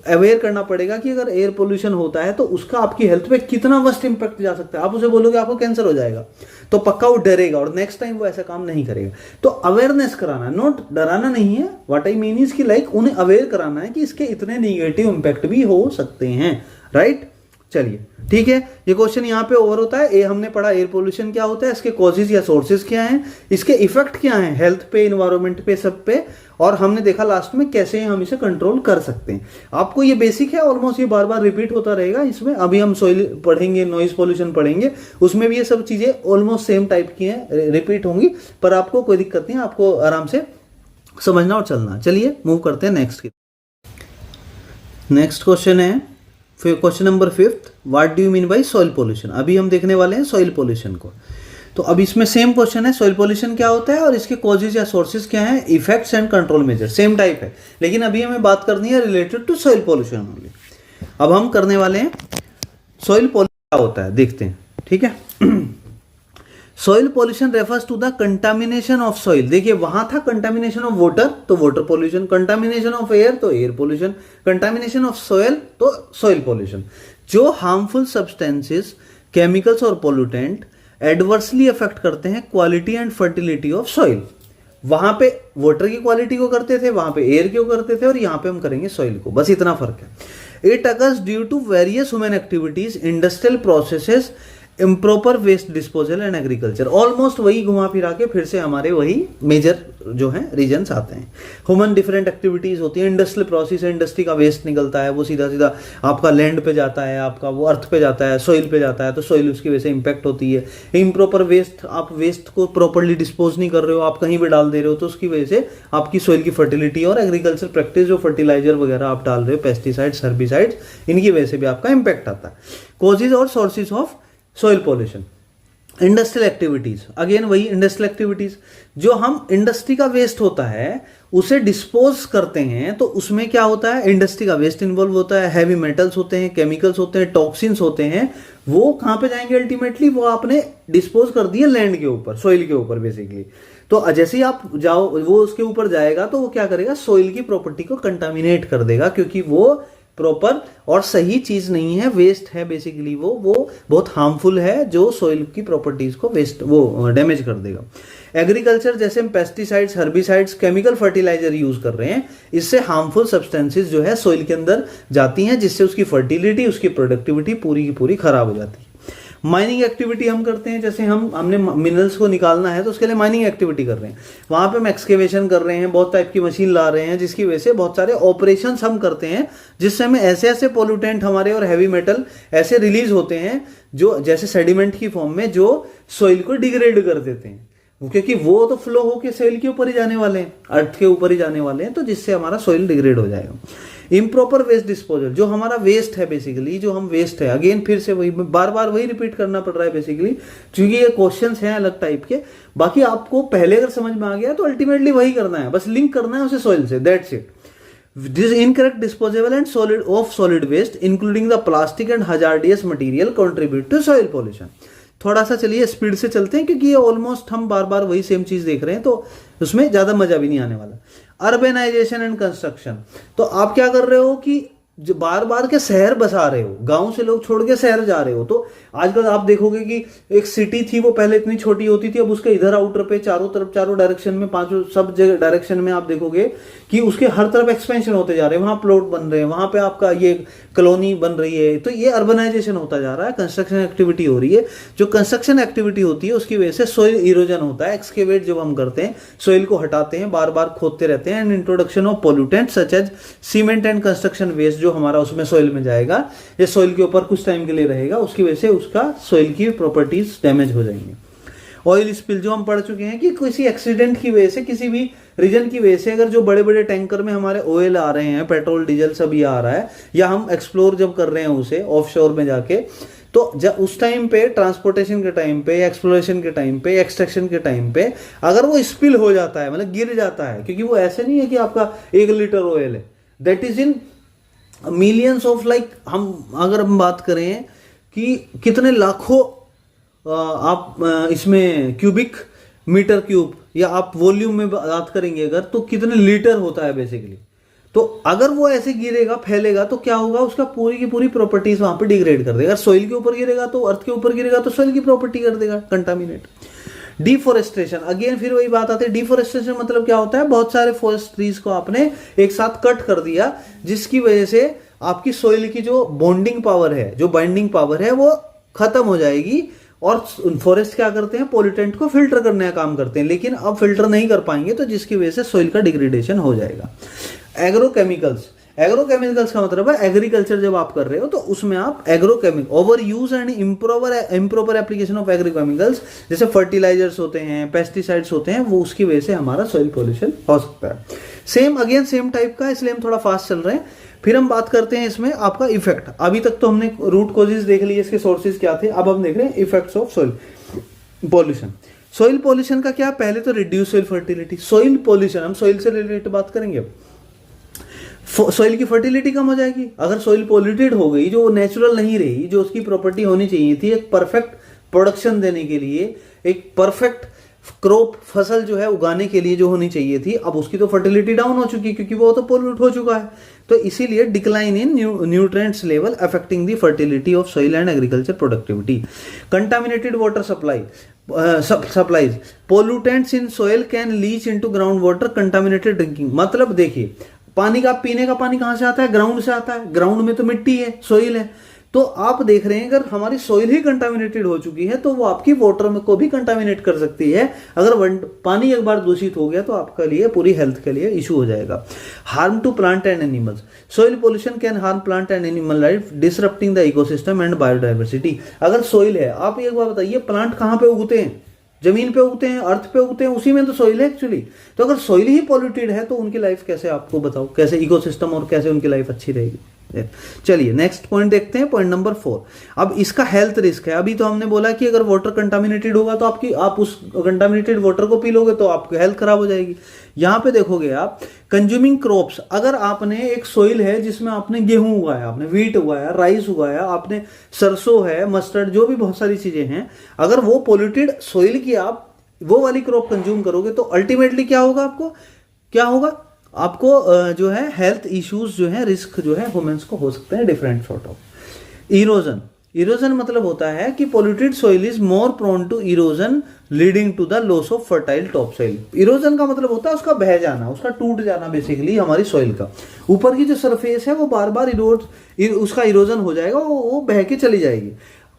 अवेयर करना पड़ेगा कि अगर एयर पोल्यूशन होता है तो उसका आपकी हेल्थ पे कितना वर्स्ट इंपैक्ट जा सकता है। आप उसे बोलोगे आपको कैंसर हो जाएगा तो पक्का वो डरेगा और नेक्स्ट टाइम वो ऐसा काम नहीं करेगा। तो अवेयरनेस कराना, नॉट डराना नहीं है, व्हाट आई मीन इज कि लाइक उन्हें अवेयर कराना है कि इसके इतने निगेटिव इंपैक्ट भी हो सकते हैं, राइट। चलिए ठीक है, ये क्वेश्चन यहाँ पे ओवर होता है। हमने पढ़ा एयर पोल्यूशन क्या होता है, इसके कॉजेज या सोर्सेज क्या हैं, इसके इफेक्ट क्या हैं हेल्थ पे, इन्वायरमेंट पे, सब पे, और हमने देखा लास्ट में कैसे हम इसे कंट्रोल कर सकते हैं। आपको ये बेसिक है, ऑलमोस्ट ये बार बार रिपीट होता रहेगा। इसमें अभी हम सॉइल पढ़ेंगे, नॉइज पोल्यूशन पढ़ेंगे, उसमें भी ये सब चीजें ऑलमोस्ट सेम टाइप की हैं, रिपीट होंगी, पर आपको कोई दिक्कत नहीं, आपको आराम से समझना और चलना। चलिए मूव करते हैं नेक्स्ट की। नेक्स्ट क्वेश्चन है question number 5, what do you mean bye soil pollution. अभी हम देखने वाले हैं सॉइल पोल्यूशन को। तो अब इसमें सेम क्वेश्चन है, सॉइल पोल्यूशन क्या होता है और इसके कॉजेज या सोर्सेज क्या हैं, effects and control measure, same type है, लेकिन अभी हमें बात करनी है related to soil pollution only. अब हम करने वाले हैं सॉइल पोल्यूशन क्या होता है, देखते हैं, ठीक है। Soil pollution refers to the contamination of soil. देखिए वहां था कंटामिनेशन ऑफ वाटर तो water pollution, contamination of air तो air pollution, contamination of soil तो सॉइल पोल्यूशन। जो हार्मफुल सब्सटेंसेस, केमिकल्स और पोल्यूटेंट एडवर्सली अफेक्ट करते हैं quality and fertility of soil. वहां पे वाटर की क्वालिटी को करते थे, वहां पे एयर को करते थे, और यहां पे हम करेंगे सॉइल को, बस इतना फर्क है। It occurs due to various human activities, industrial processes, improper waste disposal and agriculture. Almost वही घुमा फिरा के फिर से हमारे वही मेजर जो है रीजन्स आते हैं। ह्यूमन डिफरेंट एक्टिविटीज होती है, इंडस्ट्रियल प्रोसेस है, इंडस्ट्री का वेस्ट निकलता है, वो सीधा सीधा आपका लैंड पे जाता है, आपका वो अर्थ पे जाता है, सॉइल पे जाता है, तो सॉइल उसकी वजह से इंपैक्ट होती है। इम्प्रॉपर वेस्ट, आप वेस्ट को प्रॉपरली डिस्पोज नहीं कर रहे हो, आप कहीं भी डाल दे रहे हो, तो उसकी वजह से आपकी सॉइल की फर्टिलिटी और एग्रीकल्चर प्रैक्टिस जो फर्टिलाइजर वगैरह आप डाल रहे हो, पेस्टिसाइड्स, हर्बिसाइड्स, इनकी वजह से भी आपका इंपैक्ट आता है। कॉजेज और sources of soil pollution, industrial activities, again वही इंडस्ट्रियल एक्टिविटीज, जो हम इंडस्ट्री का वेस्ट होता है उसे डिस्पोज करते हैं, तो उसमें क्या होता है, इंडस्ट्री का वेस्ट इन्वॉल्व होता है, हैवी मेटल्स होते हैं, केमिकल्स होते हैं, टॉक्सिन्स होते हैं, वो कहां पे जाएंगे अल्टीमेटली, वो आपने डिस्पोज कर दिए लैंड के ऊपर, सॉइल के ऊपर बेसिकली। तो जैसे ही आप जाओ वो उसके ऊपर जाएगा तो वो क्या करेगा, सॉइल की प्रॉपर्टी को कंटामिनेट कर देगा, क्योंकि वो प्रॉपर और सही चीज नहीं है, वेस्ट है बेसिकली, वो बहुत हार्मफुल है, जो सॉइल की प्रॉपर्टीज को वेस्ट वो डैमेज कर देगा। एग्रीकल्चर, जैसे हम pesticides, herbicides, chemical fertiliser use कर रहे हैं, इससे हार्मफुल सब्सटेंसेस जो है सॉइल के अंदर जाती हैं, जिससे उसकी फर्टिलिटी, उसकी प्रोडक्टिविटी पूरी की पूरी खराब हो जाती है। माइनिंग एक्टिविटी हम करते हैं, जैसे हमने मिनरल्स को निकालना है तो उसके लिए माइनिंग एक्टिविटी कर रहे हैं, वहां पे हम एक्सकेवेशन कर रहे हैं, बहुत टाइप की मशीन ला रहे हैं, जिसकी वजह से बहुत सारे ऑपरेशंस हम करते हैं, जिससे हमें ऐसे ऐसे पोल्यूटेंट हमारे और हैवी मेटल ऐसे रिलीज होते हैं जो जैसे सेडिमेंट की फॉर्म में, जो सॉइल को डिग्रेड कर देते हैं, क्योंकि वो तो फ्लो होके सॉइल के ऊपर ही जाने वाले हैं, अर्थ के ऊपर ही जाने वाले हैं, तो जिससे हमारा सॉइल डिग्रेड हो जाएगा। इम्प्रॉपर वेस्ट डिस्पोजल, जो हमारा वेस्ट है बेसिकली, जो हम वेस्ट है, अगेन फिर से वही बार बार वही रिपीट करना पड़ रहा है बेसिकली, क्योंकि ये क्वेश्चंस हैं अलग टाइप के। बाकी आपको पहले अगर समझ में आ गया तो अल्टीमेटली वही करना है, बस लिंक करना है उसे सॉइल से, that's it. This incorrect disposable and solid of solid waste including the plastic and hazardous material contribute to soil pollution. थोड़ा सा चलिए स्पीड से चलते हैं, क्योंकि ये ऑलमोस्ट हम बार बार वही सेम चीज देख रहे हैं, तो उसमें ज्यादा मजा भी नहीं आने वाला। अर्बेनाइजेशन एंड कंस्ट्रक्शन, तो आप क्या कर रहे हो कि जो बार बार के शहर बसा रहे हो, गांव से लोग छोड़ के शहर जा रहे हो, तो आजकल आप देखोगे कि एक सिटी थी वो पहले इतनी छोटी होती थी, अब उसके इधर आउटर पे चारों तरफ, चारों डायरेक्शन में, पांचों सब जगह डायरेक्शन में आप देखोगे कि उसके हर तरफ एक्सपेंशन होते जा रहे हैं, वहां प्लॉट बन रहे हैं, वहां पे आपका ये कॉलोनी बन रही है, तो ये अर्बनाइजेशन होता जा रहा है, कंस्ट्रक्शन एक्टिविटी हो रही है। जो कंस्ट्रक्शन एक्टिविटी होती है उसकी वजह से सोइल इरोजन होता है, एक्सकेवेट जब हम करते हैं, सोइल को हटाते हैं, बार बार खोदते रहते हैं, and introduction of pollutant such as cement and construction waste जो हमारा उसमें सॉइल में जाएगा, ये सॉइल के ऊपर कुछ टाइम के लिए रहेगा, उसकी वजह से उसका सॉइल की प्रॉपर्टीज डैमेज हो जाएंगी। ऑयल स्पिल जो हम पढ़ चुके हैं कि किसी एक्सीडेंट की वजह से, किसी भी रीजन की वजह से, अगर जो बड़े बड़े टैंकर में हमारे ऑयल आ रहे हैं, पेट्रोल डीजल सब ये आ रहा है, या हम एक्सप्लोर जब कर रहे हैं उसे ऑफशोर में जाके, तो जब उस टाइम पे, ट्रांसपोर्टेशन के टाइम पे, एक्सप्लोरेशन के टाइम पे, एक्सट्रैक्शन के टाइम पे, अगर वो स्पिल हो जाता है, मतलब गिर जाता है, क्योंकि वो ऐसे नहीं है कि आपका 1 लीटर ऑयल है, that is in millions of, like अगर हम बात करें कि कितने लाखों आप इसमें क्यूबिक मीटर क्यूब, या आप वॉल्यूम में बात करेंगे अगर, तो कितने लीटर होता है बेसिकली। तो अगर वो ऐसे गिरेगा, फैलेगा, तो क्या होगा, उसका पूरी की पूरी प्रॉपर्टीज वहां पे डिग्रेड कर देगा। सॉइल के ऊपर गिरेगा तो, अर्थ के ऊपर गिरेगा तो सॉइल की प्रॉपर्टी कर देगा कंटामिनेट। डिफोरेस्टेशन, अगेन फिर वही बात आती है, डिफोरेस्टेशन मतलब क्या होता है, बहुत सारे फॉरेस्ट ट्रीज को आपने एक साथ कट कर दिया, जिसकी वजह से आपकी सॉइल की जो बॉन्डिंग पावर है, जो बाइंडिंग पावर है, वो खत्म हो जाएगी। और फॉरेस्ट क्या करते हैं, पोल्यूटेंट को फिल्टर करने का काम करते हैं, लेकिन अब फिल्टर नहीं कर पाएंगे, तो जिसकी वजह से सॉइल का डिग्रेडेशन हो जाएगा। एग्रोकेमिकल्स, एग्रोकेमिकल्स का मतलब है एग्रीकल्चर जब आप कर रहे हो तो उसमें आप agrochemical over use and improper application of agrochemicals, जैसे फर्टिलाइजर्स होते हैं, पेस्टिसाइड्स होते हैं, वो उसकी वजह से हमारा सॉइल पॉल्यूशन हो सकता है। सेम टाइप का, इसलिए हम थोड़ा फास्ट चल रहे हैं। फिर हम बात करते हैं इसमें आपका इफेक्ट। अभी तक तो हमने रूट कॉजेज देख लिए, इसके सोर्सेज क्या थे, अब हम देख रहे हैं effects of soil pollution. Soil pollution का क्या, पहले तो reduce soil fertility. Soil pollution, हम सॉइल से रिलेटेड बात करेंगे। सॉइल की फर्टिलिटी कम हो जाएगी अगर सॉइल पॉल्यूटेड हो गई, जो नेचुरल नहीं रही, जो उसकी प्रॉपर्टी होनी चाहिए थी एक परफेक्ट प्रोडक्शन देने के लिए, एक परफेक्ट क्रॉप फसल जो है उगाने के लिए जो होनी चाहिए थी, अब उसकी तो फर्टिलिटी डाउन हो चुकी है क्योंकि वो तो पोल्यूट हो चुका है। तो इसीलिए decline in nutrients level affecting the fertility of soil and agriculture productivity. Contaminated water supplies pollutants in soil can leach into ground water contaminated drinking. मतलब देखिए, पानी का, पीने का पानी कहां से आता है, ग्राउंड से आता है। ग्राउंड में तो मिट्टी है, सॉइल है। तो आप देख रहे हैं अगर हमारी सॉइल ही कंटामिनेटेड हो चुकी है तो वो आपकी वाटर में को भी कंटामिनेट कर सकती है। अगर पानी एक बार दूषित हो गया तो आपके लिए, पूरी हेल्थ के लिए इशू हो जाएगा। Harm to plant and animals, soil pollution can harm plant and animal life disrupting the ecosystem and biodiversity. अगर सॉइल है, आप एक बार बताइए, प्लांट कहां पे उगते हैं, जमीन पे उगते हैं, अर्थ पे उगते हैं, उसी में तो सॉइल है एक्चुअली। तो अगर सॉइल ही पॉल्यूटेड है तो उनकी लाइफ कैसे, आपको बताओ कैसे इकोसिस्टम और कैसे उनकी लाइफ अच्छी रहेगी। चलिए नेक्स्ट पॉइंट देखते हैं, पॉइंट नंबर 4। अब इसका हेल्थ रिस्क है। अभी तो हमने बोला कि अगर वाटर कंटामिनेटेड होगा तो आप उस कंटामिनेटेड वाटर को पी लोगे तो आपकी हेल्थ खराब हो जाएगी। यहां पे देखोगे आप, कंज्यूमिंग क्रॉप्स, अगर आपने एक सॉइल है जिसमें आपने गेहूं उगाया, आपने व्हीट उगाया, राइस उगाया, आपने सरसों है, मस्टर्ड, जो भी बहुत सारी चीजें हैं, अगर वो पोल्यूटेड सॉइल की आप वो वाली क्रॉप कंज्यूम करोगे तो अल्टीमेटली क्या होगा, आपको जो है हेल्थ इश्यूज जो है, रिस्क जो है ह्यूमंस को हो सकते हैं डिफरेंट सॉर्ट ऑफ। इरोजन मतलब होता है कि polluted soil is more prone to erosion leading to the loss of fertile top soil. Erosion का मतलब होता है उसका बह जाना, उसका टूट जाना, बेसिकली हमारी सॉइल का ऊपर की जो सरफेस है वो बार बार उसका इरोजन हो जाएगा, वो बह के चली जाएगी।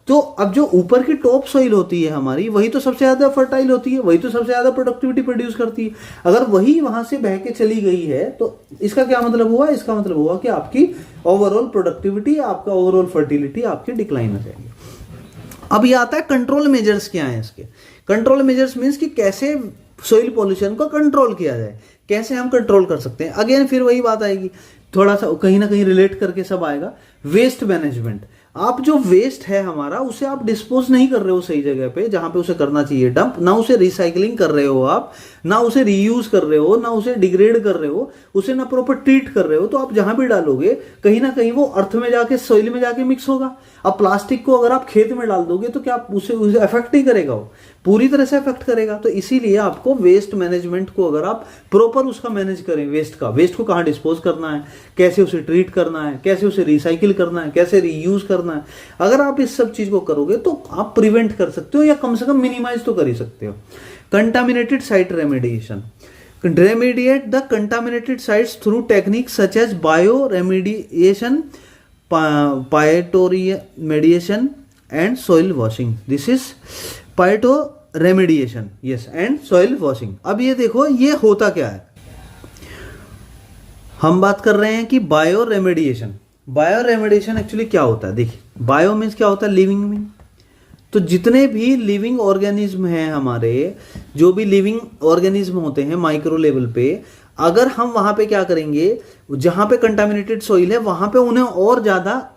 तो अब जो ऊपर की टॉप सॉइल होती है हमारी, वही तो सबसे ज्यादा फर्टाइल होती है, वही तो सबसे ज्यादा प्रोडक्टिविटी प्रोड्यूस करती है। अगर वही वहां से बह के चली गई है तो इसका क्या मतलब हुआ, इसका मतलब हुआ कि आपकी ओवरऑल प्रोडक्टिविटी, आपका ओवरऑल फर्टिलिटी आपकी डिक्लाइन हो जाएगी। अब ये आता है कंट्रोल मेजर्स क्या है इसके। कंट्रोल मेजर्स मीन्स कि कैसे सॉइल पॉल्यूशन को कंट्रोल किया जाए, कैसे हम कंट्रोल कर सकते हैं। अगेन फिर वही बात आएगी, थोड़ा सा कहीं ना कहीं रिलेट करके सब आएगा। वेस्ट मैनेजमेंट, आप जो वेस्ट है हमारा उसे आप डिस्पोज नहीं कर रहे हो सही जगह पे जहां पे उसे करना चाहिए डंप, ना उसे रिसाइकलिंग कर रहे हो आप, ना उसे रीयूज कर रहे हो, ना उसे डिग्रेड कर रहे हो, उसे ना प्रॉपर ट्रीट कर रहे हो। तो आप जहां भी डालोगे कहीं ना कहीं वो अर्थ में जाके, सॉइल में जाके मिक्स होगा। अब प्लास्टिक को अगर आप खेत में डाल दोगे तो क्या उसे अफेक्ट नहीं करेगा, वो पूरी तरह से अफेक्ट करेगा। तो इसीलिए आपको वेस्ट मैनेजमेंट को अगर आप प्रॉपर उसका मैनेज करें, वेस्ट को कहां डिस्पोज करना है, कैसे उसे ट्रीट करना है, कैसे उसे रिसाइकिल करना है, कैसे रीयूज करना है, अगर आप इस सब चीज को करोगे तो आप प्रिवेंट कर सकते हो या कम से कम मिनिमाइज तो कर ही सकते हो। Contaminated site remediation, remediate the contaminated sites through techniques such as bioremediation, phytoremediation and soil washing. This is phytoremediation, yes, and soil washing. अब ये देखो ये होता क्या है, हम बात कर रहे हैं कि बायोरेमेडिएशन। बायोरेमेडिएशन एक्चुअली क्या होता है, देखिए बायो मीन्स क्या होता है, लिविंग में। तो जितने भी लिविंग ऑर्गेनिज्म हैं हमारे, जो भी लिविंग ऑर्गेनिज्म होते हैं माइक्रो लेवल पे, अगर हम वहां पे क्या करेंगे, जहां पे कंटामिनेटेड सॉइल है वहां पे उन्हें और ज्यादा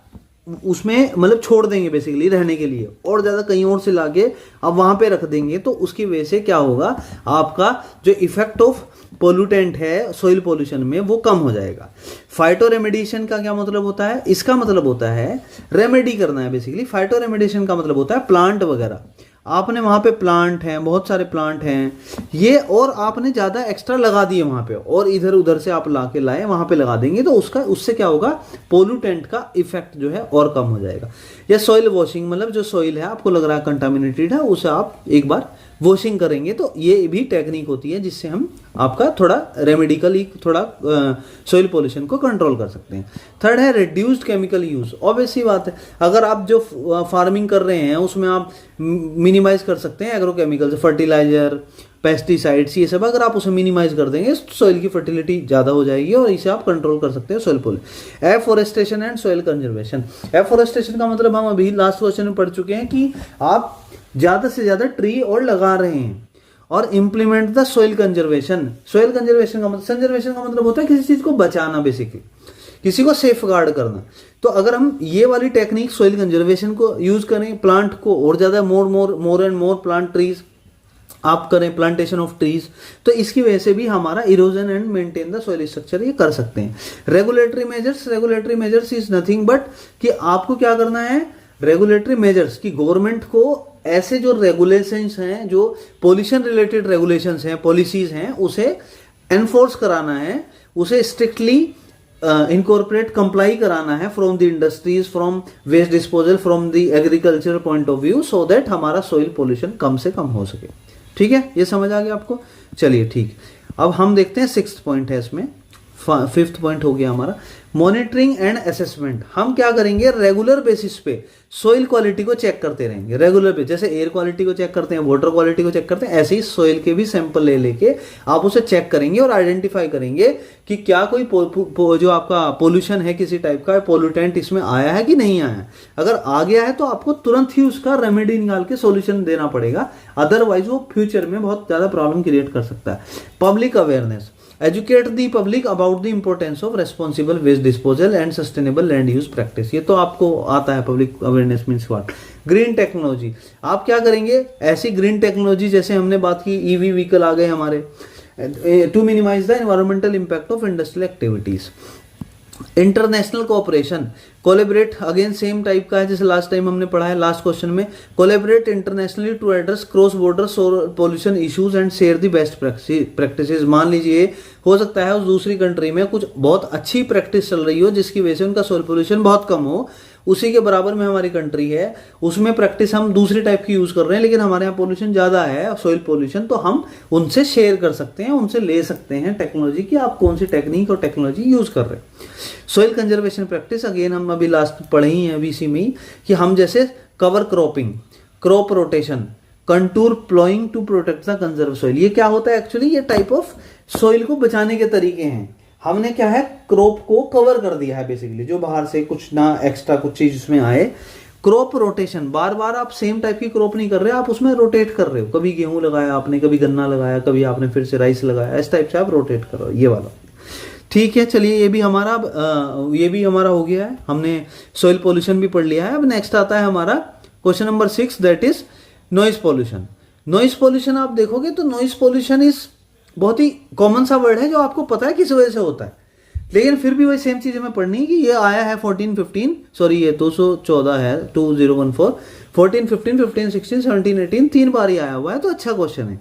उसमें मतलब छोड़ देंगे बेसिकली रहने के लिए, और ज्यादा कहीं और से लाके अब वहां पे रख देंगे, तो उसकी वजह से क्या होगा, आपका जो इफेक्ट ऑफ पोल्यूटेंट है सॉइल पोल्यूशन में वो कम हो जाएगा। फाइटोरेमेडिएशन का क्या मतलब होता है, इसका मतलब होता है रेमेडी करना है बेसिकली। फाइटोरेमेडिएशन का मतलब होता है प्लांट वगैरह, आपने वहां पे प्लांट हैं, बहुत सारे प्लांट हैं ये, और आपने ज्यादा एक्स्ट्रा लगा दिए वहां पे, और इधर उधर से आप लाए वहां पे लगा देंगे, तो उससे क्या होगा, पोल्यूटेंट का इफेक्ट जो है और कम हो जाएगा। या सॉइल वॉशिंग, मतलब जो सॉइल है आपको लग रहा है कंटामिनेटेड है, उसे आप एक बार वॉशिंग करेंगे, तो ये भी टेक्निक होती है जिससे हम आपका थोड़ा रेमेडिकली थोड़ा सॉइल पोल्यूशन को कंट्रोल कर सकते हैं। थर्ड है रिड्यूस्ड केमिकल यूज। ऑब्वियस सी बात है, अगर आप जो फार्मिंग कर रहे हैं उसमें आप मिनिमाइज कर सकते हैं एग्रोकेमिकल्स, फर्टिलाइजर, पेस्टिसाइड्स, ये सब अगर आप उसे मिनिमाइज कर देंगे सॉइल की फर्टिलिटी ज़्यादा हो जाएगी और इसे आप कंट्रोल कर सकते हैं soil pollution. Afforestation and soil conservation. Afforestation का मतलब हम अभी लास्ट क्वेश्चन में पढ़ चुके हैं कि आप ज़्यादा से ज़्यादा ट्री और लगा रहे हैं। और implement the soil conservation. Soil conservation का मतलब होता है किसी चीज़ को बचाना, बेसिकली किसी को सेफ गार्ड करना। तो अगर हम ये वाली टेक्निक सॉइल कंजर्वेशन को यूज करें, प्लांट को और ज़्यादा more and more plant trees आप करें, प्लांटेशन ऑफ ट्रीज, तो इसकी वजह से भी हमारा erosion and maintain the soil structure ये कर सकते हैं। Regulatory measures is nothing but कि आपको क्या करना है, रेगुलेटरी मेजर्स की गवर्नमेंट को ऐसे जो रेगुलेशंस हैं, जो पोल्यूशन रिलेटेड रेगुलेशंस हैं, पॉलिसीज हैं, उसे एनफोर्स कराना है, उसे स्ट्रिक्टली इनकॉर्पोरेट कंप्लाई कराना है from the industries, from waste disposal, from the agriculture point of view, so that हमारा सॉइल पोल्यूशन कम से कम हो सके। ठीक है, ये समझ आ गया आपको? चलिए ठीक, अब हम देखते हैं 6th पॉइंट है इसमें। 5th पॉइंट हो गया हमारा मॉनिटरिंग एंड असेसमेंट। हम क्या करेंगे, रेगुलर बेसिस पे सोइल क्वालिटी को चेक करते रहेंगे। रेगुलर पे जैसे एयर क्वालिटी को चेक करते हैं, वाटर क्वालिटी को चेक करते हैं, ऐसे ही सोइल के भी सैंपल ले लेके आप उसे चेक करेंगे और आइडेंटिफाई करेंगे कि क्या कोई जो आपका पोल्यूशन है किसी टाइप का, पोल्यूटेंट इसमें आया है कि नहीं आया है। अगर आ गया है तो आपको तुरंत ही उसका रेमेडी निकाल के सोल्यूशन देना पड़ेगा, अदरवाइज वो फ्यूचर में बहुत ज्यादा प्रॉब्लम क्रिएट कर सकता है। Public awareness, educate the public about the importance of responsible waste disposal and sustainable land use practice. ये तो आपको आता है, public awareness means what. Green technology, आप क्या करेंगे, ऐसी ग्रीन टेक्नोलॉजी जैसे हमने बात की, ईवी व्हीकल आ गए हमारे, to minimise the environmental impact of industrial activities. International cooperation, collaborate, again same type का है जैसे लास्ट टाइम हमने पढ़ा है लास्ट क्वेश्चन में। Collaborate internationally to address cross border pollution issues and share the best practices. मान लीजिए हो सकता है उस दूसरी कंट्री में कुछ बहुत अच्छी प्रैक्टिस चल रही हो जिसकी वजह से उनका सोइल पोल्यूशन बहुत कम हो, उसी के बराबर में हमारी कंट्री है, उसमें प्रैक्टिस हम दूसरी टाइप की यूज कर रहे हैं, लेकिन हमारे यहाँ पोल्यूशन ज्यादा है, सॉइल पोल्यूशन, तो हम उनसे शेयर कर सकते हैं, उनसे ले सकते हैं टेक्नोलॉजी की, आप कौन सी टेक्निक और टेक्नोलॉजी यूज कर रहे हैं। सॉइल कंजर्वेशन प्रैक्टिस, अगेन हम अभी लास्ट पढ़े ही हैं अभी इसी में ही, कि हम जैसे cover cropping, crop rotation, contour ploughing to protect the conserve soil. ये क्या होता है एक्चुअली, ये टाइप ऑफ सॉइल को बचाने के तरीके हैं। हमने क्या है, क्रॉप को कवर कर दिया है बेसिकली, जो बाहर से कुछ ना एक्स्ट्रा कुछ चीज उसमें आए। क्रॉप रोटेशन, बार बार आप सेम टाइप की क्रॉप नहीं कर रहे, आप उसमें रोटेट कर रहे हो, कभी गेहूं लगाया आपने, कभी गन्ना लगाया, कभी आपने फिर से राइस लगाया, इस टाइप से आप रोटेट कर रहे हो, ये वाला। ठीक है, चलिए ये भी हमारा हो गया है, हमने सॉइल पोल्यूशन भी पढ़ लिया है। अब नेक्स्ट आता है हमारा question number 6, that is noise pollution. Noise pollution आप देखोगे तो नॉइज पोल्यूशन इज बहुत ही कॉमन सा वर्ड है जो आपको पता है किस वजह से होता है, लेकिन फिर भी वही सेम चीज हमें पढ़नी है कि ये आया है 214 है 2014, 14, 15, 15, 16, 17, 18 3 बार ही आया हुआ है, तो अच्छा क्वेश्चन है।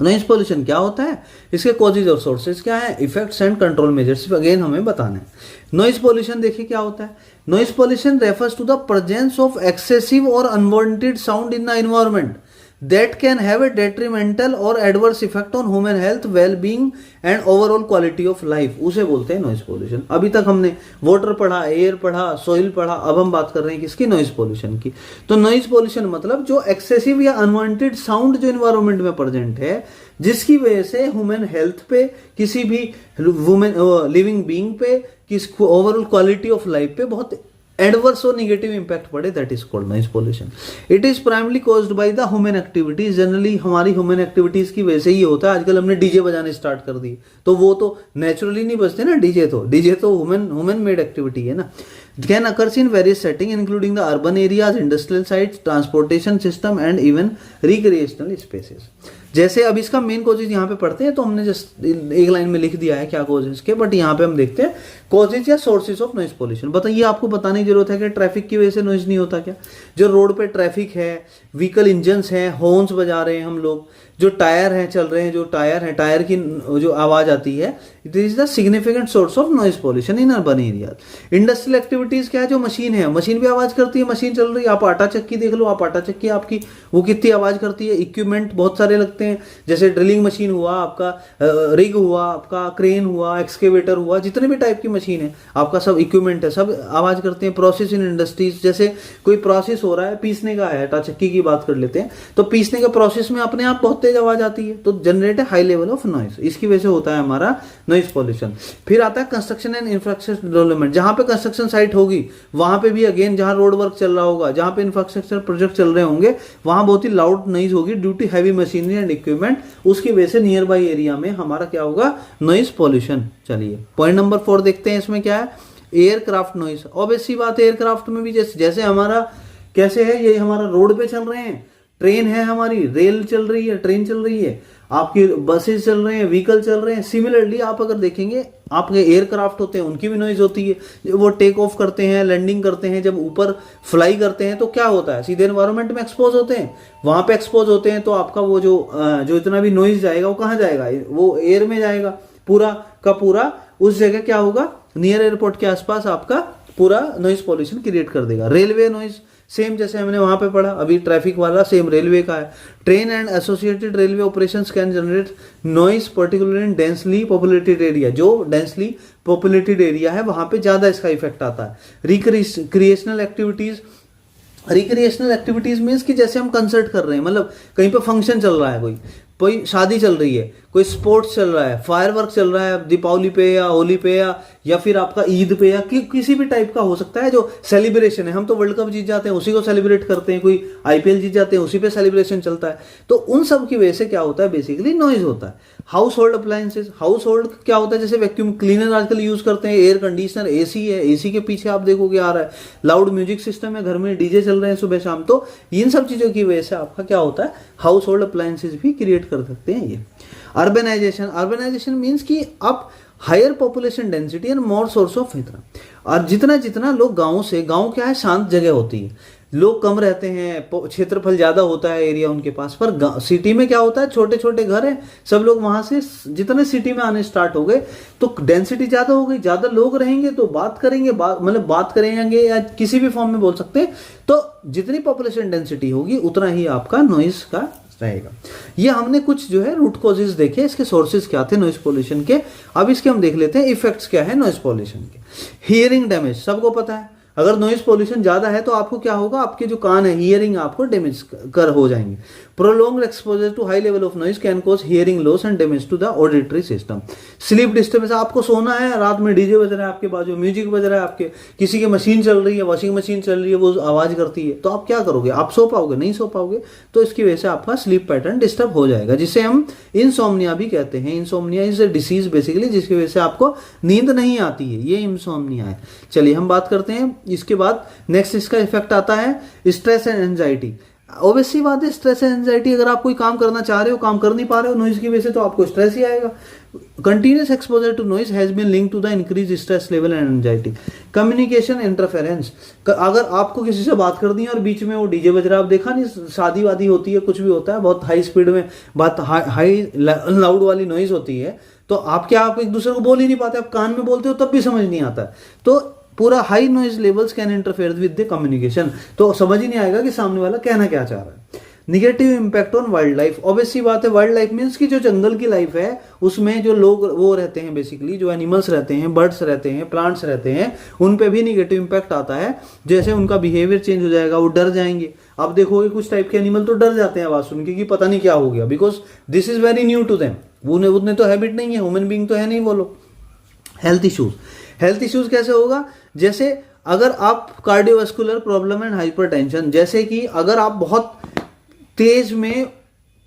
नॉइज पोल्यूशन क्या होता है, इसके कॉजेज और सोर्सेज क्या है, effects and control measures again हमें बताना है। नॉइज पोल्यूशन देखिए क्या होता है, noise pollution refers to the presence of excessive और unwanted sound in the environment that can have a detrimental or adverse effect on human health, well-being and overall quality of life, उसे बोलते हैं noise pollution. अभी तक हमने water पढ़ा, air पढ़ा, soil पढ़ा, अब हम बात कर रहे हैं किसकी, नॉइज पोल्यूशन की। तो नॉइज पोल्यूशन मतलब जो एक्सेसिव या अनवांटेड साउंड जो एनवायरनमेंट में प्रेजेंट है, जिसकी वजह से ह्यूमन हेल्थ पे, किसी भी लिविंग बीइंग पे, किस ओवरऑल क्वालिटी ऑफ लाइफ पे बहुत एडवर्स और निगेटिव इंपैक्ट पड़े, that is called noise pollution. It is primarily caused by the human activities, generally हमारी ह्यूमन एक्टिविटीज की वजह से ही होता है। आजकल हमने डीजे बजाने स्टार्ट कर दी, तो वो तो नेचुरली नहीं बजते ना, डीजे तो ह्यूमन मेड एक्टिविटी है ना। Can occurs in various setting including the urban areas, industrial sites, transportation system and even recreational spaces. जैसे अब इसका मेन कॉजेज यहाँ पे पढ़ते हैं, तो हमने जस्ट एक लाइन में लिख दिया है क्या कॉजेज के, बट यहाँ पे हम देखते हैं कॉजेज या सोर्सेज ऑफ नॉइज पोल्यूशन। बताइए, आपको बताने की जरूरत है कि ट्रैफिक की वजह से नॉइज नहीं होता क्या? जो रोड पे ट्रैफिक है, व्हीकल इंजन्स हैं, हॉर्न्स बजा रहे हैं हम लोग, जो टायर हैं चल रहे हैं, जो टायर है, टायर की जो आवाज आती है, it is the significant source of noise pollution in urban area. Industrial activities क्या है, जो मशीन है, मशीन भी आवाज करती है, मशीन चल रही है, आप आटा चक्की देख लो, आप आटा चक्की आपकी वो कितनी आवाज करती है। इक्विपमेंट बहुत सारे लगते हैं, जैसे ड्रिलिंग मशीन हुआ आपका, रिग हुआ आपका, क्रेन हुआ, एक्सकेवेटर हुआ, जितने भी टाइप की मशीन है, आपका सब इक्विपमेंट है, सब आवाज करते हैं। प्रोसेस इन इंडस्ट्रीज, जैसे कोई प्रोसेस हो रहा है, पीसने का है, आटा चक्की की बात कर लेते हैं, तो पीसने के प्रोसेस में अपने आप बहुत तेज आवाज आती है, तो जनरेट है हाई लेवल ऑफ नॉइज, इसकी वजह से होता है हमारा नॉइज पॉल्यूशन। फिर आता है कंस्ट्रक्शन एंड इंफ्रास्ट्रक्चर डेवलपमेंट, जहां पे कंस्ट्रक्शन साइट होगी वहां पे भी अगेन, जहां रोड वर्क चल रहा होगा, जहां पे इंफ्रास्ट्रक्चर प्रोजेक्ट चल रहे होंगे, वहां बहुत ही लाउड नॉइज होगी due to heavy machinery and equipment, उसकी वजह से नियर बाई एरिया में हमारा क्या होगा, नॉइज पॉल्यूशन। चलिए पॉइंट नंबर 4 देखते हैं, इसमें क्या है, एयरक्राफ्ट नॉइज। ऑब्वियसली बात है, एयरक्राफ्ट में भी जैसे हमारा कैसे है, ये हमारा रोड पे चल रहे हैं, ट्रेन है हमारी, रेल चल रही है, ट्रेन चल रही है, आपकी बसेस चल रहे हैं, व्हीकल चल रहे हैं। सिमिलरली आप अगर देखेंगे, आपके एयरक्राफ्ट होते हैं, उनकी भी नॉइज होती है। वो टेक ऑफ करते हैं, लैंडिंग करते हैं, जब ऊपर फ्लाई करते हैं तो क्या होता है, सीधे एनवायरनमेंट में एक्सपोज होते हैं, वहां पे एक्सपोज होते हैं, तो आपका वो जो इतना भी नॉइज जाएगा वो कहाँ जाएगा, वो एयर में जाएगा पूरा का पूरा, उस जगह क्या होगा, नियर एयरपोर्ट के आसपास आपका पूरा नॉइज पॉल्यूशन क्रिएट कर देगा। रेलवे नॉइज सेम, जैसे हमने वहां पे पढ़ा, अभी ट्रैफिक वाला सेम रेलवे का है। Train and associated railway operations can generate noise particular in densely populated area, जो डेंसली पॉपुलेटेड एरिया है वहां पे ज्यादा इसका इफेक्ट आता है। Recreational activities, recreational activities means कि जैसे हम कंसर्ट कर रहे हैं, मतलब कहीं पे फंक्शन चल रहा है, कोई शादी चल रही है, कोई स्पोर्ट्स चल रहा है, फायरवर्क चल रहा है दीपावली पे या होली पे या फिर आपका ईद पे या किसी भी टाइप का हो सकता है, जो सेलिब्रेशन है। हम तो वर्ल्ड कप जीत जाते हैं, उसी को सेलिब्रेट करते हैं, कोई आईपीएल जीत जाते हैं, उसी पे सेलिब्रेशन चलता है। तो उन सब की वजह से क्या होता है, बेसिकली नॉइज होता है। Household appliances, house hold क्या होता है, जैसे वैक्यूम क्लीनर आजकल यूज करते हैं, एयर कंडीशनर, एसी है, एसी के पीछे आप देखोगे आ रहा है, लाउड म्यूजिक सिस्टम है, घर में डीजे चल रहे हैं सुबह शाम, तो इन सब चीजों की वजह से आपका क्या होता है, हाउस होल्ड अप्लायंसेज भी क्रिएट कर सकते हैं ये। अर्बनाइजेशन, अर्बनाइजेशन मीन्स कि आप higher population density and more source of इतना, और जितना जितना लोग गांवों से, गांव क्या है, शांत जगह होती है, लोग कम रहते हैं, क्षेत्रफल ज्यादा होता है एरिया उनके पास, पर सिटी में क्या होता है, छोटे छोटे घर हैं, सब लोग वहां से जितने सिटी में आने स्टार्ट हो गए तो डेंसिटी ज्यादा हो गई, ज्यादा लोग रहेंगे तो बात करेंगे, मतलब बात करेंगे या किसी भी फॉर्म में बोल सकते हैं, तो जितनी पॉपुलेशन डेंसिटी होगी उतना ही आपका नॉइज का रहेगा। ये हमने कुछ जो है रूट कॉजेज देखे, इसके सोर्सेज क्या थे नॉइज पॉल्यूशन के। अब इसके हम देख लेते हैं इफेक्ट्स क्या है नॉइज पॉल्यूशन के। हियरिंग डैमेज, सबको पता है, अगर नॉइज पॉल्यूशन ज्यादा है तो आपको क्या होगा, आपके जो कान है, हियरिंग आपको डैमेज कर हो जाएंगे। Prolonged exposure to high level of noise can cause hearing loss and damage to the auditory system. Sleep disturbance, आपको सोना है, रात में डीजे बज रहा है आपके बाजू, म्यूजिक बज रहा है आपके, किसी की मशीन चल रही है, वॉशिंग मशीन चल रही है, वो आवाज करती है, तो आप क्या करोगे, आप सो पाओगे, नहीं सो पाओगे, तो इसकी वजह से आपका स्लीप पैटर्न डिस्टर्ब हो जाएगा, जिसे हम इंसोम्निया भी कहते हैं। Insomnia is a disease basically, जिसकी वजह से आपको नींद नहीं आती है, ये इंसोम्निया है। चलिए हम बात करते हैं इसके बाद, नेक्स्ट इसका इफेक्ट आता है स्ट्रेस एंड एंजाइटी। ऑब्वियसली बात है, स्ट्रेस एंड एंजाइटी, अगर आप कोई काम करना चाह रहे हो, काम कर नहीं पा रहे हो नॉइज की वजह से, तो आपको स्ट्रेस ही आएगा। Continuous exposure to noise has been linked to the increase stress level and anxiety. Communication interference, अगर आपको किसी से बात करनी है और बीच में वो डीजे बज रहा है, आप देखा नहीं, शादी वादी होती है, कुछ भी होता है, बहुत हाई स्पीड में बात, हाई लाउड वाली नॉइज होती है, तो आप क्या, आप एक दूसरे को बोल ही नहीं पाते, आप कान में बोलते हो तब भी समझ नहीं आता, तो पूरा high noise levels can interfere with the communication, तो समझ ही नहीं आएगा कि सामने वाला कहना क्या चाह रहा है। Negative impact on wild life, obviously बात है, वाइल्ड लाइफ मीन्स की जो जंगल की लाइफ है, उसमें जो लोग वो रहते हैं, बेसिकली जो एनिमल्स रहते हैं, बर्ड्स रहते हैं, प्लांट्स रहते हैं, उन पे भी निगेटिव इंपैक्ट आता है। जैसे उनका बिहेवियर चेंज हो जाएगा, वो डर जाएंगे। आप देखोगे कुछ टाइप के एनिमल तो डर जाते हैं आवाज सुन के कि पता नहीं क्या हो गया, because this is very new to them, उन्हें तो हैबिट नहीं है, ह्यूमन बीइंग तो है नहीं वो लोग। हेल्थ इश्यूज, हेल्थ इश्यूज कैसे होगा, जैसे अगर आप कार्डियोवास्कुलर प्रॉब्लम एंड हाइपरटेंशन, जैसे कि अगर आप बहुत तेज में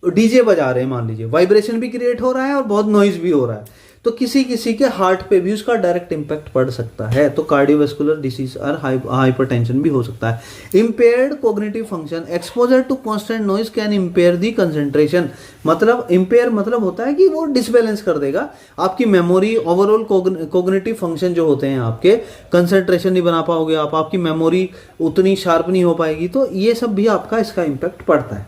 डीजे बजा रहे हैं, मान लीजिए वाइब्रेशन भी क्रिएट हो रहा है और बहुत नॉइज भी हो रहा है, तो किसी किसी के हार्ट पे भी उसका डायरेक्ट इंपैक्ट पड़ सकता है, तो कार्डियोवास्कुलर डिसीज और हाइपरटेंशन भी हो सकता है। Impaired cognitive function, exposure to constant noise can impair the concentration, मतलब इम्पेयर मतलब होता है कि वो डिसबैलेंस कर देगा आपकी मेमोरी, ओवरऑल कोग्निटिव फंक्शन जो होते हैं आपके, कंसंट्रेशन नहीं बना पाओगे आप, आपकी मेमोरी उतनी शार्प नहीं हो पाएगी, तो ये सब भी आपका इसका इम्पैक्ट पड़ता है।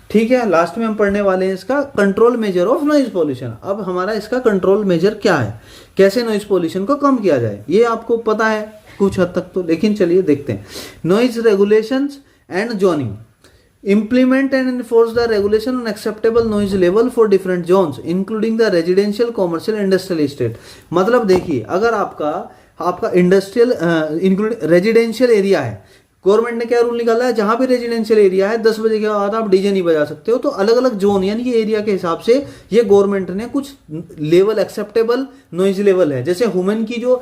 ठीक है, लास्ट में हम पढ़ने वाले हैं इसका control measure of noise pollution. अब हमारा इसका कंट्रोल मेजर क्या है, कैसे नॉइज पॉल्यूशन को कम किया जाए, ये आपको पता है कुछ हद तक तो, लेकिन चलिए देखते हैं। Noise regulations and zoning, implement and enforce the regulation on acceptable noise level for different zones including the residential, commercial, industrial estate। मतलब देखिए, अगर आपका आपका इंडस्ट्रियल इंक्लूड रेजिडेंशियल एरिया है, गवर्नमेंट ने क्या रूल निकाला है, जहां भी रेजिडेंशियल एरिया है 10 बजे के बाद आप डीजे नहीं बजा सकते हो। तो अलग अलग जोन यानी कि एरिया के हिसाब से ये गवर्नमेंट ने कुछ लेवल एक्सेप्टेबल नॉइज लेवल है। जैसे ह्यूमन की जो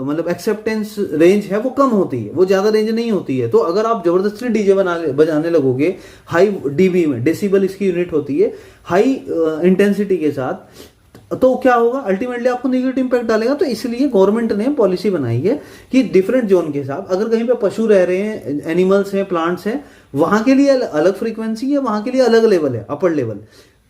मतलब एक्सेप्टेंस रेंज है वो कम होती है, वो ज्यादा रेंज नहीं होती है। तो अगर आप जबरदस्ती डीजे बजाने लगोगे हाई डीबी में, डेसिबल इसकी यूनिट होती है, हाई इंटेंसिटी के साथ, तो क्या होगा, अल्टीमेटली आपको नेगेटिव इंपैक्ट डालेगा। तो इसलिए गवर्नमेंट ने पॉलिसी बनाई है कि डिफरेंट जोन के हिसाब, अगर कहीं पे पशु रह रहे हैं, एनिमल्स हैं, प्लांट्स हैं, वहां के लिए अलग फ्रीक्वेंसी है, वहां के लिए अलग लेवल है, अपर लेवल।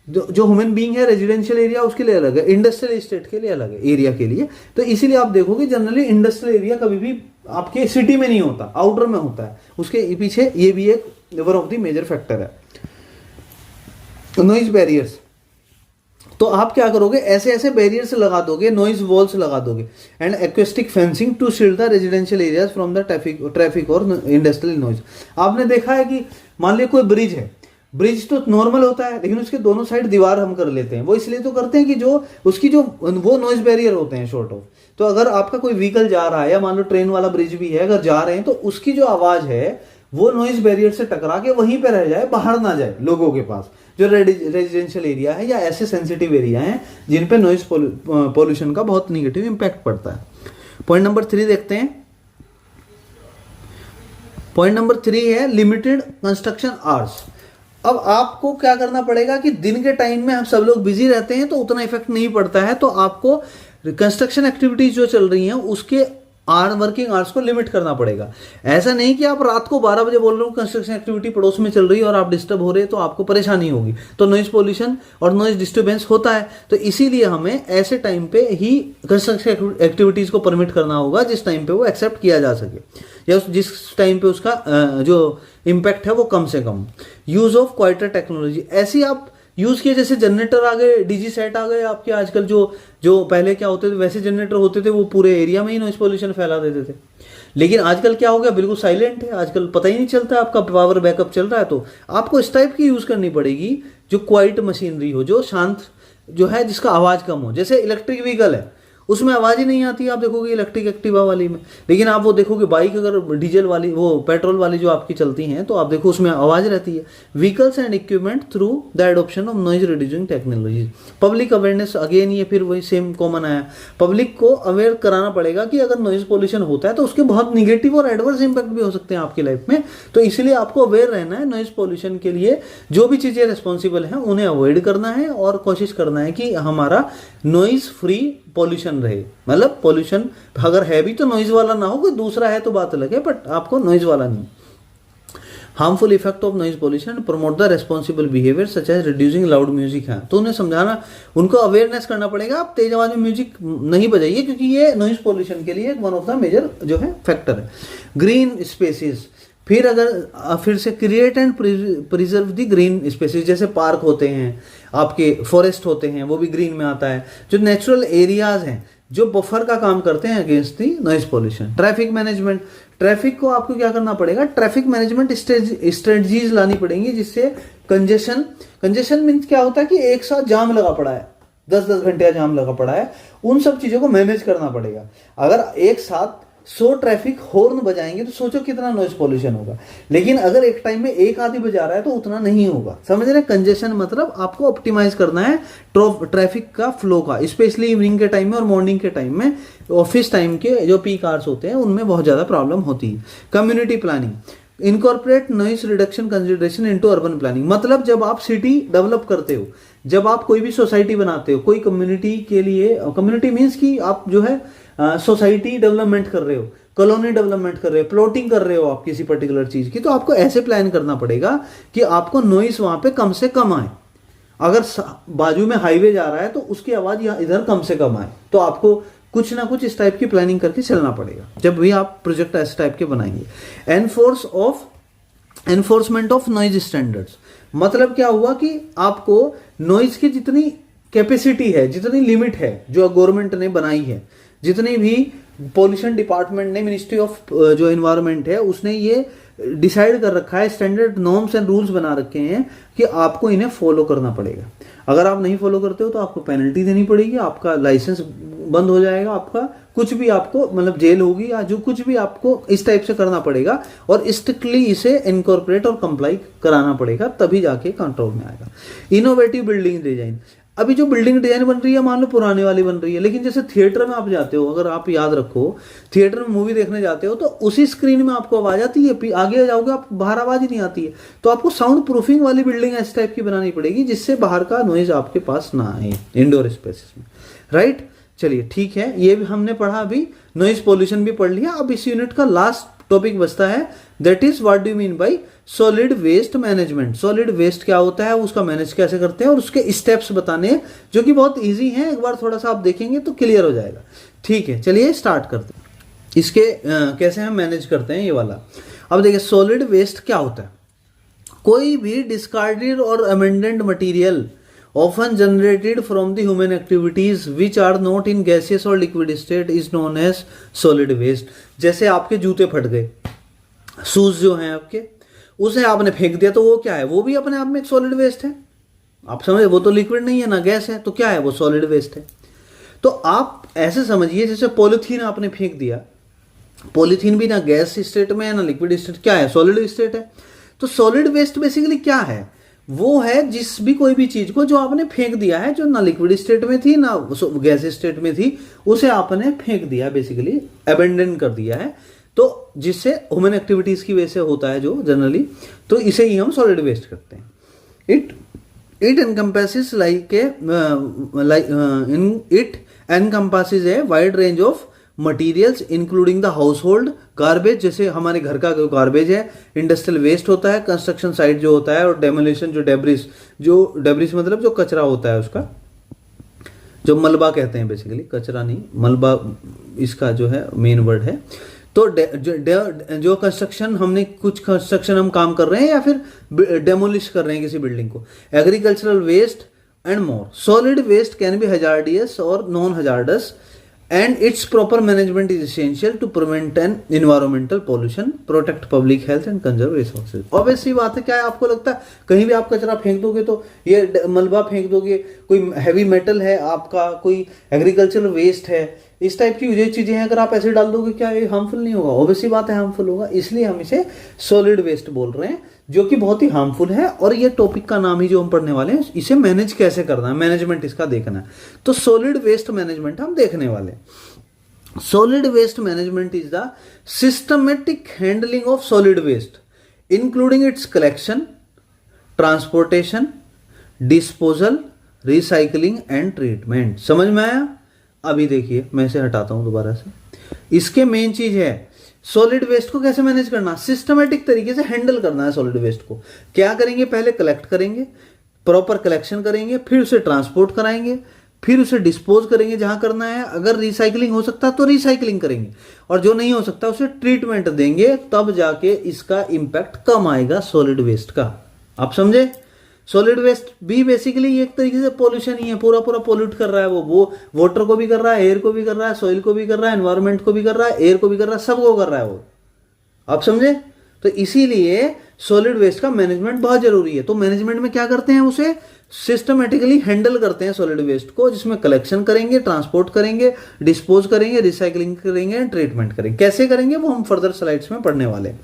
जो ह्यूमन बीइंग है रेजिडेंशियल एरिया उसके लिए अलग है, इंडस्ट्रियल एस्टेट के लिए अलग है, एरिया के लिए। तो इसीलिए आप देखोगे जनरली इंडस्ट्रियल एरिया कभी भी आपके सिटी में नहीं होता, आउटर में होता है। उसके पीछे ये भी एक one of the major factor है। नॉइज बैरियर्स, तो आप क्या करोगे, ऐसे ऐसे बैरियर्स लगा दोगे, नॉइज वॉल्स लगा दोगे, and acoustic fencing to shield the residential areas from the traffic और इंडस्ट्रियल नॉइज। आपने देखा है कि मान लिया कोई ब्रिज है, ब्रिज तो नॉर्मल होता है लेकिन उसके दोनों साइड दीवार हम कर लेते हैं। वो इसलिए तो करते हैं कि जो उसकी जो वो नॉइज बैरियर होते हैं शॉर्ट ऑफ। तो अगर आपका कोई व्हीकल जा रहा है या मान लो ट्रेन वाला ब्रिज भी है, अगर जा रहे हैं तो उसकी जो आवाज है वो नॉइज बैरियर से टकरा के वहीं पे रह जाए, बाहर ना जाए लोगों के पास, जो रेजिडेंशियल एरिया है या ऐसे सेंसिटिव एरिया हैं जिन पे नॉइज पोल्यूशन का बहुत निगेटिव इंपैक्ट पड़ता है। पॉइंट नंबर 3 देखते हैं। पॉइंट नंबर 3 है लिमिटेड कंस्ट्रक्शन आवर्स। अब आपको क्या करना पड़ेगा कि दिन के टाइम में हम सब लोग बिजी रहते हैं तो उतना इफेक्ट नहीं पड़ता है। तो आपको कंस्ट्रक्शन एक्टिविटीज जो चल रही हैं उसके वर्किंग आवर्स को लिमिट करना पड़ेगा। ऐसा नहीं कि आप रात को 12 बजे बोल रहे हो कंस्ट्रक्शन एक्टिविटी पड़ोस में चल रही है और आप डिस्टर्ब हो रहे हैं तो आपको परेशानी होगी, तो नॉइज पोल्यूशन और नॉइज डिस्टर्बेंस होता है। तो इसीलिए हमें ऐसे टाइम पे ही कंस्ट्रक्शन एक्टिविटीज को परमिट करना होगा जिस टाइम पे वो एक्सेप्ट किया जा सके या जिस टाइम पे उसका जो इम्पैक्ट है वो कम से कम। यूज ऑफ क्वाइटर टेक्नोलॉजी, ऐसी आप यूज किए, जैसे जनरेटर आ गए, डीजी सेट आ गए आपके आजकल, जो पहले क्या होते थे वैसे जनरेटर होते थे, वो पूरे एरिया में ही नॉइज पोल्यूशन फैला देते थे। लेकिन आजकल क्या हो गया, बिल्कुल साइलेंट है, आजकल पता ही नहीं चलता आपका पावर बैकअप चल रहा है। तो आपको इस टाइप की यूज करनी पड़ेगी जो क्वाइट मशीनरी हो, जो शांत जो है, जिसका आवाज कम हो। जैसे इलेक्ट्रिक व्हीकल है उसमें आवाज ही नहीं आती, आप देखोगे इलेक्ट्रिक एक्टिवा वाली में। लेकिन आप वो देखोगे बाइक अगर डीजल वाली, वो पेट्रोल वाली जो आपकी चलती हैं, तो आप देखो उसमें आवाज रहती है। Vehicles and equipment through the adoption of noise reducing technology. Public awareness, again ये फिर वही सेम कॉमन आया, पब्लिक को अवेयर कराना पड़ेगा कि अगर नॉइज पोल्यूशन होता है तो उसके बहुत निगेटिव और एडवर्स इंपैक्ट भी हो सकते हैं आपकी लाइफ में। तो इसलिए आपको अवेयर रहना है नॉइज पोल्यूशन के लिए। जो भी चीजें रिस्पॉन्सिबल हैं उन्हें अवॉइड करना है और कोशिश करना है कि हमारा नॉइज फ्री पॉल्यूशन रहे। मतलब पॉल्यूशन अगर है भी तो नॉइज वाला ना हो, कोई दूसरा है तो बात अलग है, बट आपको नॉइज वाला नहीं। Harmful effect of noise pollution, promote the responsible behaviour such as reducing loud music है। तो उन्हें समझाना, उनको अवेयरनेस करना पड़ेगा, आप तेज आवाज में म्यूजिक नहीं बजाइए क्योंकि ये नॉइज पॉल्यूशन के लिए वन ऑफ द मेजर जो है फैक्टर है। ग्रीन स्पेसिस, फिर से create and preserve the green spaces, जैसे पार्क होते हैं आपके, फॉरेस्ट होते हैं, वो भी ग्रीन में आता है। जो नेचुरल एरियाज हैं जो बफर का काम करते हैं against the noise pollution. Traffic management, traffic को आपको क्या करना पड़ेगा, ट्रैफिक मैनेजमेंट स्ट्रेटजीज लानी पड़ेंगी जिससे कंजेशन मीन्स क्या होता है कि एक साथ जाम लगा पड़ा है, 10-10 घंटे जाम लगा पड़ा है, उन सब चीजों को मैनेज करना पड़ेगा। अगर एक साथ 100 ट्रैफिक हॉर्न बजाएंगे तो सोचो कितना नॉइज पॉल्यूशन होगा। लेकिन अगर एक टाइम में एक आदमी बजा रहा है तो उतना नहीं होगा, समझ रहे। कंजेशन मतलब आपको ऑप्टिमाइज करना है ट्रैफिक का फ्लो का, स्पेशली इवनिंग के टाइम में और मॉर्निंग के टाइम में, ऑफिस टाइम के जो पीक आवर्स होते हैं उनमें बहुत ज्यादा प्रॉब्लम होती है। Community planning, incorporate noise reduction consideration into urban planning. मतलब जब आप सिटी डेवलप करते हो, जब आप कोई भी सोसाइटी बनाते हो, कोई कम्युनिटी के लिए, कम्युनिटी मीन्स कि आप जो है सोसाइटी डेवलपमेंट कर रहे हो, कॉलोनी डेवलपमेंट कर रहे हो, प्लॉटिंग कर रहे हो आप किसी पर्टिकुलर चीज की, तो आपको ऐसे प्लान करना पड़ेगा कि आपको नॉइस वहां पे कम से कम आए। अगर बाजू में हाईवे जा रहा है तो उसकी आवाज यहाँ इधर कम से कम आए। तो आपको कुछ ना कुछ इस टाइप की प्लानिंग करके चलना पड़ेगा जब भी आप प्रोजेक्ट इस टाइप के बनाएंगे। एनफोर्समेंट ऑफ नॉइज स्टैंडर्ड्स, मतलब क्या हुआ कि आपको नॉइज की जितनी कैपेसिटी है, जितनी लिमिट है जो गवर्नमेंट ने बनाई है, जितनी भी पॉल्यूशन डिपार्टमेंट ने, मिनिस्ट्री ऑफ जो एनवायरनमेंट है उसने ये डिसाइड कर रखा है, स्टैंडर्ड नॉर्म्स एंड रूल्स बना रखे हैं कि आपको इन्हें फॉलो करना पड़ेगा। अगर आप नहीं फॉलो करते हो तो आपको पेनल्टी देनी पड़ेगी, आपका लाइसेंस बंद हो जाएगा, आपका कुछ भी आपको मतलब जेल होगी या जो कुछ भी आपको इस टाइप से करना पड़ेगा और स्ट्रिक्टली इसे इनकॉर्पोरेट और कंप्लाई कराना पड़ेगा, तभी जाके कंट्रोल में आएगा। इनोवेटिव बिल्डिंग डिजाइन, अभी जो बिल्डिंग डिजाइन बन रही है मान लो पुराने वाली बन रही है, लेकिन जैसे थिएटर में आप जाते हो, अगर आप याद रखो थिएटर में मूवी देखने जाते हो तो उसी स्क्रीन में आपको आवाज आती है, आगे जाओगे आप बाहर आवाज ही नहीं आती है, तो आपको साउंड प्रूफिंग वाली बिल्डिंग इस टाइप की बनानी पड़ेगी जिससे बाहर का नॉइज आपके पास ना आए इंडोर स्पेसेस में, राइट। चलिए ठीक है, ये भी हमने पढ़ा, अभी नॉइज पोल्यूशन भी पढ़ लिया। अब इस यूनिट का लास्ट टॉपिक बचता है, that is what do you mean by solid waste management. Solid waste क्या होता है, उसका मैनेज कैसे करते हैं और उसके स्टेप्स बताने हैं जो कि बहुत इजी हैं, एक बार थोड़ा सा आप देखेंगे तो क्लियर हो जाएगा। ठीक है, चलिए स्टार्ट करते हैं। इसके कैसे हम मैनेज करते हैं ये वाला। अब देखिए सॉलिड वेस्ट क्या होता है, कोई भी डिस्कार्डेड और amended material often generated from the human activities which are not in gaseous or liquid state is known as solid waste। जैसे आपके जूते फट गए, शूज जो हैं आपके, उसे आपने फेंक दिया तो वो क्या है, वो भी अपने आप में एक सॉलिड वेस्ट है। आप समझे, वो तो लिक्विड नहीं है ना गैस है, तो क्या है वो सॉलिड वेस्ट है। तो आप ऐसे समझिए जैसे पॉलिथीन आपने फेंक दिया, पॉलिथीन भी ना गैस स्टेट में है ना लिक्विड स्टेट, क्या है सॉलिड स्टेट है। तो सॉलिड वेस्ट बेसिकली क्या है, वो है जिस भी कोई भी चीज को जो आपने फेंक दिया है, जो ना लिक्विड स्टेट में थी ना गैस स्टेट में थी, उसे आपने फेंक दिया, बेसिकली अबेंडन कर दिया है, तो जिससे ह्यूमन एक्टिविटीज की वजह से होता है जो जनरली, तो इसे ही हम सॉलिड वेस्ट करते हैं। It encompasses it encompasses a wide range of materials including the house hold garbage, जैसे हमारे घर का जो गार्बेज है, इंडस्ट्रियल वेस्ट होता है, कंस्ट्रक्शन साइट जो होता है, और डेमोलिशन जो डेब्रिस मतलब जो कचरा होता है उसका, जो मलबा कहते हैं बेसिकली, कचरा नहीं मलबा इसका जो है मेन वर्ड है। तो जो कंस्ट्रक्शन हमने कुछ कंस्ट्रक्शन हम काम कर रहे हैं या फिर डेमोलिश कर रहे हैं किसी बिल्डिंग को, agricultural waste and more. Solid waste can be hazardous और non hazardous and its proper management is essential to prevent an environmental pollution, protect public health and conserve resources। Obvious सी बात है, क्या है आपको लगता है कहीं भी आप कचरा फेंक दोगे तो ये मलबा फेंक दोगे, कोई हैवी मेटल है आपका, कोई एग्रीकल्चरल वेस्ट है, इस टाइप की जो चीजें हैं अगर आप ऐसे डाल दोगे क्या ये हार्मफुल नहीं होगा, ऑब्वियस सी बात है हार्मफुल होगा, इसलिए हम इसे सॉलिड वेस्ट बोल रहे हैं जो कि बहुत ही हार्मफुल है। और ये टॉपिक का नाम ही जो हम पढ़ने वाले हैं, इसे मैनेज कैसे करना है, मैनेजमेंट इसका देखना है, तो सॉलिड वेस्ट मैनेजमेंट हम देखने वाले हैं। Solid waste management is the systematic handling of solid waste including its collection, transportation, disposal, recycling and treatment. समझ में आया? अभी देखिए मैं इसे हटाता हूं दोबारा से। इसके मेन चीज है सॉलिड वेस्ट को कैसे मैनेज करना, सिस्टमेटिक तरीके से हैंडल करना है सॉलिड वेस्ट को। क्या करेंगे, पहले कलेक्ट करेंगे, प्रॉपर कलेक्शन करेंगे, फिर उसे ट्रांसपोर्ट कराएंगे, फिर उसे डिस्पोज करेंगे जहां करना है, अगर रिसाइकलिंग हो सकता है तो रिसाइकलिंग करेंगे, और जो नहीं हो सकता उसे ट्रीटमेंट देंगे, तब जाके इसका इंपैक्ट कम आएगा सॉलिड वेस्ट का। आप समझे? सॉलिड वेस्ट भी बेसिकली एक तरीके से पोल्यूशन ही है, पूरा पूरा पोल्यूट कर रहा है, वो वाटर को भी कर रहा है, एयर को भी कर रहा है, सॉइल को भी कर रहा है, एनवायरनमेंट को भी कर रहा है, एयर को भी कर रहा है, सबको कर रहा है वो। आप समझे? तो इसीलिए सॉलिड वेस्ट का मैनेजमेंट बहुत जरूरी है। तो मैनेजमेंट में क्या करते हैं, उसे सिस्टमेटिकली हैंडल करते हैं सॉलिड वेस्ट को, जिसमें कलेक्शन करेंगे, ट्रांसपोर्ट करेंगे, डिस्पोज करेंगे, रिसाइकलिंग करेंगे, ट्रीटमेंट करेंगे। कैसे करेंगे वो हम फर्दर स्लाइड्स में पढ़ने वाले हैं।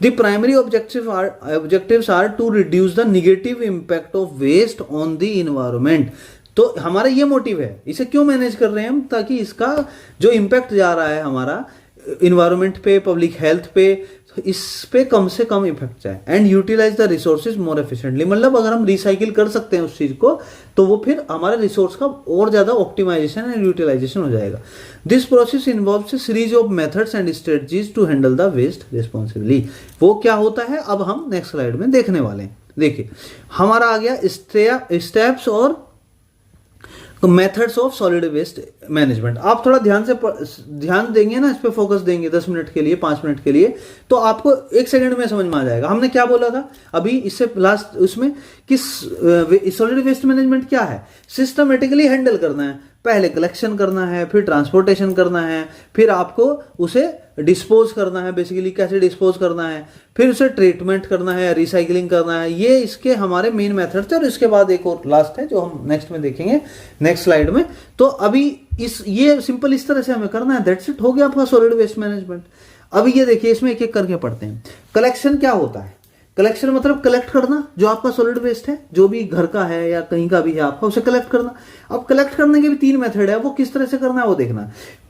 The primary objectives are to reduce the negative impact of waste on the environment. तो हमारा ये मोटिव है, इसे क्यों मैनेज कर रहे हैं हम, ताकि इसका जो इंपैक्ट जा रहा है हमारा इन्वायरमेंट पे, पब्लिक हेल्थ पे, तो इस पे कम से कम इफेक्ट जाए, and utilise the resources more efficiently. मतलब अगर हम रिसाइकिल कर सकते हैं उस चीज को, तो वो फिर हमारे रिसोर्स का और ज्यादा ऑप्टिमाइजेशन एंड यूटिलाइजेशन हो जाएगा। This process involves a series of methods and strategies to handle the waste responsibly. वो क्या होता है अब हम नेक्स्ट स्लाइड में देखने वाले हैं। देखिए हमारा आ गया स्टेप्स और methods of solid waste management. आप थोड़ा ध्यान देंगे ना, इस पे फोकस देंगे 10 मिनट के लिए, 5 मिनट के लिए, तो आपको 1 सेकंड में समझ में आ जाएगा। हमने क्या बोला था अभी इससे लास्ट उसमें कि सॉलिड वेस्ट मैनेजमेंट क्या है, सिस्टमेटिकली हैंडल करना है, पहले कलेक्शन करना है, फिर ट्रांसपोर्टेशन करना है, फिर आपको उसे डिस्पोज करना है, बेसिकली कैसे डिस्पोज करना है, फिर उसे ट्रीटमेंट करना है, रिसाइकलिंग करना है। ये इसके हमारे मेन मेथड्स है। और इसके बाद एक और लास्ट है जो हम नेक्स्ट में देखेंगे, नेक्स्ट स्लाइड में। तो अभी ये सिंपल इस तरह से हमें करना है, दैट्स इट, हो गया आपका सॉलिड वेस्ट मैनेजमेंट। अभी ये देखिए, इसमें एक एक करके पढ़ते हैं। कलेक्शन क्या होता है? कलेक्शन मतलब कलेक्ट करना, जो आपका सॉलिड वेस्ट है, जो भी घर का है या कहीं का भी है आपका, उसे कलेक्ट करना। अब कलेक्ट करने के भी 3 मेथड है, वो किस तरह से करना है वो देखना।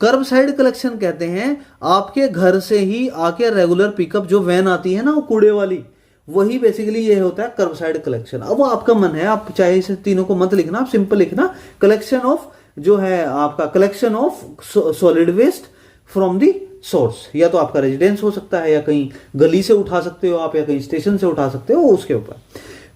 कर्ब साइड कलेक्शन कहते हैं, आपके घर से ही आके रेगुलर पिकअप जो वैन आती है ना, वो कूड़े वाली, वही बेसिकली ये होता है कर्ब साइड कलेक्शन। अब वो आपका मन है, आप चाहे इसे तीनों को मत लिखना, आप सिंपल लिखना कलेक्शन ऑफ, जो है आपका collection of solid waste from the source. या तो आपका रेजिडेंस हो सकता है, या कहीं गली से उठा सकते हो आप, या कहीं स्टेशन से उठा सकते हो, उसके ऊपर।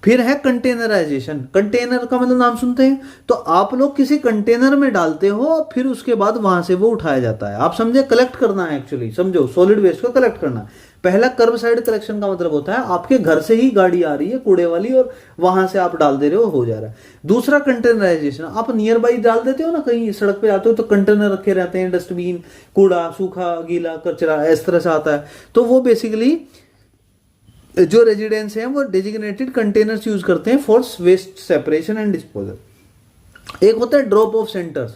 फिर है कंटेनराइजेशन। कंटेनर का मतलब नाम सुनते हैं, तो आप लोग किसी कंटेनर में डालते हो, फिर उसके बाद वहां से वो उठाया जाता है। आप समझे, कलेक्ट करना है एक्चुअली, समझो सॉलिड वेस्ट को कलेक्ट करना। पहला कर्ब साइड कलेक्शन का मतलब होता है आपके घर से ही गाड़ी आ रही है कूड़े वाली, और वहां से आप डाल दे रहे हो जा रहा है। दूसरा कंटेनराइजेशन, आप नियर बाई डाल देते हो ना, कहीं सड़क पे जाते हो तो कंटेनर रखे रहते हैं, डस्टबिन, कूड़ा, सूखा, गीला, कचरा, इस तरह से आता है। तो वो बेसिकली जो रेजिडेंस है वो डेजिग्नेटेड कंटेनर्स यूज करते हैं for waste separation and disposal. एक होता है ड्रॉप ऑफ सेंटर्स,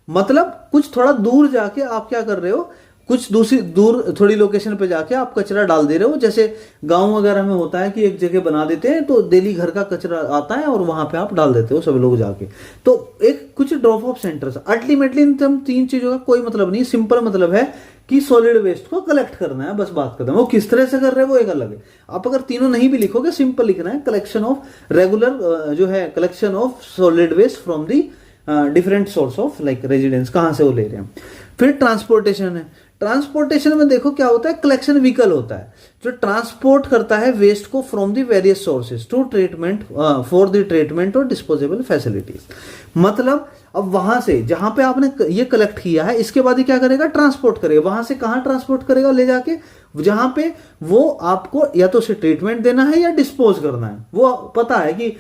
मतलब कुछ थोड़ा दूर जाके आप क्या कर रहे हो, कुछ दूर थोड़ी लोकेशन पे जाके आप कचरा डाल दे रहे हो। जैसे गांव वगैरह में होता है कि एक जगह बना देते हैं, तो डेली घर का कचरा आता है और वहां पे आप डाल देते हो सब लोग जाके। तो एक कुछ ड्रॉप ऑफ सेंटर्स। अल्टीमेटली इन 3 चीजों का कोई मतलब नहीं, सिंपल मतलब है कि सॉलिड वेस्ट को कलेक्ट करना है, बस बात करना है। वो किस तरह से कर रहे हैं वो एक अलग है। आप अगर तीनों नहीं भी लिखोगे, सिंपल लिखना है कलेक्शन ऑफ रेगुलर, जो है collection of solid waste from the different source of like residence, कहां से वो ले रहे हैं। फिर ट्रांसपोर्टेशन है। ट्रांसपोर्टेशन में देखो क्या होता है, कलेक्शन व्हीकल होता है जो ट्रांसपोर्ट करता है वेस्ट को from the various sources to treatment for the treatment और डिस्पोजेबल फैसिलिटीज। मतलब अब वहां से जहां पे आपने ये कलेक्ट किया है, इसके बाद ये क्या करेगा, ट्रांसपोर्ट करेगा। वहां से कहां ट्रांसपोर्ट करेगा, ले जाके जहां पे वो आपको या तो उसे ट्रीटमेंट देना है या डिस्पोज करना है। वो पता है कि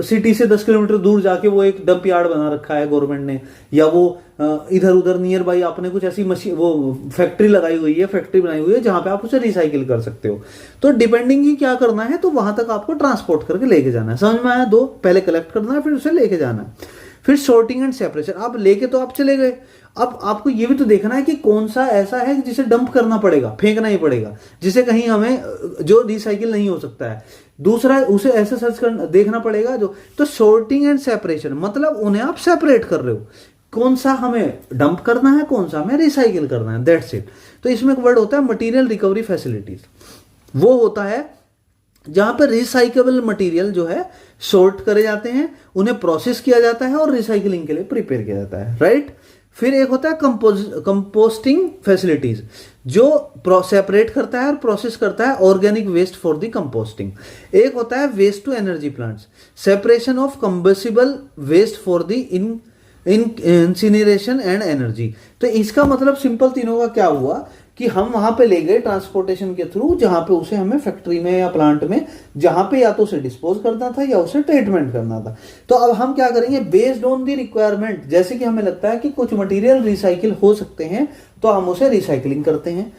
सिटी से 10 किलोमीटर दूर जाके वो एक डंप यार्ड बना रखा है गवर्नमेंट ने, या वो इधर उधर नियर बाई आपने कुछ ऐसी मशीन, वो फैक्ट्री लगाई हुई है, फैक्ट्री बनाई हुई है जहां पे आप उसे रिसाइकिल कर सकते हो। तो डिपेंडिंग ही क्या करना है, तो वहां तक आपको ट्रांसपोर्ट करके लेके जाना है। समझ में आया? 2, पहले कलेक्ट करना है, फिर उसे लेके जाना है। फिर सॉर्टिंग एंड सेपरेशन। आप लेके तो आप चले गए, अब आपको ये भी तो देखना है कि कौन सा ऐसा है जिसे डंप करना पड़ेगा, फेंकना ही पड़ेगा, जिसे कहीं हमें जो रिसाइकिल नहीं हो सकता है। दूसरा, उसे ऐसे सर्च करना, देखना पड़ेगा जो। तो सॉर्टिंग एंड सेपरेशन मतलब उन्हें आप सेपरेट कर रहे हो, कौन सा हमें डंप करना है, कौन सा हमें रिसाइकिल करना है, दैट्स इट। तो इसमें एक वर्ड होता है मटीरियल रिकवरी फैसिलिटीज। वो होता है जहां पर रिसाइकेबल मटेरियल जो है सॉर्ट करे जाते हैं, उन्हें प्रोसेस किया जाता है और रिसाइकलिंग के लिए प्रिपेयर किया जाता है, राइट। फिर एक होता है कंपोस्टिंग फैसिलिटीज, जो सेपरेट करता है और प्रोसेस करता है organic waste for the composting. एक होता है waste to energy plants, separation of combustible waste for the incineration and energy. तो इसका मतलब सिंपल तीनों का क्या हुआ कि हम वहां पे ले गए ट्रांसपोर्टेशन के थ्रू, जहां पे उसे हमें फैक्ट्री में या प्लांट में, जहां पे या तो उसे डिस्पोज करना था या उसे ट्रीटमेंट करना था। तो अब हम क्या करेंगे, बेस्ड ऑन द रिक्वायरमेंट, जैसे कि हमें लगता है कि कुछ मटेरियल रिसाइकिल हो सकते हैं तो हम उसे रिसाइकलिंग करते हैं।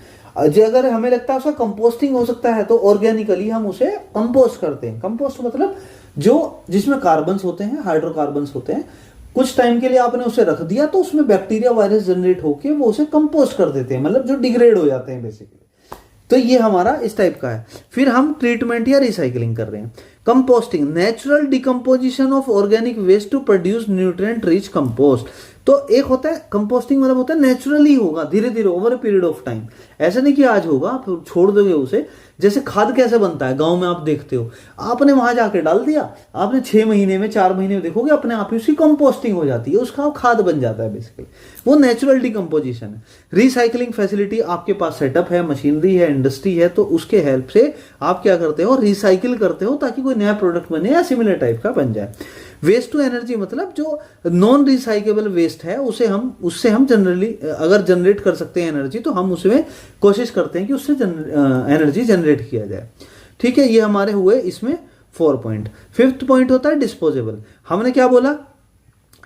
जो अगर हमें लगता है उसका कंपोस्टिंग हो सकता है तो ऑर्गेनिकली हम उसे कंपोस्ट करते हैं। कंपोस्ट मतलब जो जिसमें कार्बन्स होते हैं, हाइड्रोकार्बन्स होते हैं, कुछ टाइम के लिए आपने उसे रख दिया तो उसमें बैक्टीरिया वायरस जनरेट होके वो उसे कंपोस्ट कर देते हैं, मतलब जो डिग्रेड हो जाते हैं बेसिकली। तो ये हमारा इस टाइप का है। फिर हम ट्रीटमेंट या रिसाइकलिंग कर रहे हैं। Composting, natural decomposition of organic waste to produce nutrient rich compost. तो एक होता है कंपोस्टिंग मतलब होता है नेचुरली होगा, धीरे धीरे over a period of time. ऐसा नहीं कि आज होगा आप छोड़ दोगे उसे। जैसे खाद कैसे बनता है, गांव में आप देखते हो, आपने वहां जाके डाल दिया, आपने 6 महीने में 4 महीने में देखोगे अपने आप ही उसकी कंपोस्टिंग हो जाती है, उसका खाद बन जाता है बेसिकली। वो नेचुरल डिकम्पोजिशन है। रिसाइकलिंग फैसिलिटी, आपके पास सेटअप है, मशीनरी है, इंडस्ट्री है, तो उसके हेल्प से आप क्या करते हो, रिसाइकिल करते हो ताकि कोई नया प्रोडक्ट बने या सिमिलर टाइप का बन जाए। वेस्ट टू एनर्जी मतलब जो नॉन रिसाइकेबल वेस्ट है उससे हम जनरली अगर जनरेट कर सकते हैं एनर्जी, तो हम उसमें कोशिश करते हैं कि उससे एनर्जी जनरेट किया जाए। ठीक है, ये हमारे हुए इसमें 4 पॉइंट। 5th पॉइंट होता है डिस्पोजेबल। हमने क्या बोला,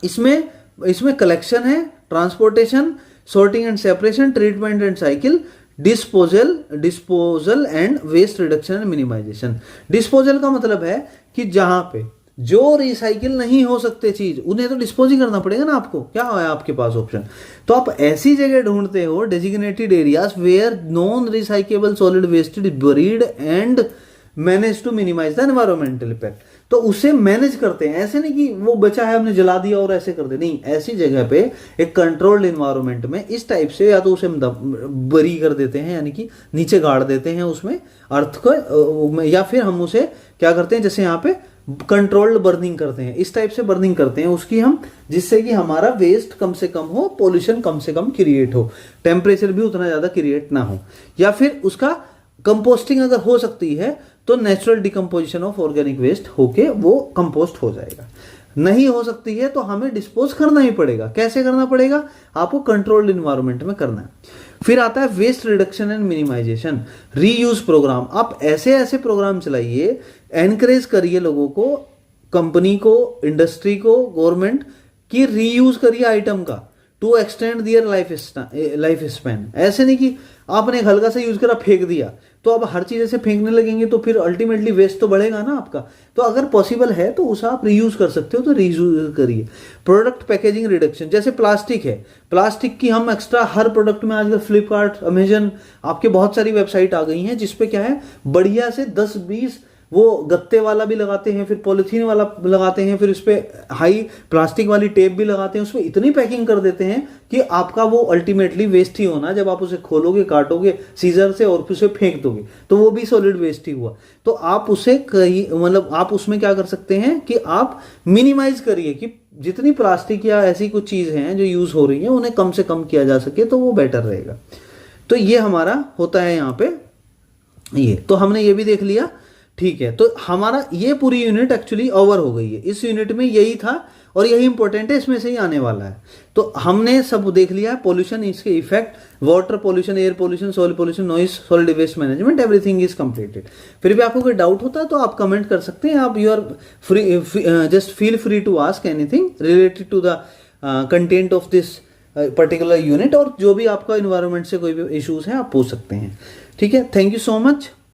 इसमें इसमें कलेक्शन है, transportation, sorting and separation, treatment and cycle, disposal and waste reduction and minimisation. Disposal का मतलब है कि जहां पे जो रिसाइकिल नहीं हो सकते चीज, उन्हें तो डिस्पोज ही करना पड़ेगा ना आपको, क्या है आपके पास ऑप्शन। तो आप ऐसी जगह ढूंढते हो, designated areas where non recyclable solid waste is buried and manage to minimise the environmental effect. तो उसे मैनेज करते हैं, ऐसे नहीं कि वो बचा है हमने जला दिया और ऐसे कर दे, नहीं, ऐसी जगह पे एक कंट्रोल्ड इन्वायरमेंट में इस टाइप से या तो उसे बरी कर देते हैं, यानी कि नीचे गाड़ देते हैं उसमें अर्थ को, या फिर हम उसे क्या करते हैं, जैसे यहाँ पे कंट्रोल्ड बर्निंग करते हैं, इस टाइप से बर्निंग करते हैं उसकी हम, जिससे कि हमारा वेस्ट कम से कम हो, पोल्यूशन कम से कम क्रिएट हो, टेम्परेचर भी उतना ज्यादा क्रिएट ना हो। या फिर उसका कंपोस्टिंग अगर हो सकती है तो natural decomposition of organic waste होके वो कंपोस्ट हो जाएगा। नहीं हो सकती है तो हमें डिस्पोज करना ही पड़ेगा। कैसे करना पड़ेगा? आपको कंट्रोल्ड इन्वायरमेंट में करना है। फिर आता है waste reduction and minimisation, reuse programme. आप ऐसे ऐसे प्रोग्राम चलाइए, एनकरेज करिए लोगों को, कंपनी को, इंडस्ट्री को, गवर्नमेंट की रीयूज करिए आइटम का, to extend their life span. ऐसे नहीं कि आपने एक हल्का सा यूज करा फेंक दिया, तो अब हर चीज ऐसे फेंकने लगेंगे तो फिर अल्टीमेटली वेस्ट तो बढ़ेगा ना आपका। तो अगर पॉसिबल है तो उसे आप रीयूज कर सकते हो, तो रीयूज करिए। प्रोडक्ट पैकेजिंग रिडक्शन, जैसे प्लास्टिक है, प्लास्टिक की हम एक्स्ट्रा हर प्रोडक्ट में आजकल फ्लिपकार्ट, अमेजन, आपके बहुत सारी वेबसाइट आ गई हैं जिसपे क्या है, बढ़िया से 10-20 वो गत्ते वाला भी लगाते हैं, फिर पॉलिथीन वाला लगाते हैं, फिर उस पर हाई प्लास्टिक वाली टेप भी लगाते हैं, उसमें इतनी पैकिंग कर देते हैं कि आपका वो अल्टीमेटली वेस्ट ही होना। जब आप उसे खोलोगे, काटोगे सीजर से और फिर उसे फेंक दोगे तो वो भी सॉलिड वेस्ट ही हुआ। तो आप उसे मतलब आप उसमें क्या कर सकते हैं कि आप मिनिमाइज करिए कि जितनी प्लास्टिक या ऐसी कुछ चीज हैं जो यूज हो रही है उन्हें कम से कम किया जा सके, तो वो बेटर रहेगा। तो ये हमारा होता है यहाँ पे। ये तो हमने ये भी देख लिया, ठीक है। तो हमारा ये पूरी यूनिट एक्चुअली ओवर हो गई है। इस यूनिट में यही था और यही इंपॉर्टेंट है, इसमें से ही आने वाला है। तो हमने सब देख लिया, पोल्यूशन, इसके effect, water pollution, air pollution, soil pollution, noise, solid waste management, everything is completed. फिर भी आपको कोई डाउट होता है तो आप कमेंट कर सकते हैं। आप you are free, just feel free to ask anything related to the content of this particular unit, और जो भी आपका इन्वायरमेंट से कोई भी इश्यूज है आप पूछ सकते हैं। ठीक है, थैंक यू सो मच।